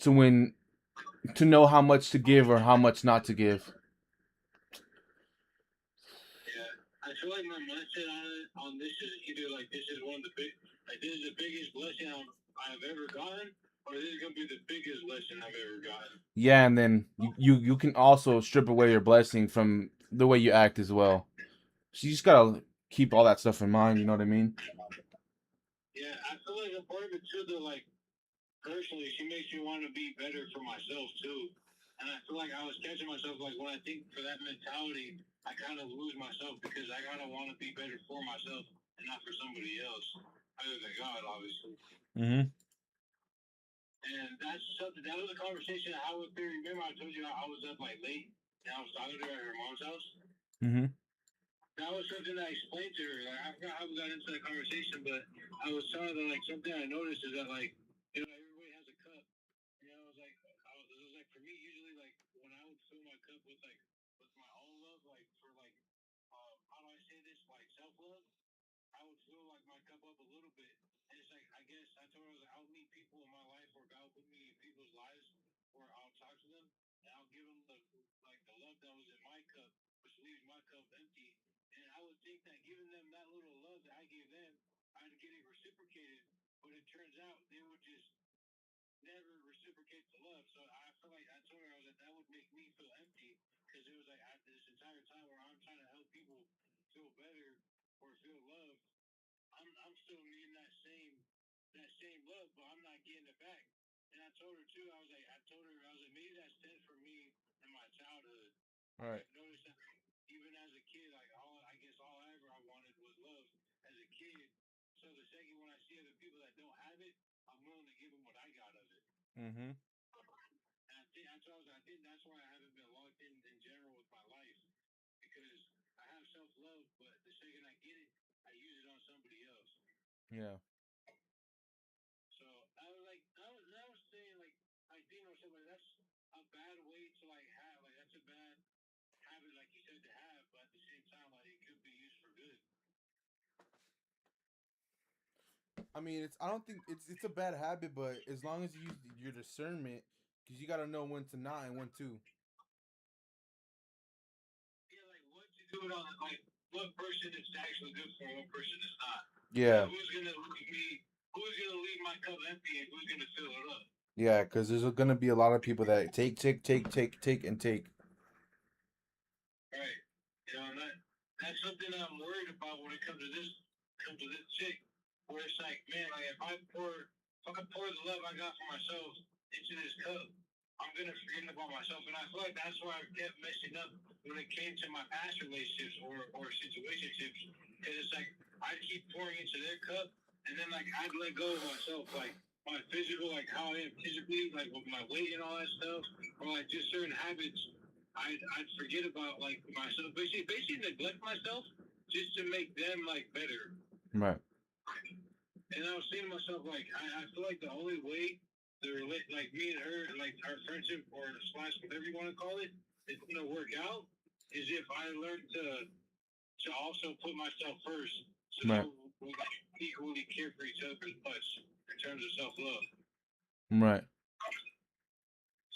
to know how much to give or how much not to give.
Yeah, I feel like my mindset on this is either like this is one of the this is the biggest blessing I've ever gotten, or this is gonna be the biggest blessing I've ever gotten.
Yeah, and then you can also strip away your blessing from the way you act as well. So you just gotta keep all that stuff in mind. You know what I mean?
Yeah, I feel like a part of it too, though, like personally, she makes me want to be better for myself too. And I feel like I was catching myself like when I think for that mentality, I kind of lose myself because I kind of want to be better for myself and not for somebody else, other than God, obviously.
Mm-hmm.
And that's something. That was a conversation I would remember. I told you I was up like late and I was talking to her at her mom's house.
Mm-hmm.
That was something that I explained to her. Like, I forgot how we got into that conversation, but I was telling her like something I noticed is that like everybody has a cup. And it was like for me usually like when I would fill my cup with with my own love, like for like how do I say this, like self love, I would fill like my cup up a little bit. And it's like I guess I told her I was like I'll meet people in my life or God will put me in people's lives where I'll talk to them and I'll give them the love that was in my cup, which leaves my cup empty. And I would think that giving them that little love that I gave them, I'd get it reciprocated. But it turns out they would just never reciprocate the love. So I feel like I told her I was like that would make me feel empty because it was like at this entire time where I'm trying to help people feel better or feel loved, I'm still needing that same love, but I'm not getting it back. And I told her too. I told her I was like maybe that stemmed from me in my childhood.
All right.
I noticed that even as a kid, like I guess all I wanted was love as a kid. So the second when I see other people that don't have it, I'm willing to give them what I got of it.
Mm-hmm.
And I think that's why I haven't been locked in general with my life because I have self love, but the second I get it, I use it on somebody else.
Yeah.
So I was saying like Dino said like that's a bad way to like have like that's a bad habit like you said to have, but at the same time like it could be used for good.
I mean, I don't think it's a bad habit, but as long as you use your discernment, Because you gotta know when to not and when to.
Yeah, like what to do it on, like what person is actually good for, what person is not.
Yeah.
Who's gonna leave my cup empty and who's gonna fill it up?
Yeah, because there's gonna be a lot of people that take, and take.
Right. You know, and that's something I'm worried about when it comes to this chick. Where it's like, man, like if I pour the love I got for myself into this cup, I'm gonna forget about myself. And I feel like that's why I kept messing up when it came to my past relationships or situationships. Because it's like I'd keep pouring into their cup, and then like I'd let go of myself, like my physical, like how I am physically, like with my weight and all that stuff, or like just certain habits. I'd forget about like myself, basically neglect myself just to make them like better.
Right.
And I was saying to myself, like, I feel like the only way like me and her, like our friendship or slash whatever you want to call it, is gonna work out is if I learn to also put myself first, so
Right.
we equally care for each other as much in terms of self love.
Right.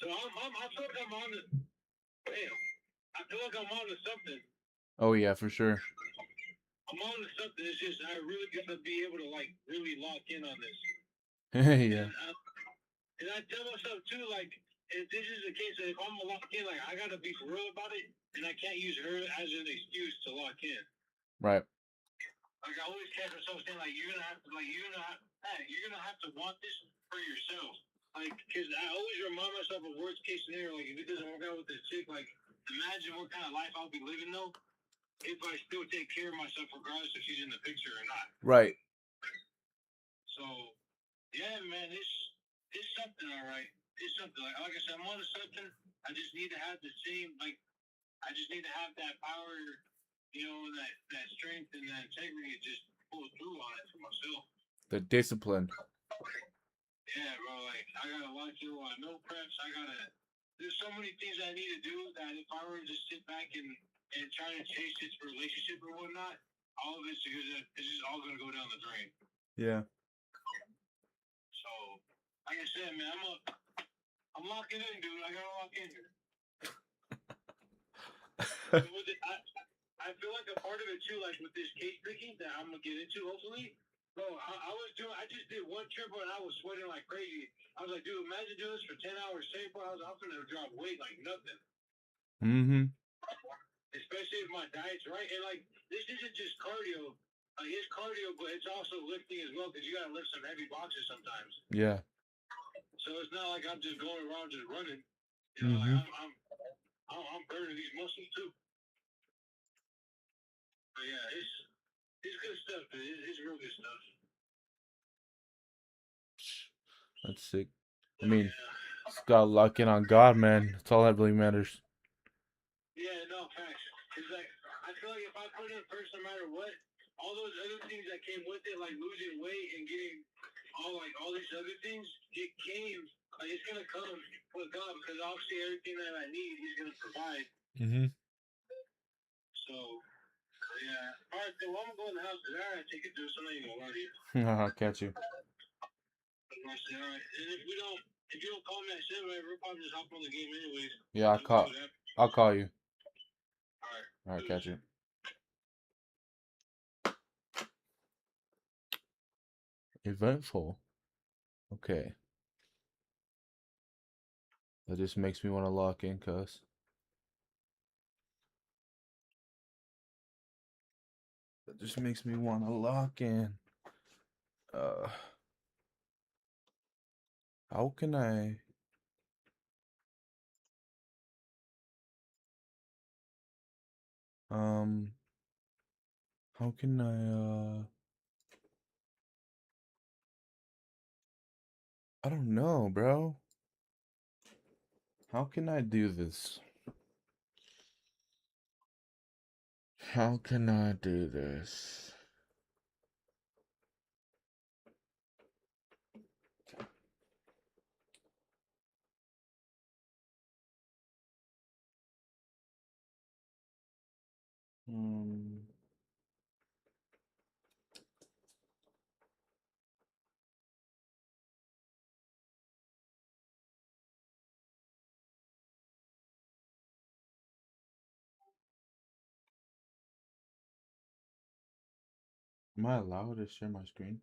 So I feel like I'm on the damn. I feel like I'm on to something.
Oh yeah, for sure.
I'm on to something. It's just I really gotta be able to like really lock in on this.
Yeah.
And I tell myself too, like, if this is the case, if I'm gonna lock in, like, I gotta be for real about it, and I can't use her as an excuse to lock in.
Right.
Like, I always catch myself saying, like, you're gonna have to want this for yourself. Like, because I always remind myself of worst case scenario. Like, if it doesn't work out with this chick, like, imagine what kind of life I'll be living though if I still take care of myself, regardless if she's in the picture or not.
Right.
So, yeah, man, it's something, all right. It's something. Like I said, I'm on to something. I just need to have the same, like, I just need to have that power, you know, that strength and that integrity to just pull through on it for myself.
The discipline.
Yeah, bro. Like, I gotta watch you on meal preps. There's so many things I need to do that if I were to just sit back and try to chase this relationship or whatnot, all of it's just all gonna go down the drain.
Yeah.
So, like I said, man, I'm locking in, dude. I gotta lock in here. I feel like a part of it too, like with this case picking that I'm gonna get into, hopefully. Bro, I just did one trip and I was sweating like crazy. I was like, dude, imagine doing this for 10 hours straight, bro. I'm gonna drop weight like nothing.
Mm-hmm.
Especially if my diet's right. And like, this isn't just cardio. It's cardio, but it's also lifting as well because you gotta lift some heavy boxes sometimes.
Yeah.
So it's not like I'm just going around just running. You know, like I'm burning these muscles too. But yeah, it's good stuff, man. It's real good stuff.
That's sick. I mean, it's got luck in on God, man. That's all that really matters.
Yeah, no, facts. It's like, I feel like if I put in first no matter what, all those other things that came with it, like losing weight and getting all these other things, it's gonna come with God because obviously everything that I need, He's gonna provide.
Mm-hmm.
So, yeah. All right, so I'm gonna go in the house because I gotta take a deuce. I'm not even gonna lie to you.
I'll catch you.
All right, and if you don't call me at 7, we'll probably just hop on the game anyways.
Yeah, I'll call you.
All
right, catch you. Eventful. Okay. That just makes me want to lock in, cuz. That just makes me want to lock in. How can I... How can I don't know, bro. How can I do this? How can I do this? Am I allowed to share my screen?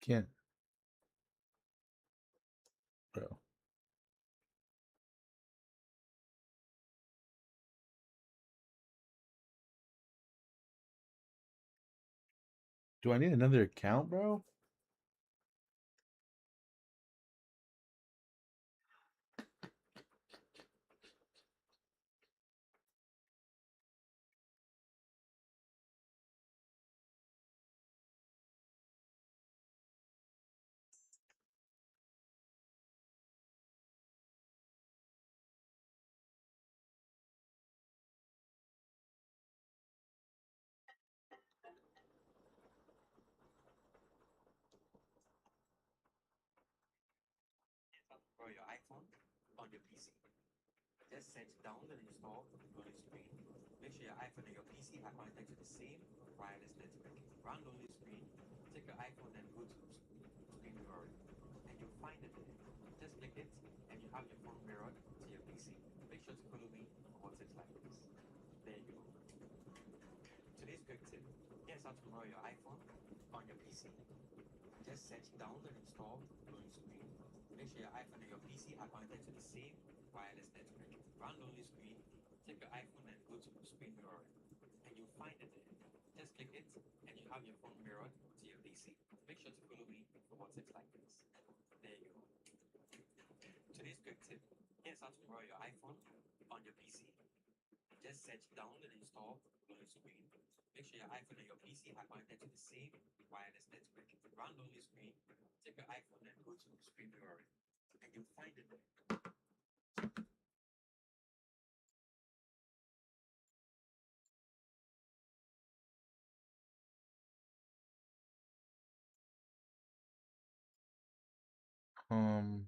Can't, bro. Do I need another account, bro?
For your iPhone on your PC. Just set down and install Lonely Screen. Make sure your iPhone and your PC are connected to the same wireless network. Run Lonely Screen. Take your iPhone and go to Screen Mirror, and you'll find it there. Just click it, and you have your phone mirrored to your PC. Make sure to follow me on what it's like this. There you go. Today's quick tip. Here's how to mirror your iPhone on your PC. Just set down and install Lonely Screen. Make sure your iPhone and your PC are connected to the same wireless network. Run Lonely Screen. Take your iPhone and go to Screen Mirror, and you'll find it there. Just click it, and you have your phone mirrored to your PC. Make sure to follow me for what it's like this. There you go. Today's quick tip. Here's how to mirror your iPhone on your PC. Just set down and install Lonely Screen. Make sure your iPhone and your PC are connected to the same wireless network. Run Lonely Screen. Take your iPhone and go to Screen Mirror, and you'll find it there.
Um,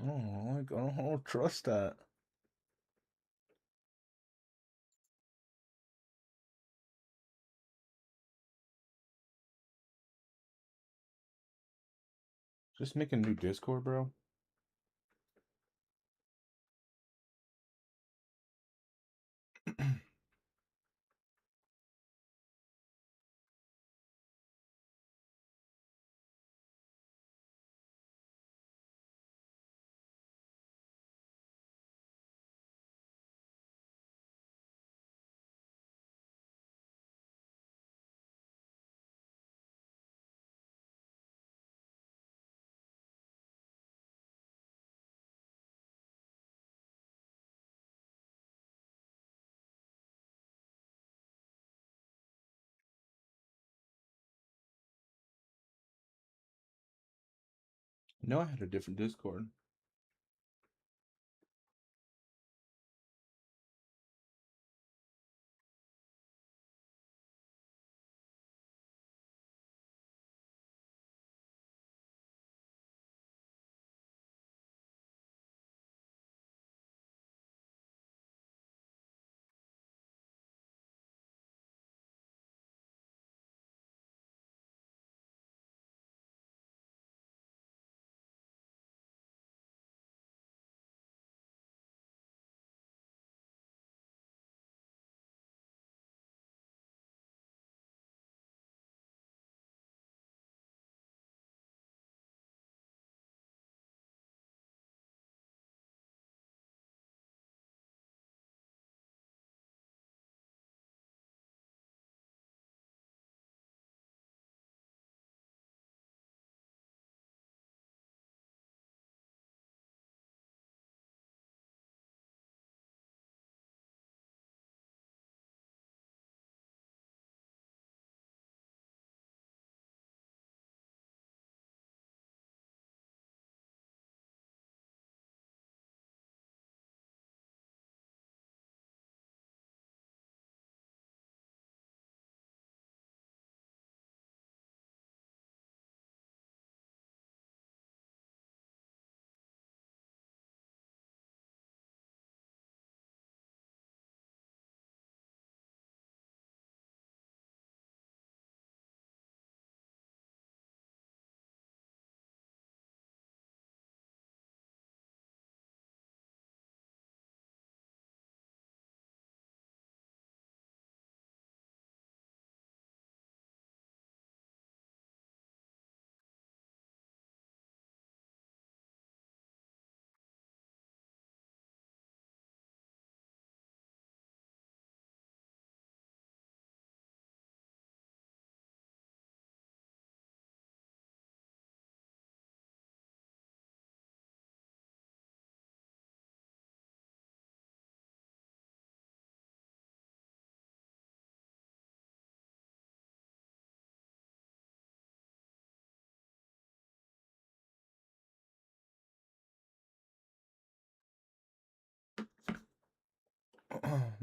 I don't trust that. Just make a new Discord, bro. No, I had a different Discord.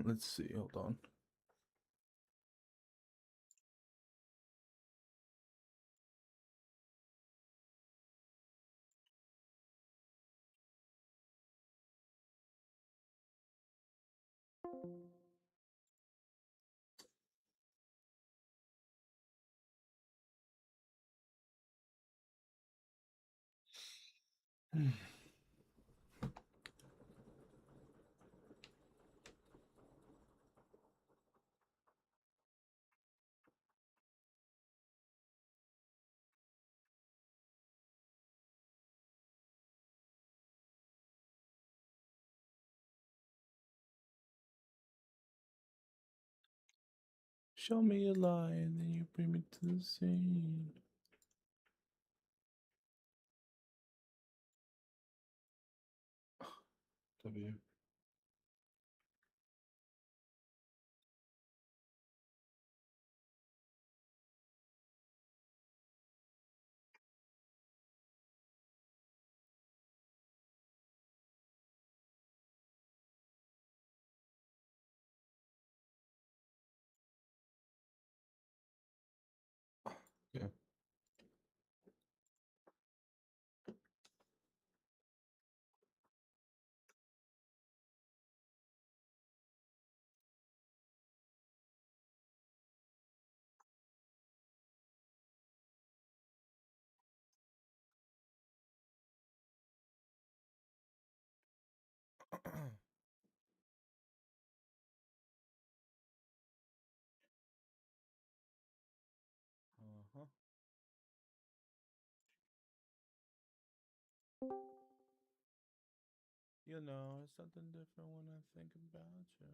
Let's see. Hold on. Show me a lie and then you bring me to the scene. W. Yeah. Uh-huh. You know, it's something different when I think about you.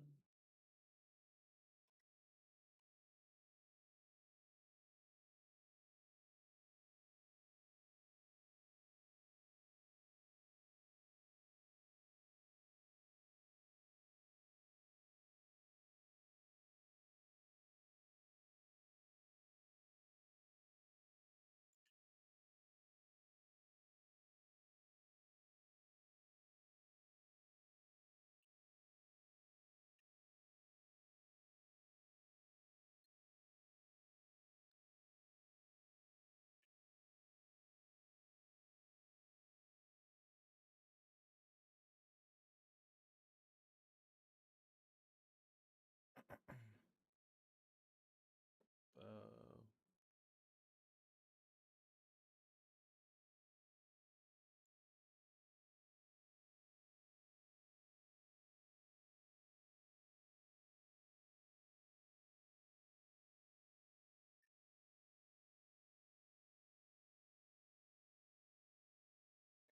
Uh,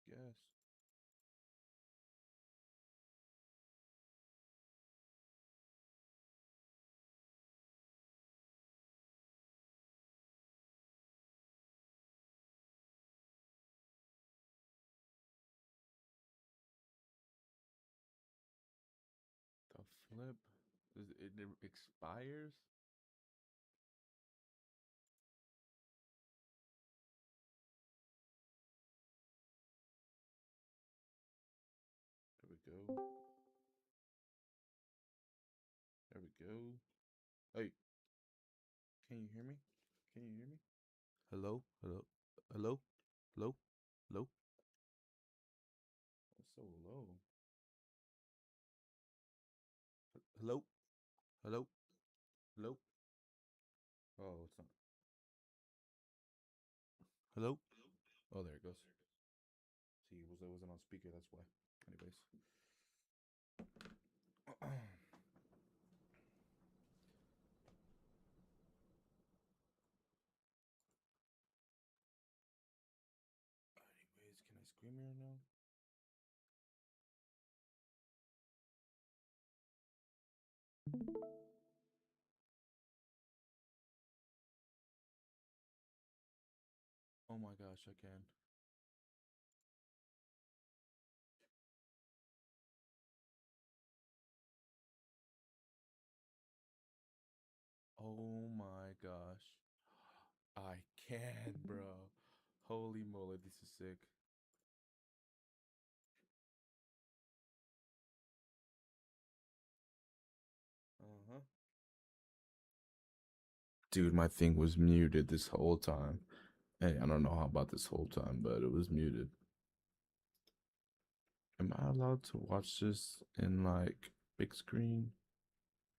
guess. The flip. It expires? There we go. There we go. Hey, can you hear me? Can you hear me? Hello? Hello? Hello? Hello? Hello? It's so low. Hello? Hello? Hello? Oh, it's not. Hello? Oh, there it goes. See, it wasn't on speaker, that's why. Anyways. Anyways, can I scream here now? Oh my gosh, I can. Oh my gosh. I can, bro. Holy moly, this is sick. Dude, my thing was muted this whole time. Hey, I don't know how about this whole time, but it was muted. Am I allowed to watch this in like big screen?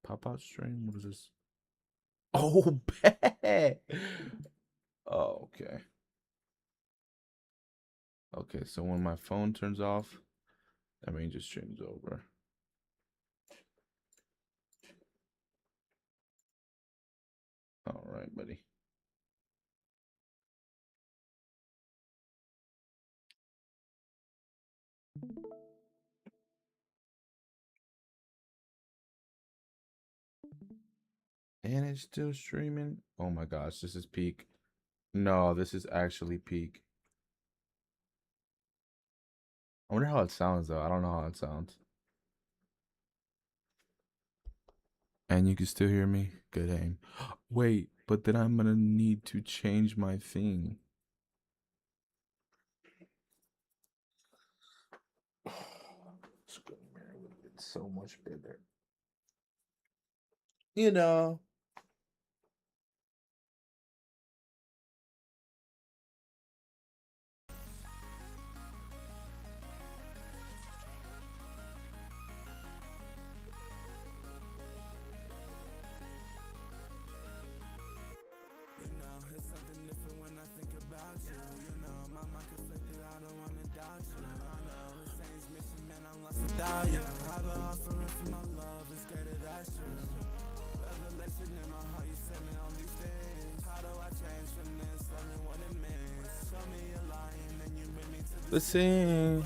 Pop out stream? What is this? Oh, bet. Oh, okay. Okay, so when my phone turns off, that means the stream's over. All right, buddy. And it's still streaming. Oh my gosh, this is peak. No, this is actually peak. I wonder how it sounds though. I don't know how it sounds. And you can still hear me? Good aim. Wait, but then I'm gonna need to change my thing. Screen mirror would have been so much better. You know.
You know, it's something different when I think about you. You know, my mind conflicted, I don't wanna doubt you. I know it seems mission, man, I'm lost without you. I've been offering for my love, it's greater, that's true. Revelation in my heart, you sent me all these things. How do I change from this? Tell me what it means. Show me a lie and then you bring me to the
Listen.